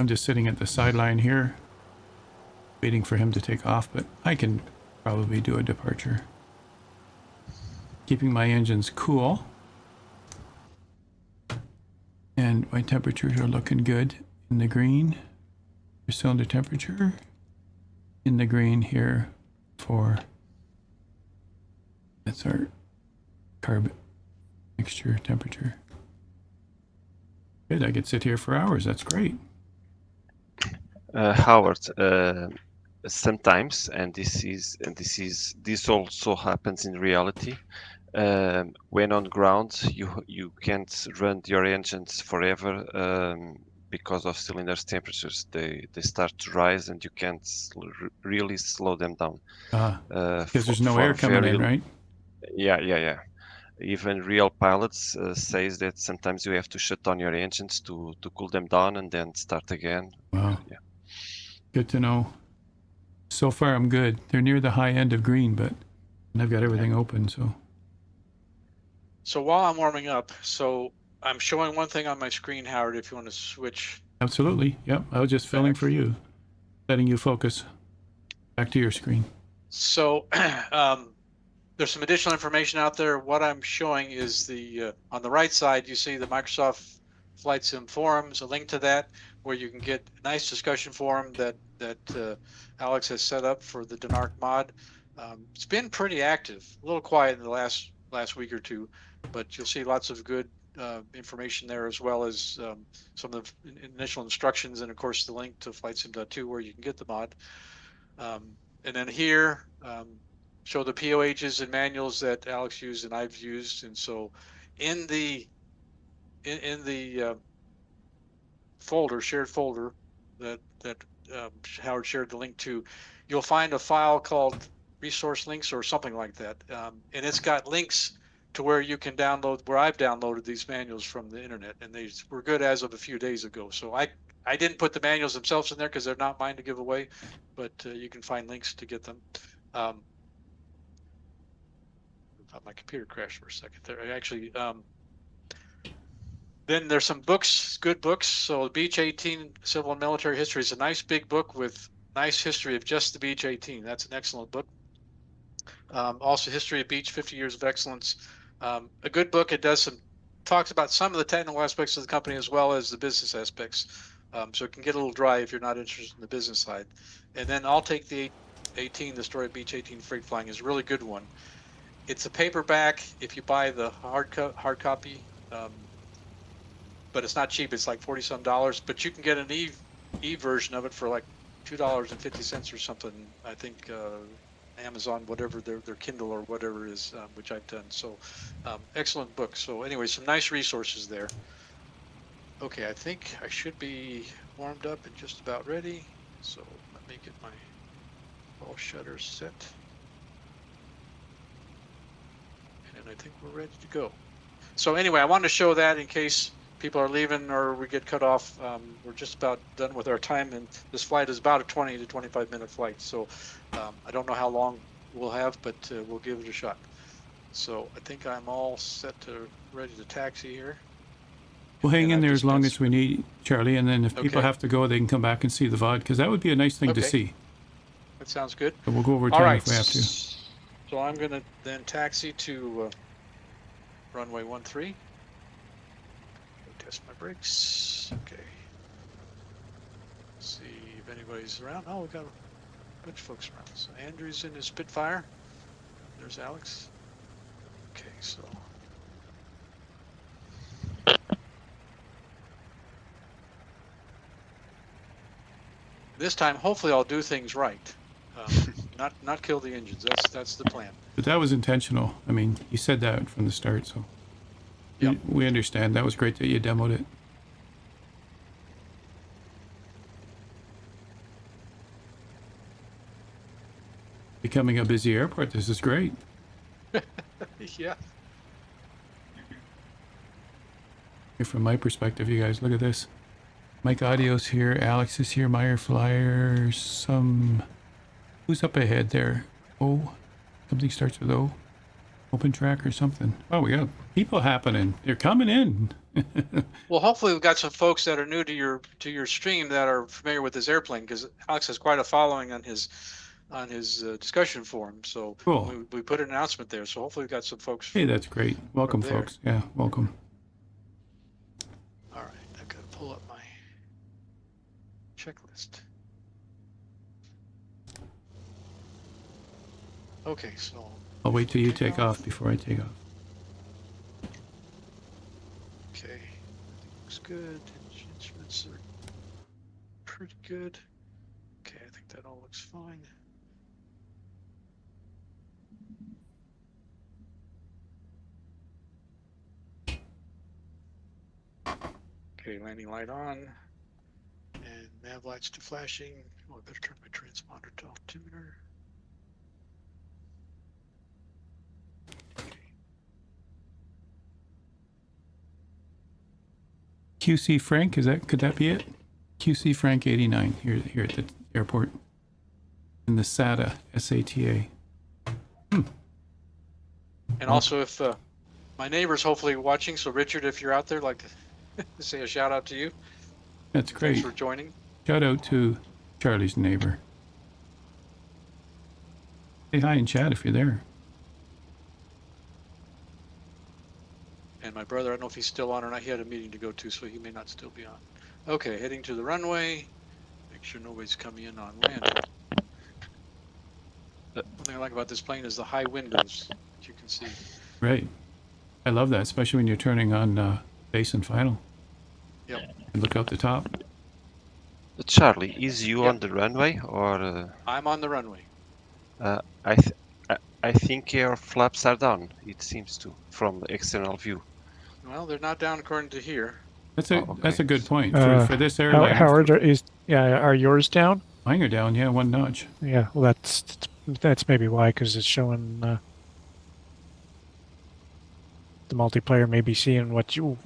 I'm just sitting at the sideline here, waiting for him to take off, but I can probably do a departure. Keeping my engines cool. And my temperatures are looking good in the green. Your cylinder temperature in the green here for, that's our carb mixture temperature. Good, I could sit here for hours. That's great. Howard, sometimes, and this also happens in reality. When on ground, you can't run your engines forever because of cylinders temperatures. They start to rise, and you can't really slow them down. Because there's no air coming in, right? Yeah. Even real pilots says that sometimes you have to shut down your engines to cool them down and then start again. Wow. Yeah. Good to know. So far, I'm good. They're near the high end of green, but I've got everything open, so. So while I'm warming up, so I'm showing one thing on my screen, Howard, if you want to switch. Absolutely. Yep. I was just filling for you, letting you focus. Back to your screen. So there's some additional information out there. What I'm showing is the on the right side, you see the Microsoft Flight Sim forums, a link to that where you can get a nice discussion forum that Alex has set up for the Denarq mod. It's been pretty active, a little quiet in the last week or two, but you'll see lots of good information there, as well as some of the initial instructions, and of course the link to Flight Sim 2 where you can get the mod. And then here, show the POHs and manuals that Alex used and I've used. And so in the folder, shared folder that Howard shared the link to, you'll find a file called resource links or something like that. And it's got links to where you can download, where I've downloaded these manuals from the internet, and they were good as of a few days ago. So I didn't put the manuals themselves in there because they're not mine to give away, but you can find links to get them. I thought my computer crashed for a second there. Actually, then there's some books, good books. So Beech 18 Civil and Military History is a nice big book with nice history of just the Beech 18. That's an excellent book. Also History of Beech, 50 Years of Excellence. A good book. It does talks about some of the technical aspects of the company as well as the business aspects. So it can get a little dry if you're not interested in the business side. And then I'll Take the 18, the story of Beech 18 Freight Flying is a really good one. It's a paperback if you buy the hard copy, but it's not cheap. It's like $40 some, but you can get an e version of it for like $2.50 or something. I think Amazon, whatever their Kindle or whatever it is, which I've done. So excellent book. So anyway, some nice resources there. Okay, I think I should be warmed up and just about ready. So let me get my all shutters set. And I think we're ready to go. So anyway, I wanted to show that in case people are leaving or we get cut off, we're just about done with our time, and this flight is about a 20 to 25 minute flight. So I don't know how long we'll have, but we'll give it a shot. So I think I'm all set to ready to taxi here. We'll hang in there as long as we need, Charlie, and then if people Okay. have to go, they can come back and see the VOD, because that would be a nice thing to Okay. see. That sounds good. So we'll go over All time right. if we have to. So I'm going to then taxi to runway 13. Test my brakes. Okay. See if anybody's around. Oh, we got a bunch of folks around. So Andrew's in his Spitfire. There's Alex. Okay, so. This time, hopefully, I'll do things right. Not kill the engines. That's the plan. But that was intentional. I mean, you said that from the start, so Yep. we understand. That was great that you demoed it. Becoming a busy airport, this is great. Yeah. Here from my perspective, you guys, look at this. Mike Audio's here, Alex is here, Meyer Flyer, who's up ahead there? Oh, something starts with O. Open track or something. Oh, we got people happening. They're coming in. Well, hopefully we've got some folks that are new to your stream that are familiar with this airplane, because Alex has quite a following on his discussion forum. So Cool. we put an announcement there. So hopefully we've got some folks. Hey, that's great. Welcome, there. folks. Yeah, welcome. All right, I've got to pull up my checklist. Okay, so I'll wait till you take off before I take off. okay, looks good. Instruments are pretty good. Okay, I think that all looks fine. Okay, landing light on, and nav lights to flashing. Oh, I better turn my transponder to altimeter. QC Frank, could that be it? QC Frank 89 here at the airport. In the SATA, SATA. And also, if my neighbor's hopefully watching, so Richard, if you're out there, I'd like to say a shout out to you. That's great. Thanks for joining. Shout out to Charlie's neighbor. Say hi in chat if you're there. And my brother, I don't know if he's still on or not. He had a meeting to go to, so he may not still be on. Okay, heading to the runway. Make sure nobody's coming in on landing. One thing I like about this plane is the high windows that you can see. Right. I love that, especially when you're turning on base and final. Yep. And look out the top. Charlie, is you on the runway or? I'm on the runway. I think your flaps are down. It seems to, from the external view. Well, they're not down according to here. That's a okay. that's a good point for this How, airline. Howard, are yours down? Mine are down, yeah, one notch. Yeah, well, that's maybe why, because it's showing the multiplayer may be seeing what your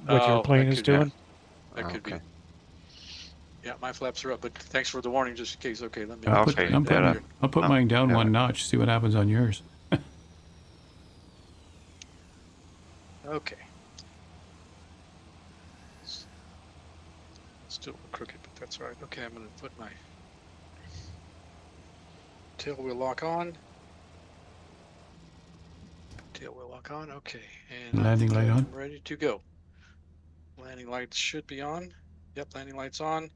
plane is doing. That could Okay. be. Yeah, my flaps are up, but thanks for the warning, just in case. Okay, let me. I'll Okay, I'll put mine down yeah. one notch, see what happens on yours. Okay. Still crooked, but that's all right. Okay, I'm going to put my tail wheel lock on. Tail wheel lock on. Okay, and Landing light on. I'm ready to go. Landing lights should be on. Yep, landing lights on,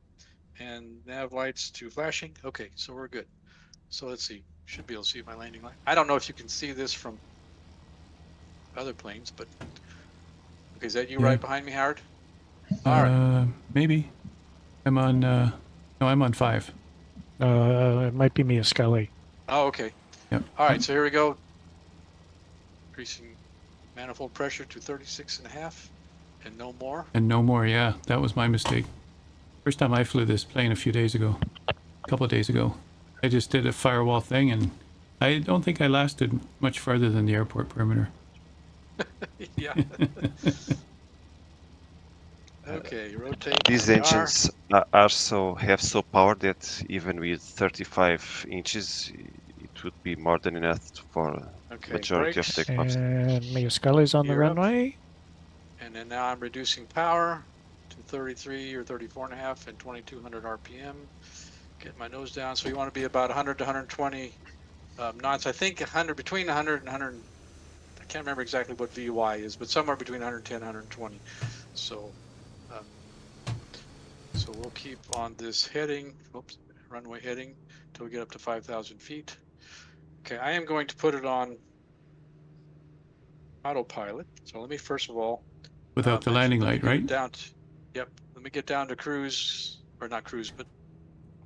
and nav lights to flashing. Okay, so we're good. So let's see. Should be able to see my landing light. I don't know if you can see this from other planes, but okay, is that you right behind me, Howard? All right. Maybe. I'm on. No, I'm on 5. It might be Mia Scully. Oh, okay. Yep. All right, so here we go. Increasing manifold pressure to 36.5 and no more. And no more. Yeah, that was my mistake. First time I flew this plane a couple of days ago. I just did a firewall thing, and I don't think I lasted much farther than the airport perimeter. Yeah. Okay, rotate. These There we are. engines have so power that even with 35 inches, it would be more than enough for Okay, majority of brakes. takeoffs. And Mia Scully's on the Gear up. runway. And then now I'm reducing power to 33 or 34.5 and 2200 RPM. Get my nose down. So you want to be about 100 to 120 knots. I think 100 between 100 and 100. I can't remember exactly what VY is, but somewhere between 110 and 120. So, so we'll keep on this heading. Oops, runway heading till we get up to 5,000 feet. Okay, I am going to put it on autopilot. So let me first of all, Without the landing light, right? Yep. Let me get down to cruise, or not cruise, but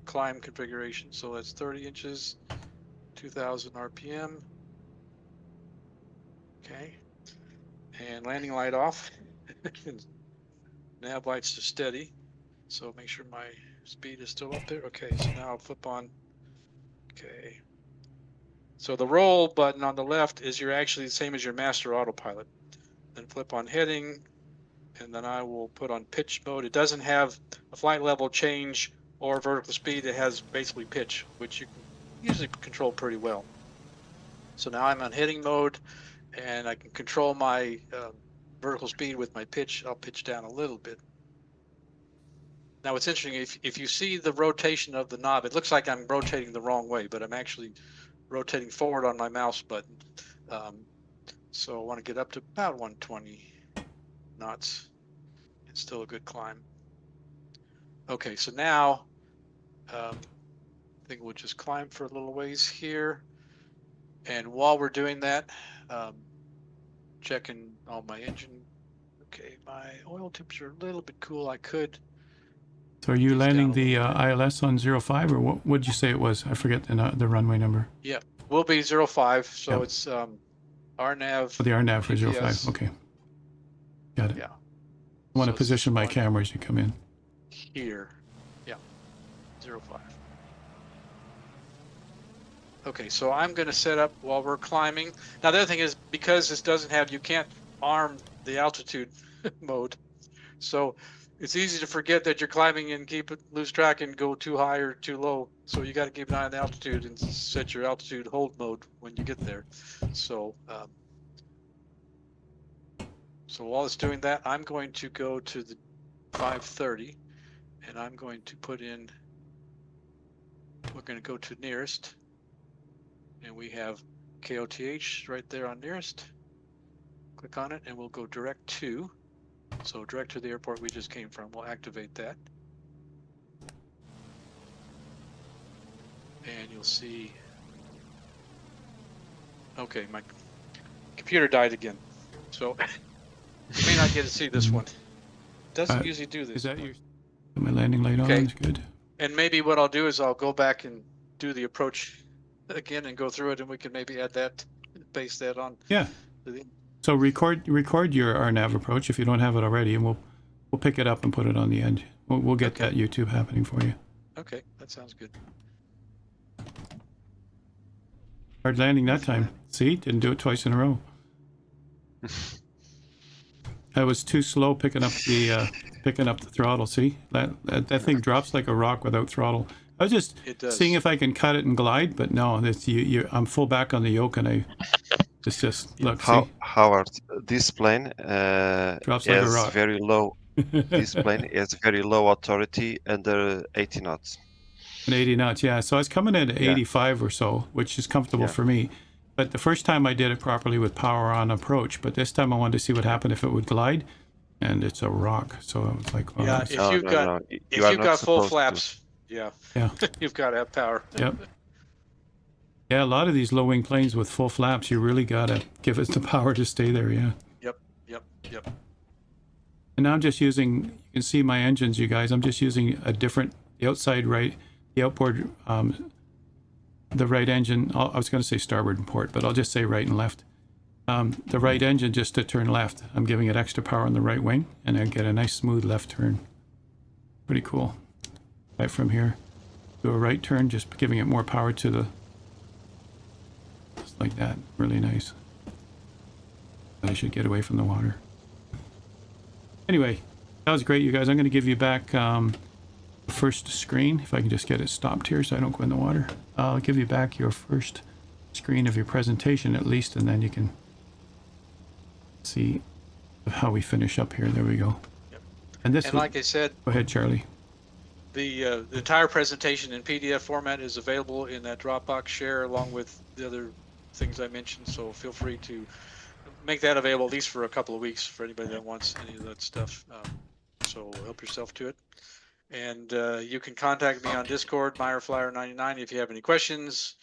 climb configuration. So that's 30 inches, 2000 RPM. Okay. And landing light off. Nav lights to steady. So make sure my speed is still up there. Okay, so now I'll flip on. Okay. So the roll button on the left is actually the same as your master autopilot. Then flip on heading, and then I will put on pitch mode. It doesn't have a flight level change or vertical speed. It has basically pitch, which you can usually control pretty well. So now I'm on heading mode, and I can control my vertical speed with my pitch. I'll pitch down a little bit. Now what's interesting, if you see the rotation of the knob, it looks like I'm rotating the wrong way, but I'm actually rotating forward on my mouse button. So I want to get up to about 120 knots. It's still a good climb. Okay, so now I think we'll just climb for a little ways here. And while we're doing that, checking all my engine. Okay, my oil temps are a little bit cool. I could. So are you landing the ILS on 05, or what would you say it was? I forget the runway number. Yeah, will be 05. So yep. it's RNAV. Oh, the RNAV for GPS. 05. Okay. Got it. Yeah. I want to position my camera as you come in. Here. Yeah. 05. Okay, so I'm going to set up while we're climbing. Now the other thing is, because this doesn't have, you can't arm the altitude mode. So it's easy to forget that you're climbing and lose track and go too high or too low. So you got to keep an eye on the altitude and set your altitude hold mode when you get there. So, so while it's doing that, I'm going to go to the 530, and I'm going to put in, we're going to go to nearest, and we have KOTH right there on nearest. Click on it, and we'll go direct to. So direct to the airport we just came from. We'll activate that. And you'll see. Okay, my computer died again. So you may not get to see this one. Doesn't usually do this. Is that your my landing light on? Is good. And maybe what I'll do is I'll go back and do the approach again and go through it, and we can maybe add that, paste that on. Yeah. So record your RNAV approach if you don't have it already, and we'll pick it up and put it on the end. We'll get that YouTube happening for you. Okay, that sounds good. Hard landing that time. See, didn't do it twice in a row. I was too slow picking up the throttle. See, that thing drops like a rock without throttle. I was just seeing if I can cut it and glide, but no, I'm full back on the yoke, and it's just look. Howard, this plane drops like a rock. Very low. This plane has very low authority under 80 knots. And 80 knots, yeah. So I was coming in at 85 or so, which is comfortable for me. But the first time I did it properly with power on approach, but this time I wanted to see what happened if it would glide, and it's a rock. So I was like, well, if you've got full flaps, yeah, you've got to have power. Yep. Yeah, a lot of these low-wing planes with full flaps, you really got to give it the power to stay there, yeah. Yep. And now I'm just using, you can see my engines, you guys, I'm just using a different, the outside right, the outboard, the right engine, I was going to say starboard and port, but I'll just say right and left. The right engine just to turn left. I'm giving it extra power on the right wing, and I get a nice smooth left turn. Pretty cool. Right from here, do a right turn, just giving it more power to the, just like that, really nice. I should get away from the water. Anyway, That was great, you guys. I'm going to give you back the first screen, if I can just get it stopped here so I don't go in the water. I'll give you back your first screen of your presentation at least, and then you can see how we finish up here. There we go. Yep. And this, and like I said, go ahead, Charlie. The entire presentation in PDF format is available in that Dropbox share along with the other things I mentioned. So feel free to make that available at least for a couple of weeks for anybody that wants any of that stuff. So help yourself to it. And you can contact me on Discord, MyerFlyer99, if you have any questions.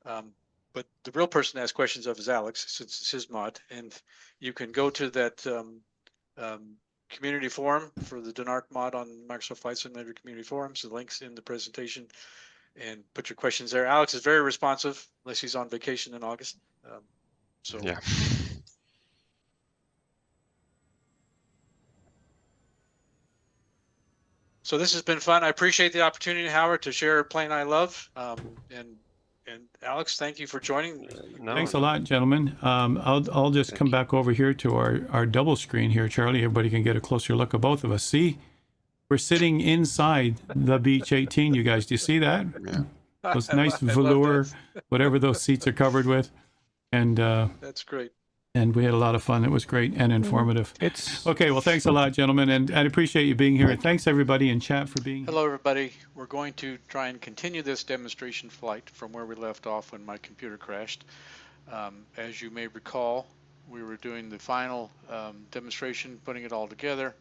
But the real person to ask questions of is Alex, since it's his mod. And you can go to that community forum for the Denarq mod on Microsoft Flight Simulator community forums. The link's in the presentation, and put your questions there. Alex is very responsive, unless he's on vacation in August. So yeah. So this has been fun. I appreciate the opportunity, Howard, to share a plane I love. And Alex, thank you for joining. Thanks a lot, gentlemen. I'll just come back over here to our double screen here, Charlie. Everybody can get a closer look of both of us. See, we're sitting inside the Beech 18. You guys, do you see that? Yeah. Those nice velour, whatever those seats are covered with, and that's great. And we had a lot of fun. It was great and informative. Okay. Well, thanks a lot, gentlemen, and I appreciate you being here. And thanks everybody in chat for being here. Hello, everybody. We're going to try and continue this demonstration flight from where we left off when my computer crashed. As you may recall, we were doing the final demonstration, putting it all together.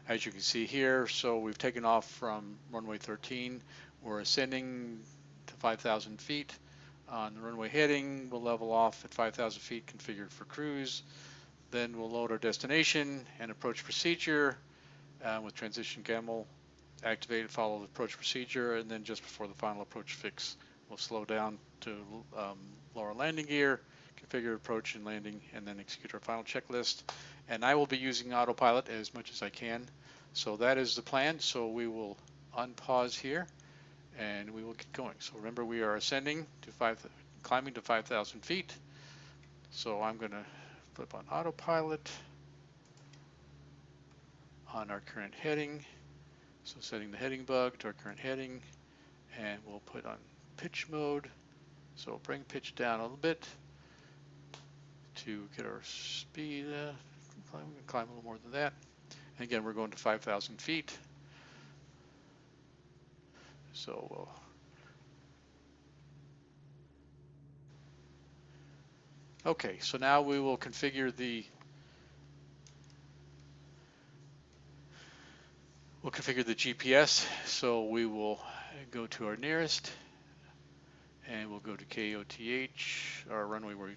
As you can see here, so we've taken off from runway 13. We're ascending to 5,000 feet. On the runway heading, we'll level off at 5,000 feet, configured for cruise. Then we'll load our destination and approach procedure with transition gamble activated, follow the approach procedure, and then just before the final approach fix, we'll slow down to lower landing gear, configure approach and landing, and then execute our final checklist. And I will be using autopilot as much as I can. So that is the plan. So we will unpause here, and we will get going. So remember, we are ascending to climbing to 5,000 feet. So I'm going to flip on autopilot on our current heading. So setting the heading bug to our current heading, and we'll put on pitch mode. So bring pitch down a little bit to get our speed. Climb a little more than that. And again, we're going to 5,000 feet. So okay, so now we will configure the GPS. So we will go to our nearest, and we'll go to KOTH, our runway where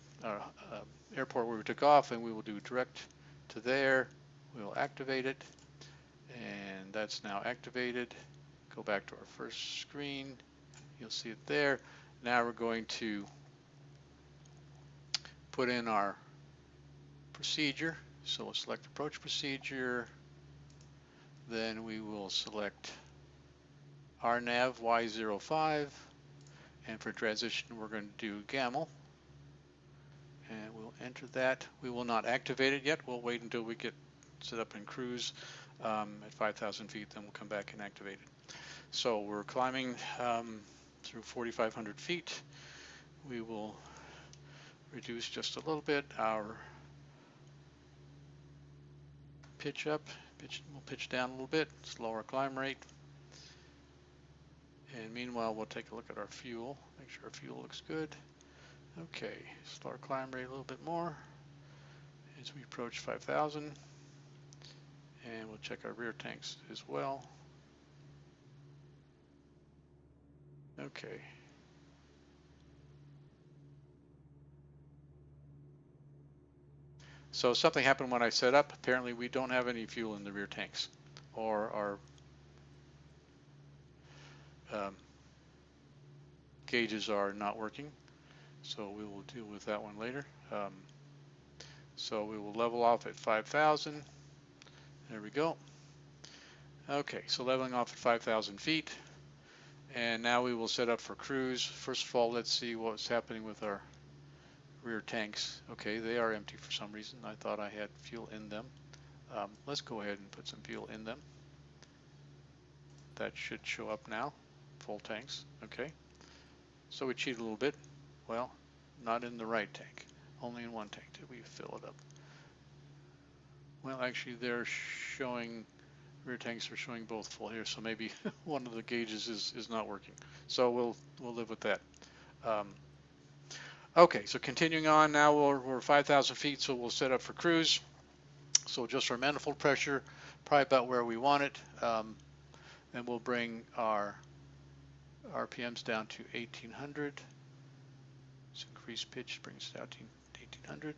airport where we took off, and we will do direct to there. We will activate it, and that's now activated. Go back to our first screen. You'll see it there. Now we're going to put in our procedure. So we'll select approach procedure. Then we will select RNAV Y05. And for transition, we're going to do GAML. And we'll enter that. We will not activate it yet. We'll wait until we get set up in cruise at 5,000 feet. Then we'll come back and activate it. So we're climbing through 4,500 feet. We will reduce just a little bit our pitch up. We'll pitch down a little bit, slow our climb rate. And meanwhile, we'll take a look at our fuel, make sure our fuel looks good. Okay, slow our climb rate a little bit more as we approach 5,000. And we'll check our rear tanks as well. Okay. So something happened when I set up. Apparently we don't have any fuel in the rear tanks, or our gauges are not working. So we will deal with that one later. So we will level off at 5,000. There we go. Okay, so leveling off at 5,000 feet. And now we will set up for cruise. First of all, let's see what's happening with our rear tanks. Okay, they are empty for some reason. I thought I had fuel in them. Let's go ahead and put some fuel in them. That should show up now. Full tanks. Okay. So we cheated a little bit. Well, not in the right tank. Only in one tank did we fill it up. Well, actually, they're showing, rear tanks are showing both full here, so maybe one of the gauges is not working. So we'll live with that. Okay, so continuing on now, we're 5,000 feet, so we'll set up for cruise. So just our manifold pressure, probably about where we want it, and we'll bring our RPMs down to 1800. Let's increase pitch, brings it down to 1800.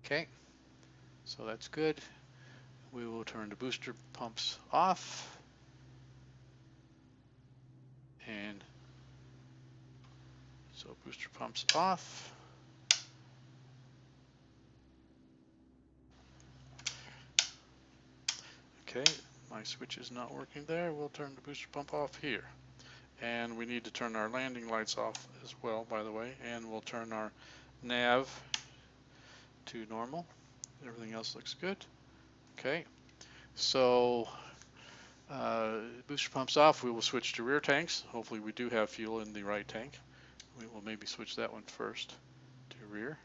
Okay, so that's good. We will turn the booster pumps off. And so booster pumps off. Okay, my switch is not working there. We'll turn the booster pump off here. And we need to turn our landing lights off as well, by the way. And we'll turn our nav to normal. Everything else looks good. Okay, so booster pumps off. We will switch to rear tanks. Hopefully we do have fuel in the right tank. We will maybe switch that one first to rear.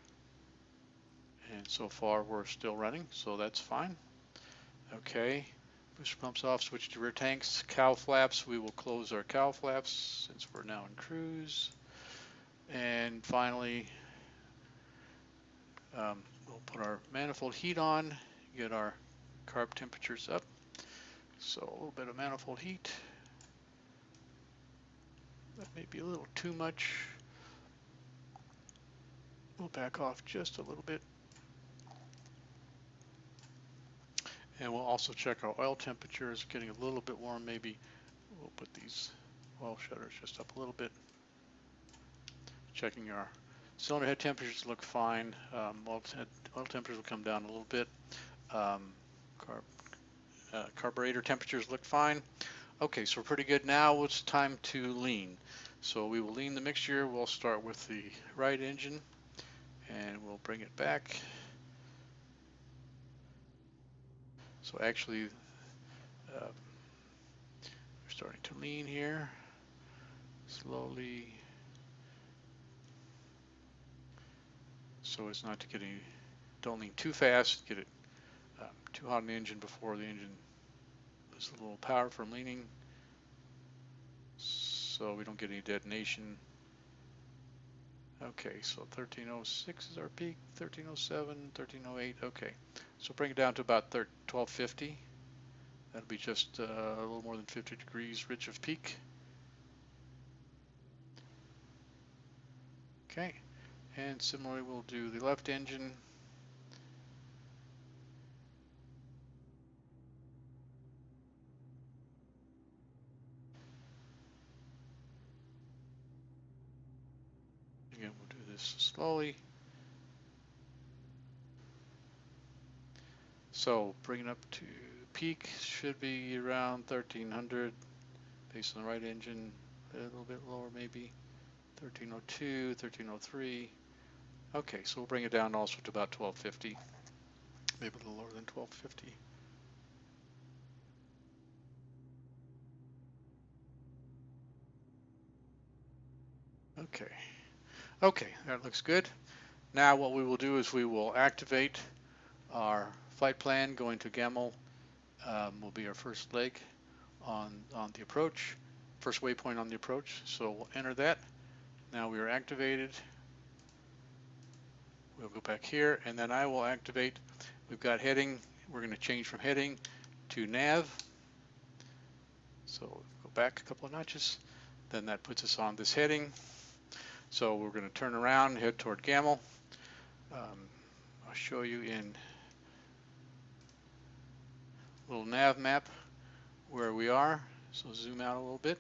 And so far we're still running, so that's fine. Okay, booster pumps off, switch to rear tanks. Cowl flaps, we will close our cowl flaps since we're now in cruise. And finally, we'll put our manifold heat on, get our carb temperatures up. So a little bit of manifold heat. That may be a little too much. We'll back off just a little bit. And we'll also check our oil temperatures, getting a little bit warm maybe. We'll put these oil shutters just up a little bit. Checking our cylinder head temperatures look fine. Oil temperatures will come down a little bit. Carburetor temperatures look fine. Okay, so we're pretty good now. It's time to lean. So we will lean the mixture. We'll start with the right engine and we'll bring it back. So actually, we're starting to lean here slowly. So as not to get any, don't lean too fast, get it too hot in the engine before the engine loses a little power from leaning. So we don't get any detonation. Okay, so 1306 is our peak, 1307, 1308, okay. So bring it down to about 1250. That'll be just a little more than 50 degrees rich of peak. Okay, and similarly we'll do the left engine. Again, we'll do this slowly. So bring it up to peak, should be around 1300 based on the right engine, a little bit lower maybe, 1302, 1303. Okay, so we'll bring it down also to about 1250, maybe a little lower than 1250. Okay, that looks good. Now what we will do is we will activate our flight plan. Going to Gamel will be our first leg on the approach, first waypoint on the approach. So we'll enter that. Now we are activated. We'll go back here, and then I will activate. We've got heading. We're going to change from heading to nav. So go back a couple of notches. Then that puts us on this heading. So we're going to turn around, head toward Gamel. I'll show you in a little nav map where we are. So zoom out a little bit.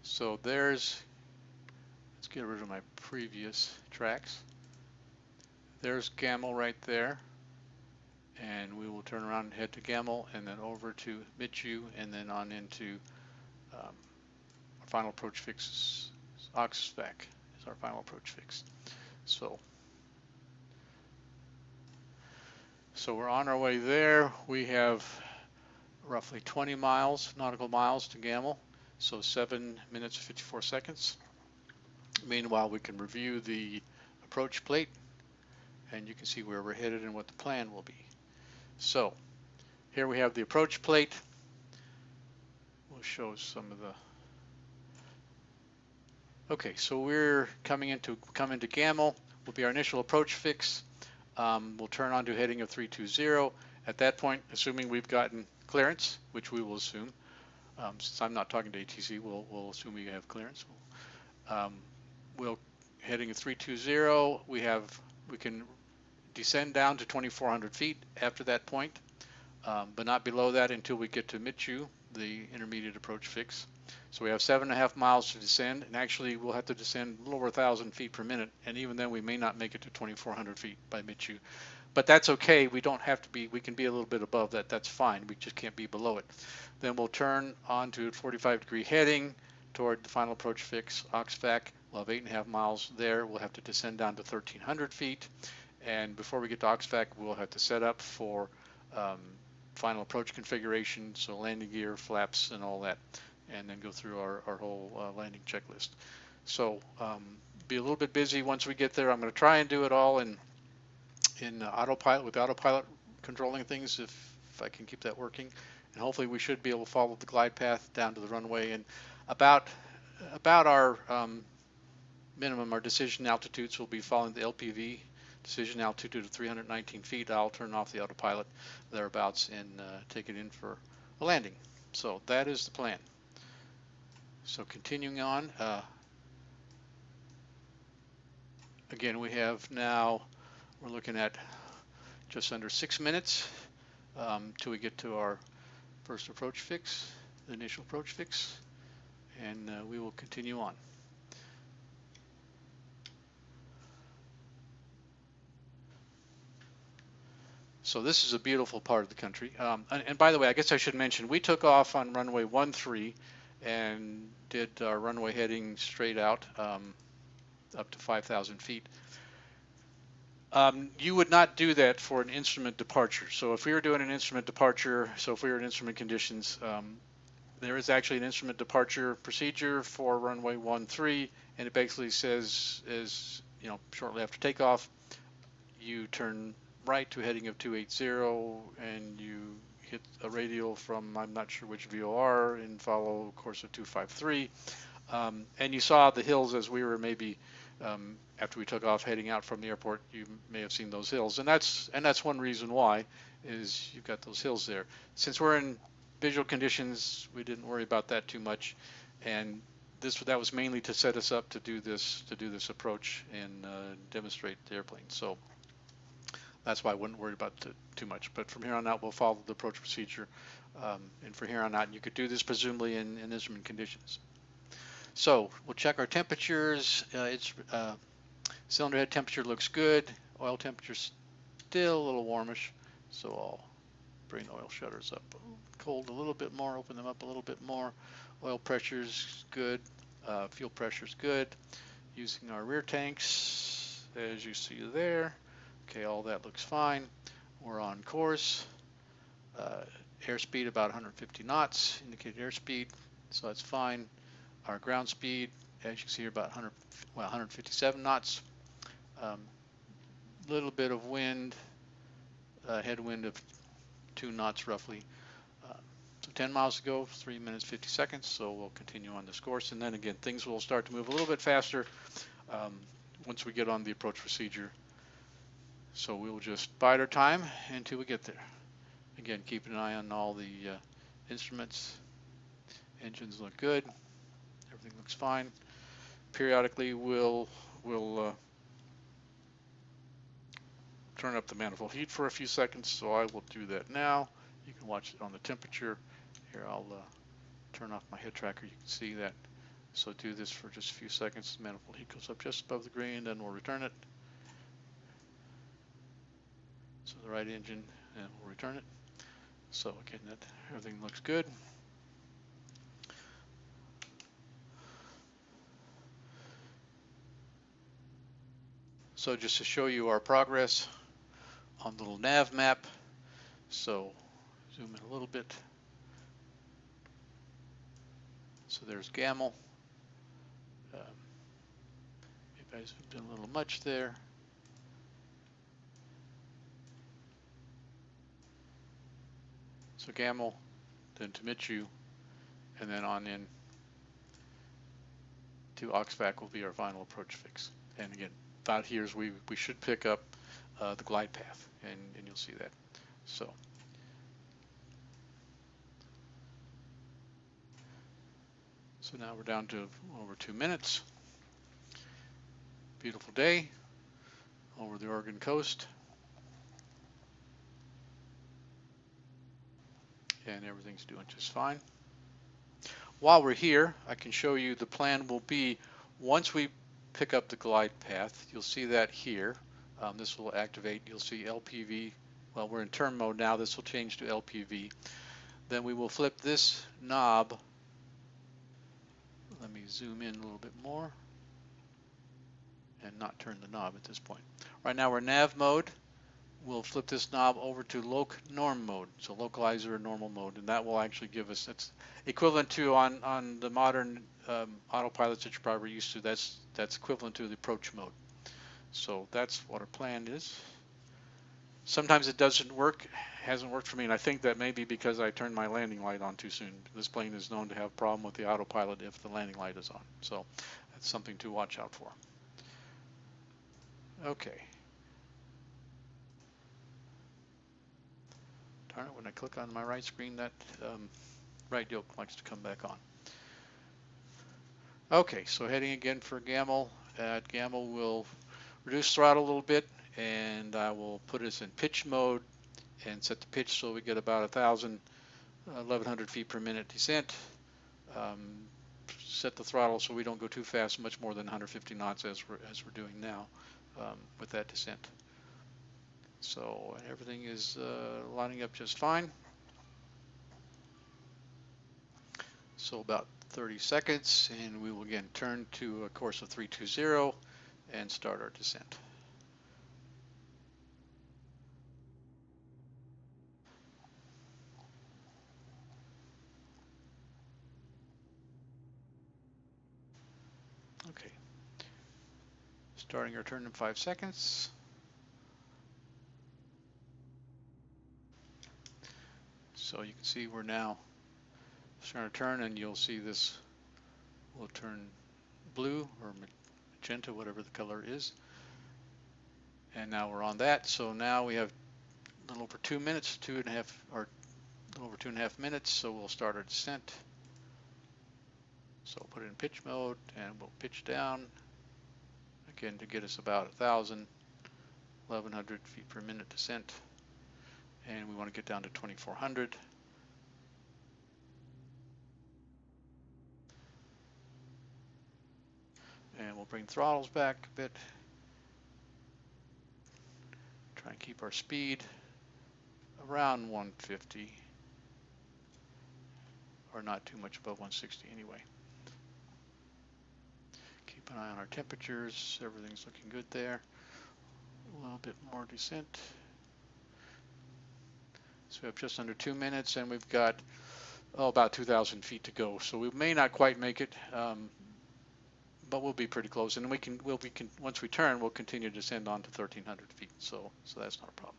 So there's, let's get rid of my previous tracks. There's Gamel right there. and we will turn around and head to Gamel, and then over to Michu, and then on into our final approach fix. Oxvac is our final approach fix. So we're on our way there. We have roughly 20 nautical miles to Gamel, so 7 minutes 54 seconds. Meanwhile, we can review the approach plate, and you can see where we're headed and what the plan will be. So here we have the approach plate. We'll show some of the. Okay, so we're coming into Gamel. Will be our initial approach fix. We'll turn on to heading of 320. At that point, assuming we've gotten clearance, which we will assume, since I'm not talking to ATC, we'll assume we have clearance. We'll heading of 320. We can descend down to 2,400 feet after that point, but not below that until we get to Michu, the intermediate approach fix. So we have 7.5 miles to descend, and actually we'll have to descend a little over 1,000 feet per minute, and even then we may not make it to 2,400 feet by Michu. But that's okay. We don't have to be. We can be a little bit above that. That's fine. We just can't be below it. Then we'll turn on to 45-degree heading toward the final approach fix, Oxvac. We'll have 8.5 miles there. We'll have to descend down to 1,300 feet. And before we get to Oxvac, we'll have to set up for final approach configuration, so landing gear, flaps, and all that, and then go through our whole landing checklist. So be a little bit busy once we get there. I'm going to try and do it all in autopilot, with autopilot controlling things, if I can keep that working. And hopefully we should be able to follow the glide path down to the runway. And about our minimum, our decision altitudes, will be following the LPV decision altitude of 319 feet. I'll turn off the autopilot thereabouts and take it in for a landing. So that is the plan. So continuing on, again, we're looking at just under 6 minutes till we get to our first approach fix, the initial approach fix, and we will continue on. So this is a beautiful part of the country. And by the way, I guess I should mention, we took off on runway 13 and did our runway heading straight out up to 5,000 feet. You would not do that for an instrument departure. So if we were doing an instrument departure, if we were in instrument conditions, there is actually an instrument departure procedure for runway 13, and it basically says, shortly after takeoff, you turn right to a heading of 280, and you hit a radial from, I'm not sure which VOR, and follow course of 253. And you saw the hills as we were maybe, after we took off heading out from the airport, you may have seen those hills. And that's one reason why, is you've got those hills there. Since we're in visual conditions, we didn't worry about that too much. And that was mainly to set us up to do this approach and demonstrate the airplane. So that's why I wouldn't worry about it too much. But from here on out, we'll follow the approach procedure. And from here on out, you could do this presumably in instrument conditions. So we'll check our temperatures. Cylinder head temperature looks good. Oil temperature still a little warmish. So I'll bring the oil shutters up cold a little bit more, open them up a little bit more. Oil pressure's good. Fuel pressure's good. Using our rear tanks, as you see there. Okay, all that looks fine. We're on course. Airspeed about 150 knots, indicated airspeed, so that's fine. Our ground speed, as you see here, about 157 knots. Little bit of wind, headwind of 2 knots roughly. So 10 miles to go, 3 minutes 50 seconds. So we'll continue on this course, and then again things will start to move a little bit faster once we get on the approach procedure. So we'll just bide our time until we get there. Again, keep an eye on all the instruments. Engines look good. Everything looks fine. Periodically, we'll turn up the manifold heat for a few seconds. So I will do that now. You can watch it on the temperature. Here, I'll turn off my head tracker. You can see that. So do this for just a few seconds. The manifold heat goes up just above the green, then we'll return it. So the right engine and we'll return it. So again, that everything looks good. So just to show you our progress on the little nav map. So zoom in a little bit. So there's Gamel. Maybe I zoomed in a little much there. So Gamel, then to Michu, and then on in to Oxvac will be our final approach fix. And again, about here is we should pick up the glide path, and you'll see that. So now we're down to over 2 minutes. Beautiful day over the Oregon coast. And everything's doing just fine. While we're here, I can show you the plan will be once we pick up the glide path, you'll see that here. This will activate, you'll see LPV. Well, we're in turn mode now, this will change to LPV. Then we will flip this knob. Let me zoom in a little bit more and not turn the knob at this point. Right now we're nav mode. We'll flip this knob over to loc norm mode, so localizer normal mode, and that will actually give us, that's equivalent to on the modern autopilots that you're probably used to, that's equivalent to the approach mode. So that's what our plan is. Sometimes it doesn't work, hasn't worked for me, and I think that may be because I turned my landing light on too soon. This plane is known to have a problem with the autopilot if the landing light is on, so that's something to watch out for. Okay. Darn it, when I click on my right screen, that right yoke likes to come back on. Okay, so heading again for Gamel. At Gamel, we'll reduce throttle a little bit, and I will put us in pitch mode and set the pitch so we get about 1,100 feet per minute descent. Set the throttle so we don't go too fast, much more than 150 knots as we're doing now with that descent. So everything is lining up just fine. So about 30 seconds, and we will again turn to a course of 320 and start our descent. Okay. Starting our turn in 5 seconds. So you can see we're now starting to turn, and you'll see this will turn blue or magenta, whatever the color is. And now we're on that. So now we have a little over 2 minutes, 2.5, or a little over 2.5 minutes. So we'll start our descent. So put it in pitch mode, and we'll pitch down again to get us about 1,100 feet per minute descent. And we want to get down to 2,400. And we'll bring throttles back a bit. Try and keep our speed around 150, or not too much above 160 anyway. Keep an eye on our temperatures. Everything's looking good there. A little bit more descent. So we have just under 2 minutes, and we've got about 2,000 feet to go. So we may not quite make it, but we'll be pretty close. And once we turn, we'll continue to descend on to 1,300 feet. So that's not a problem.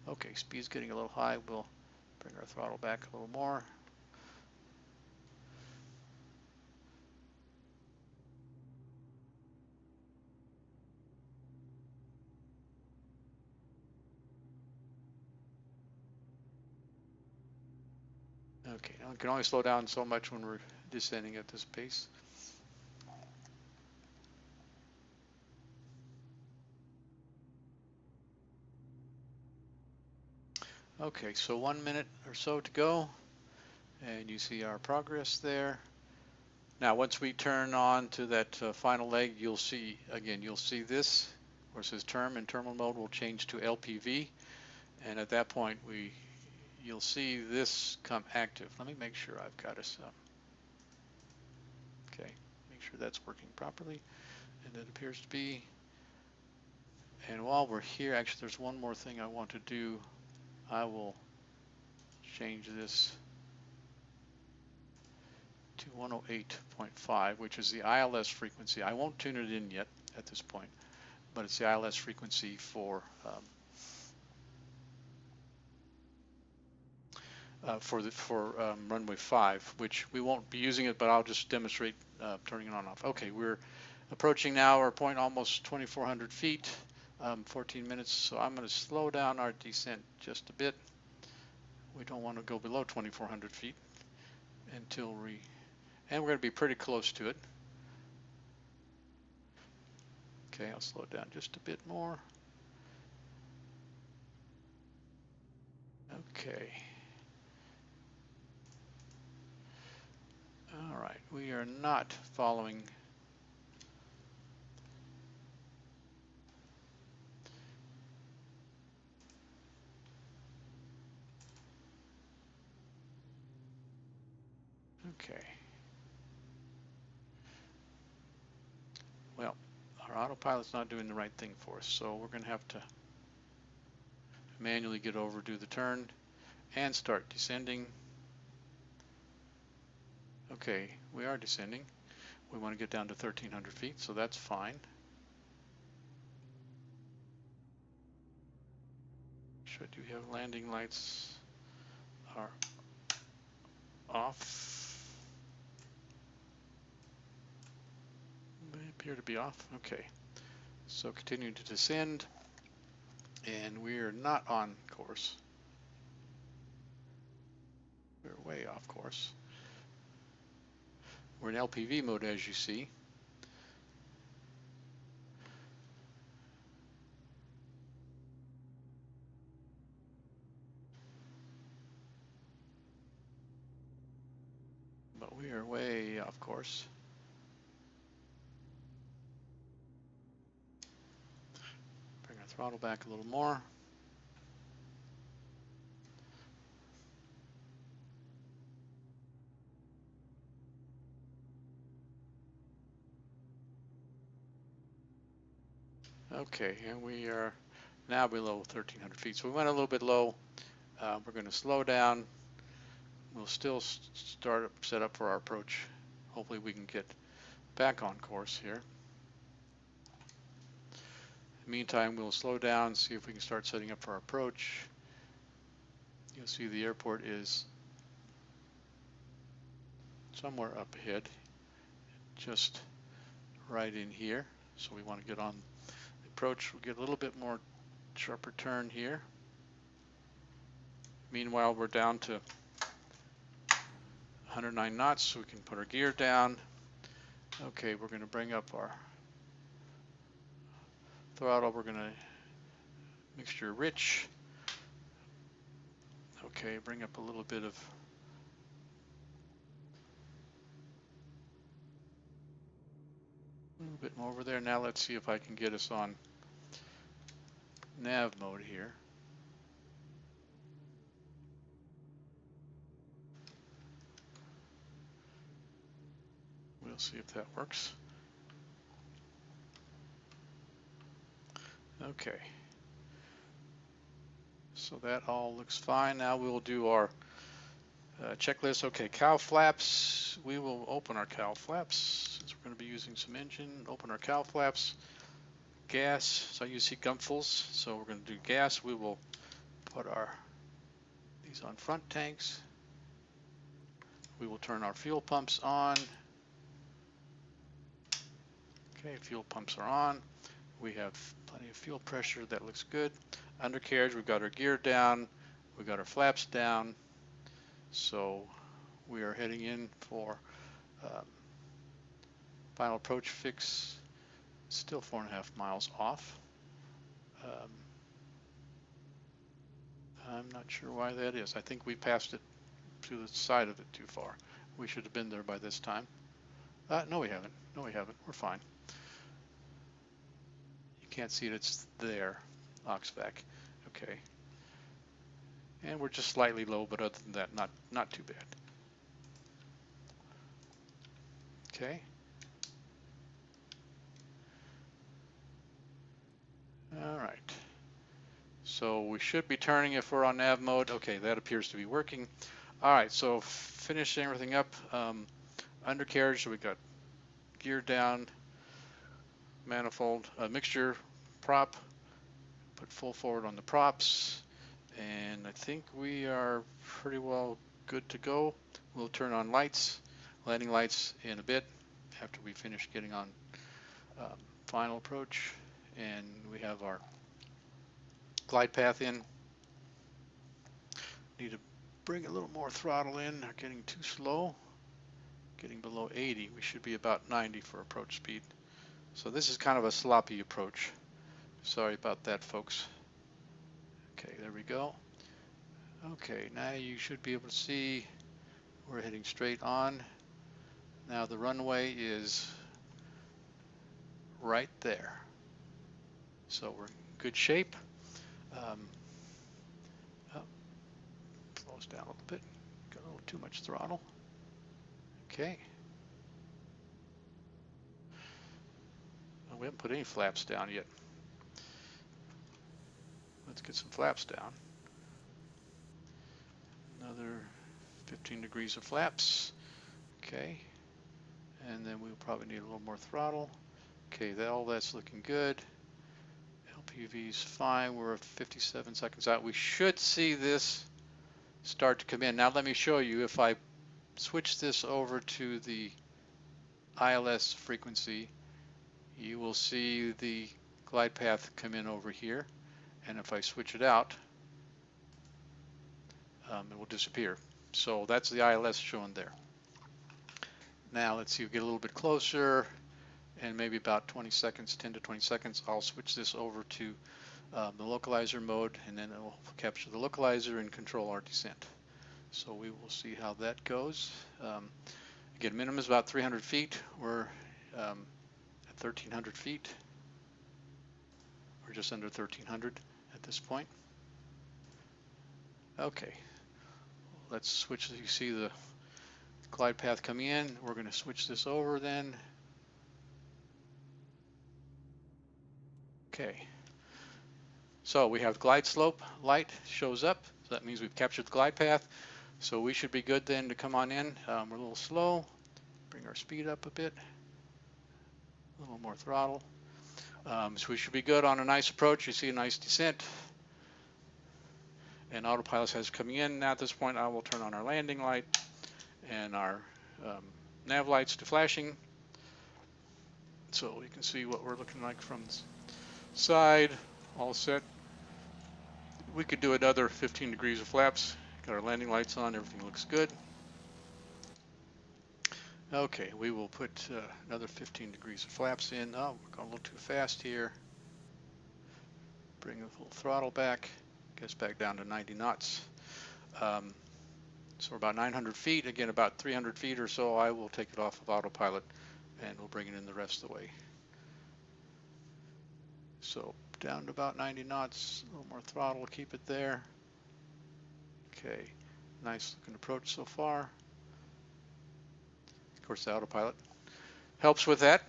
Okay, speed's getting a little high. We'll bring our throttle back a little more. Okay, we can only slow down so much when we're descending at this pace. Okay, so 1 minute or so to go, and you see our progress there. Now, once we turn on to that final leg, you'll see this, where it says term, and terminal mode will change to LPV, And at that point, you'll see this come active. Let me make sure I've got us. Okay, make sure that's working properly, and it appears to be. And while we're here, actually, there's one more thing I want to do. I will change this to 108.5, which is the ILS frequency. I won't tune it in yet at this point, but it's the ILS frequency for runway 5, which we won't be using it, but I'll just demonstrate turning it on and off. Okay, we're approaching now our point, almost 2,400 feet, 14 minutes. So I'm going to slow down our descent just a bit. We don't want to go below 2,400 feet until and we're going to be pretty close to it. Okay, I'll slow it down just a bit more. Okay. All right, we are not following. Okay. Well, our autopilot's not doing the right thing for us, so we're going to have to manually get over, do the turn, and start descending. Okay, we are descending. We want to get down to 1,300 feet, so that's fine. Should you have landing lights are off? They appear to be off. Okay, so continue to descend, and we are not on course. We're way off course. We're in LPV mode, as you see. But we are way off course. Bring our throttle back a little more. Okay, and we are now below 1,300 feet. So we went a little bit low. We're going to slow down. We'll still set up for our approach. Hopefully we can get back on course here. In the meantime, we'll slow down, see if we can start setting up for our approach. You'll see the airport is somewhere up ahead, just right in here. So we want to get on the approach. We'll get a little bit more sharper turn here. Meanwhile, we're down to 109 knots, so we can put our gear down. Okay, we're going to bring up our throttle. We're going to mixture rich. Okay, bring up a little bit of more over there. Now let's see if I can get us on nav mode here. We'll see if that works. Okay. So that all looks fine. Now we'll do our checklist. Okay, cowl flaps. We will open our cowl flaps since we're going to be using some engine. Open our cowl flaps. Gas. So you see gumfuls. So we're going to do gas. We will put these on front tanks. We will turn our fuel pumps on. Okay, fuel pumps are on. We have plenty of fuel pressure. That looks good. Undercarriage, we've got our gear down. We've got our flaps down. So we are heading in for final approach fix. Still 4.5 miles off. I'm not sure why that is. I think we passed it to the side of it too far. We should have been there by this time. No, we haven't. No, we haven't. We're fine. You can't see it. It's there. Oxvac. Okay. And we're just slightly low, but other than that, not too bad. Okay. All right. So we should be turning if we're on nav mode. Okay, that appears to be working. All right, so finishing everything up. Undercarriage, so we got gear down, manifold, mixture, prop, put full forward on the props, and I think we are pretty well good to go. We'll turn on lights, landing lights in a bit after we finish getting on final approach, and we have our glide path in. Need to bring a little more throttle in. They're getting too slow. Getting below 80. We should be about 90 for approach speed. So this is kind of a sloppy approach. Sorry about that, folks. Okay, there we go. Okay, now you should be able to see we're heading straight on. Now the runway is right there. So we're in good shape. Slow us down a little bit. Got a little too much throttle. Okay. Well, we haven't put any flaps down yet. Let's get some flaps down. Another 15 degrees of flaps. Okay. And then we'll probably need a little more throttle. Okay, all that's looking good. LPV's fine. We're 57 seconds out. We should see this start to come in. Now let me show you. If I switch this over to the ILS frequency, you will see the glide path come in over here. And if I switch it out, it will disappear. So that's the ILS shown there. Now let's see, we get a little bit closer, and maybe about 20 seconds, 10 to 20 seconds, I'll switch this over to the localizer mode, and then it will capture the localizer and control our descent. So we will see how that goes. Again, minimum is about 300 feet. We're at 1,300 feet. We're just under 1,300 at this point. Okay, let's switch. You see the glide path coming in. We're going to switch this over then. Okay. So we have glide slope light shows up. So that means we've captured the glide path. So we should be good then to come on in. We're a little slow. Bring our speed up a bit. A little more throttle. So we should be good on a nice approach. You see a nice descent. And autopilot has coming in. Now at this point I will turn on our landing light and our nav lights to flashing. So you can see what we're looking like from the side. All set. We could do another 15 degrees of flaps. Got our landing lights on, everything looks good. Okay, we will put another 15 degrees of flaps in. Oh, we're going a little too fast here. Bring the full throttle back. Gets back down to 90 knots. So we're about 900 feet. Again, about 300 feet or so, I will take it off of autopilot and we'll bring it in the rest of the way. So down to about 90 knots, a little more throttle, keep it there. Okay, nice looking approach so far. Of course, the autopilot helps with that.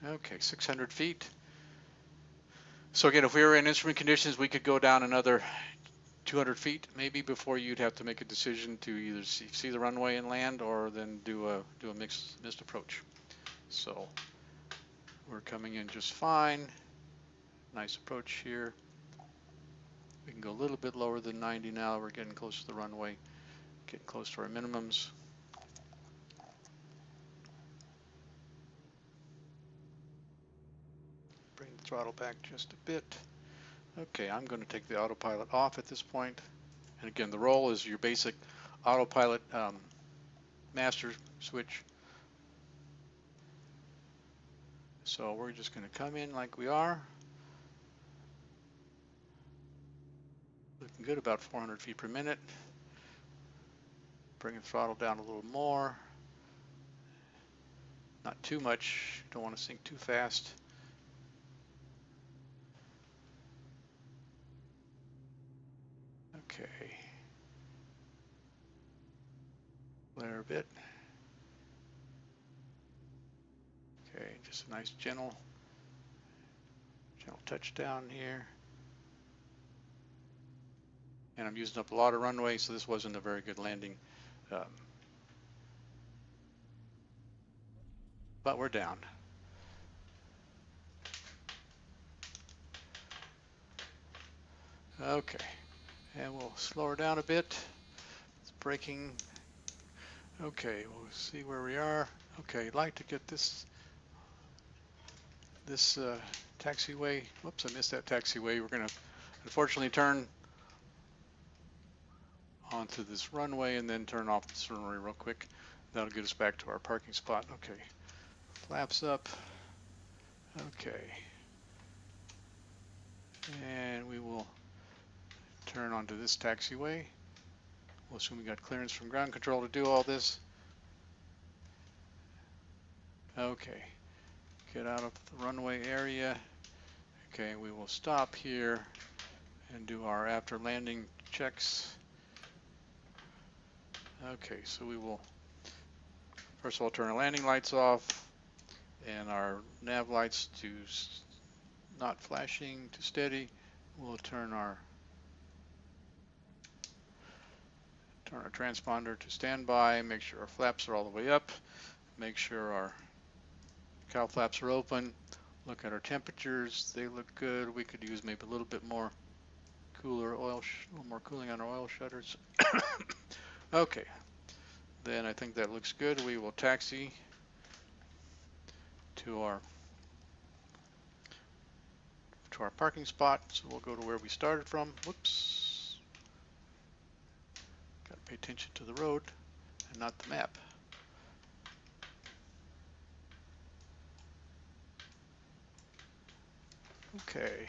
Okay, 600 feet. So again, if we were in instrument conditions, we could go down another 200 feet maybe before you'd have to make a decision to either see the runway and land, or then do a mixed approach. So we're coming in just fine. Nice approach here. We can go a little bit lower than 90 now. We're getting close to the runway, getting close to our minimums. Bring the throttle back just a bit. Okay, I'm going to take the autopilot off at this point. And again, the roll is your basic autopilot master switch. So we're just going to come in like we are. Looking good, about 400 feet per minute. Bring the throttle down a little more. Not too much. Don't want to sink too fast. Okay. Flare a bit. Okay, just a nice gentle touchdown here. And I'm using up a lot of runway, so this wasn't a very good landing. But we're down. Okay, and we'll slow her down a bit. It's braking. Okay, we'll see where we are. Okay, I'd like to get this taxiway. Whoops, I missed that taxiway. We're going to unfortunately turn onto this runway and then turn off this runway real quick. That'll get us back to our parking spot. Okay, flaps up. Okay, and we will turn onto this taxiway. We'll assume we got clearance from ground control to do all this. Okay, get out of the runway area. Okay, we will stop here and do our after landing checks. Okay, so we will first of all turn our landing lights off and our nav lights to not flashing to steady. We'll turn our transponder to standby, make sure our flaps are all the way up, make sure our cowl flaps are open, look at our temperatures, they look good. We could use maybe a little bit more cooler oil, a little more cooling on our oil shutters. Okay, then I think that looks good. We will taxi to our parking spot. So we'll go to where we started from. Whoops. Got to pay attention to the road and not the map. Okay.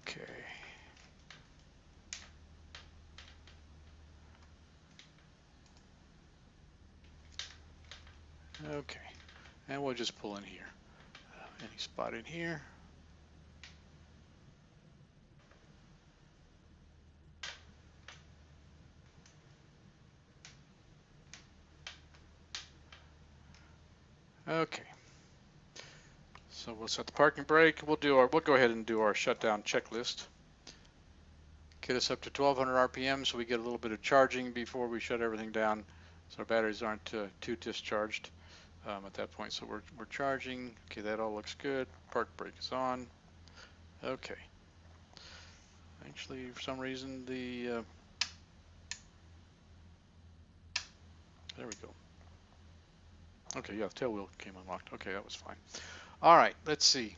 Okay. Okay. And we'll just pull in here. Any spot in here. Okay. So we'll set the parking brake. We'll go ahead and do our shutdown checklist. Get us up to 1200 RPM so we get a little bit of charging before we shut everything down, so our batteries aren't too discharged at that point. So we're charging. Okay, that all looks good. Park brake is on. Okay. Actually, for some reason there we go. Okay, yeah, the tail wheel came unlocked. Okay, that was fine. All right, let's see.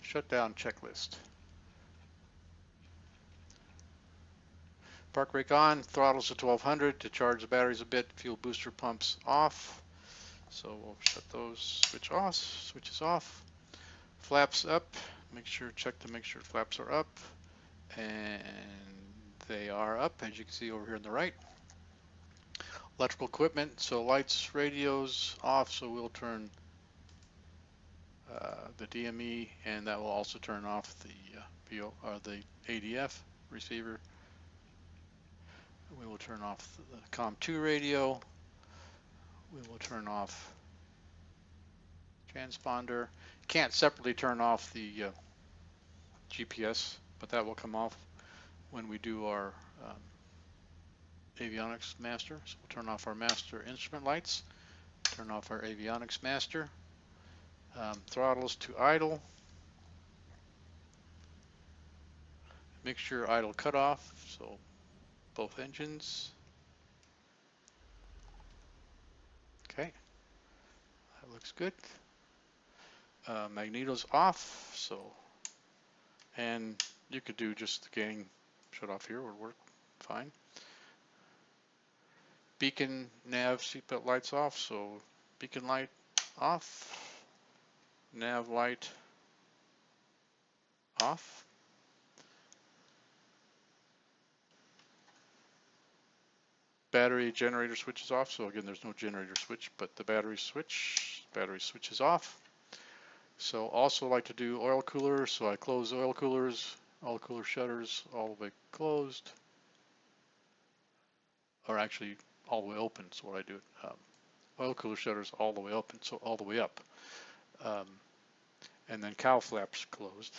Shutdown checklist. Park brake on, throttles to 1200 to charge the batteries a bit, fuel booster pumps off. So we'll shut those switches off. Flaps up, check to make sure flaps are up. And they are up, as you can see over here on the right. Electrical equipment, so lights, radios off, so we'll turn the DME, and that will also turn off the ADF receiver. We will turn off the COM2 radio. We will turn off transponder. Can't separately turn off the GPS, but that will come off when we do our Avionics master. So we'll turn off our master instrument lights, turn off our Avionics master. Throttles to idle. Mixture idle cutoff, so both engines. Okay, that looks good. Magneto's off, so, and you could do just the gang shut off here, would work fine. Beacon nav seatbelt lights off, so beacon light off. nav light off. Battery generator switch is off. So again, there's no generator switch, but the battery switch is off. So also like to do oil cooler. So I close oil coolers, all cooler shutters all the way closed, or actually all the way open. So what I do, oil cooler shutters all the way open, so all the way up. And then cowl flaps closed.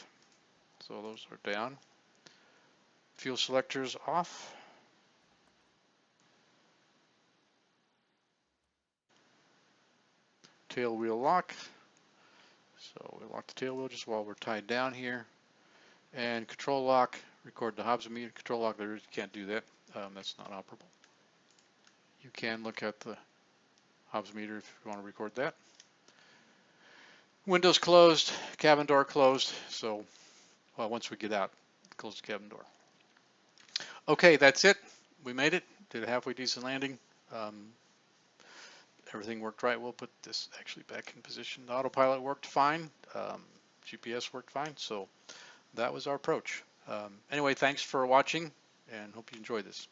So those are down. Fuel selectors off. Tail wheel lock. So we lock the tail wheel just while we're tied down here. And control lock, record the Hobbs meter. Control lock, there you can't do that. That's not operable. You can look at the Hobbs meter if you want to record that. Windows closed, cabin door closed. So, well, once we get out, close the cabin door. Okay, that's it. We made it. Did a halfway decent landing. Everything worked right. We'll put this actually back in position. The autopilot worked fine. GPS worked fine. So that was our approach. Anyway, thanks for watching and hope you enjoyed this.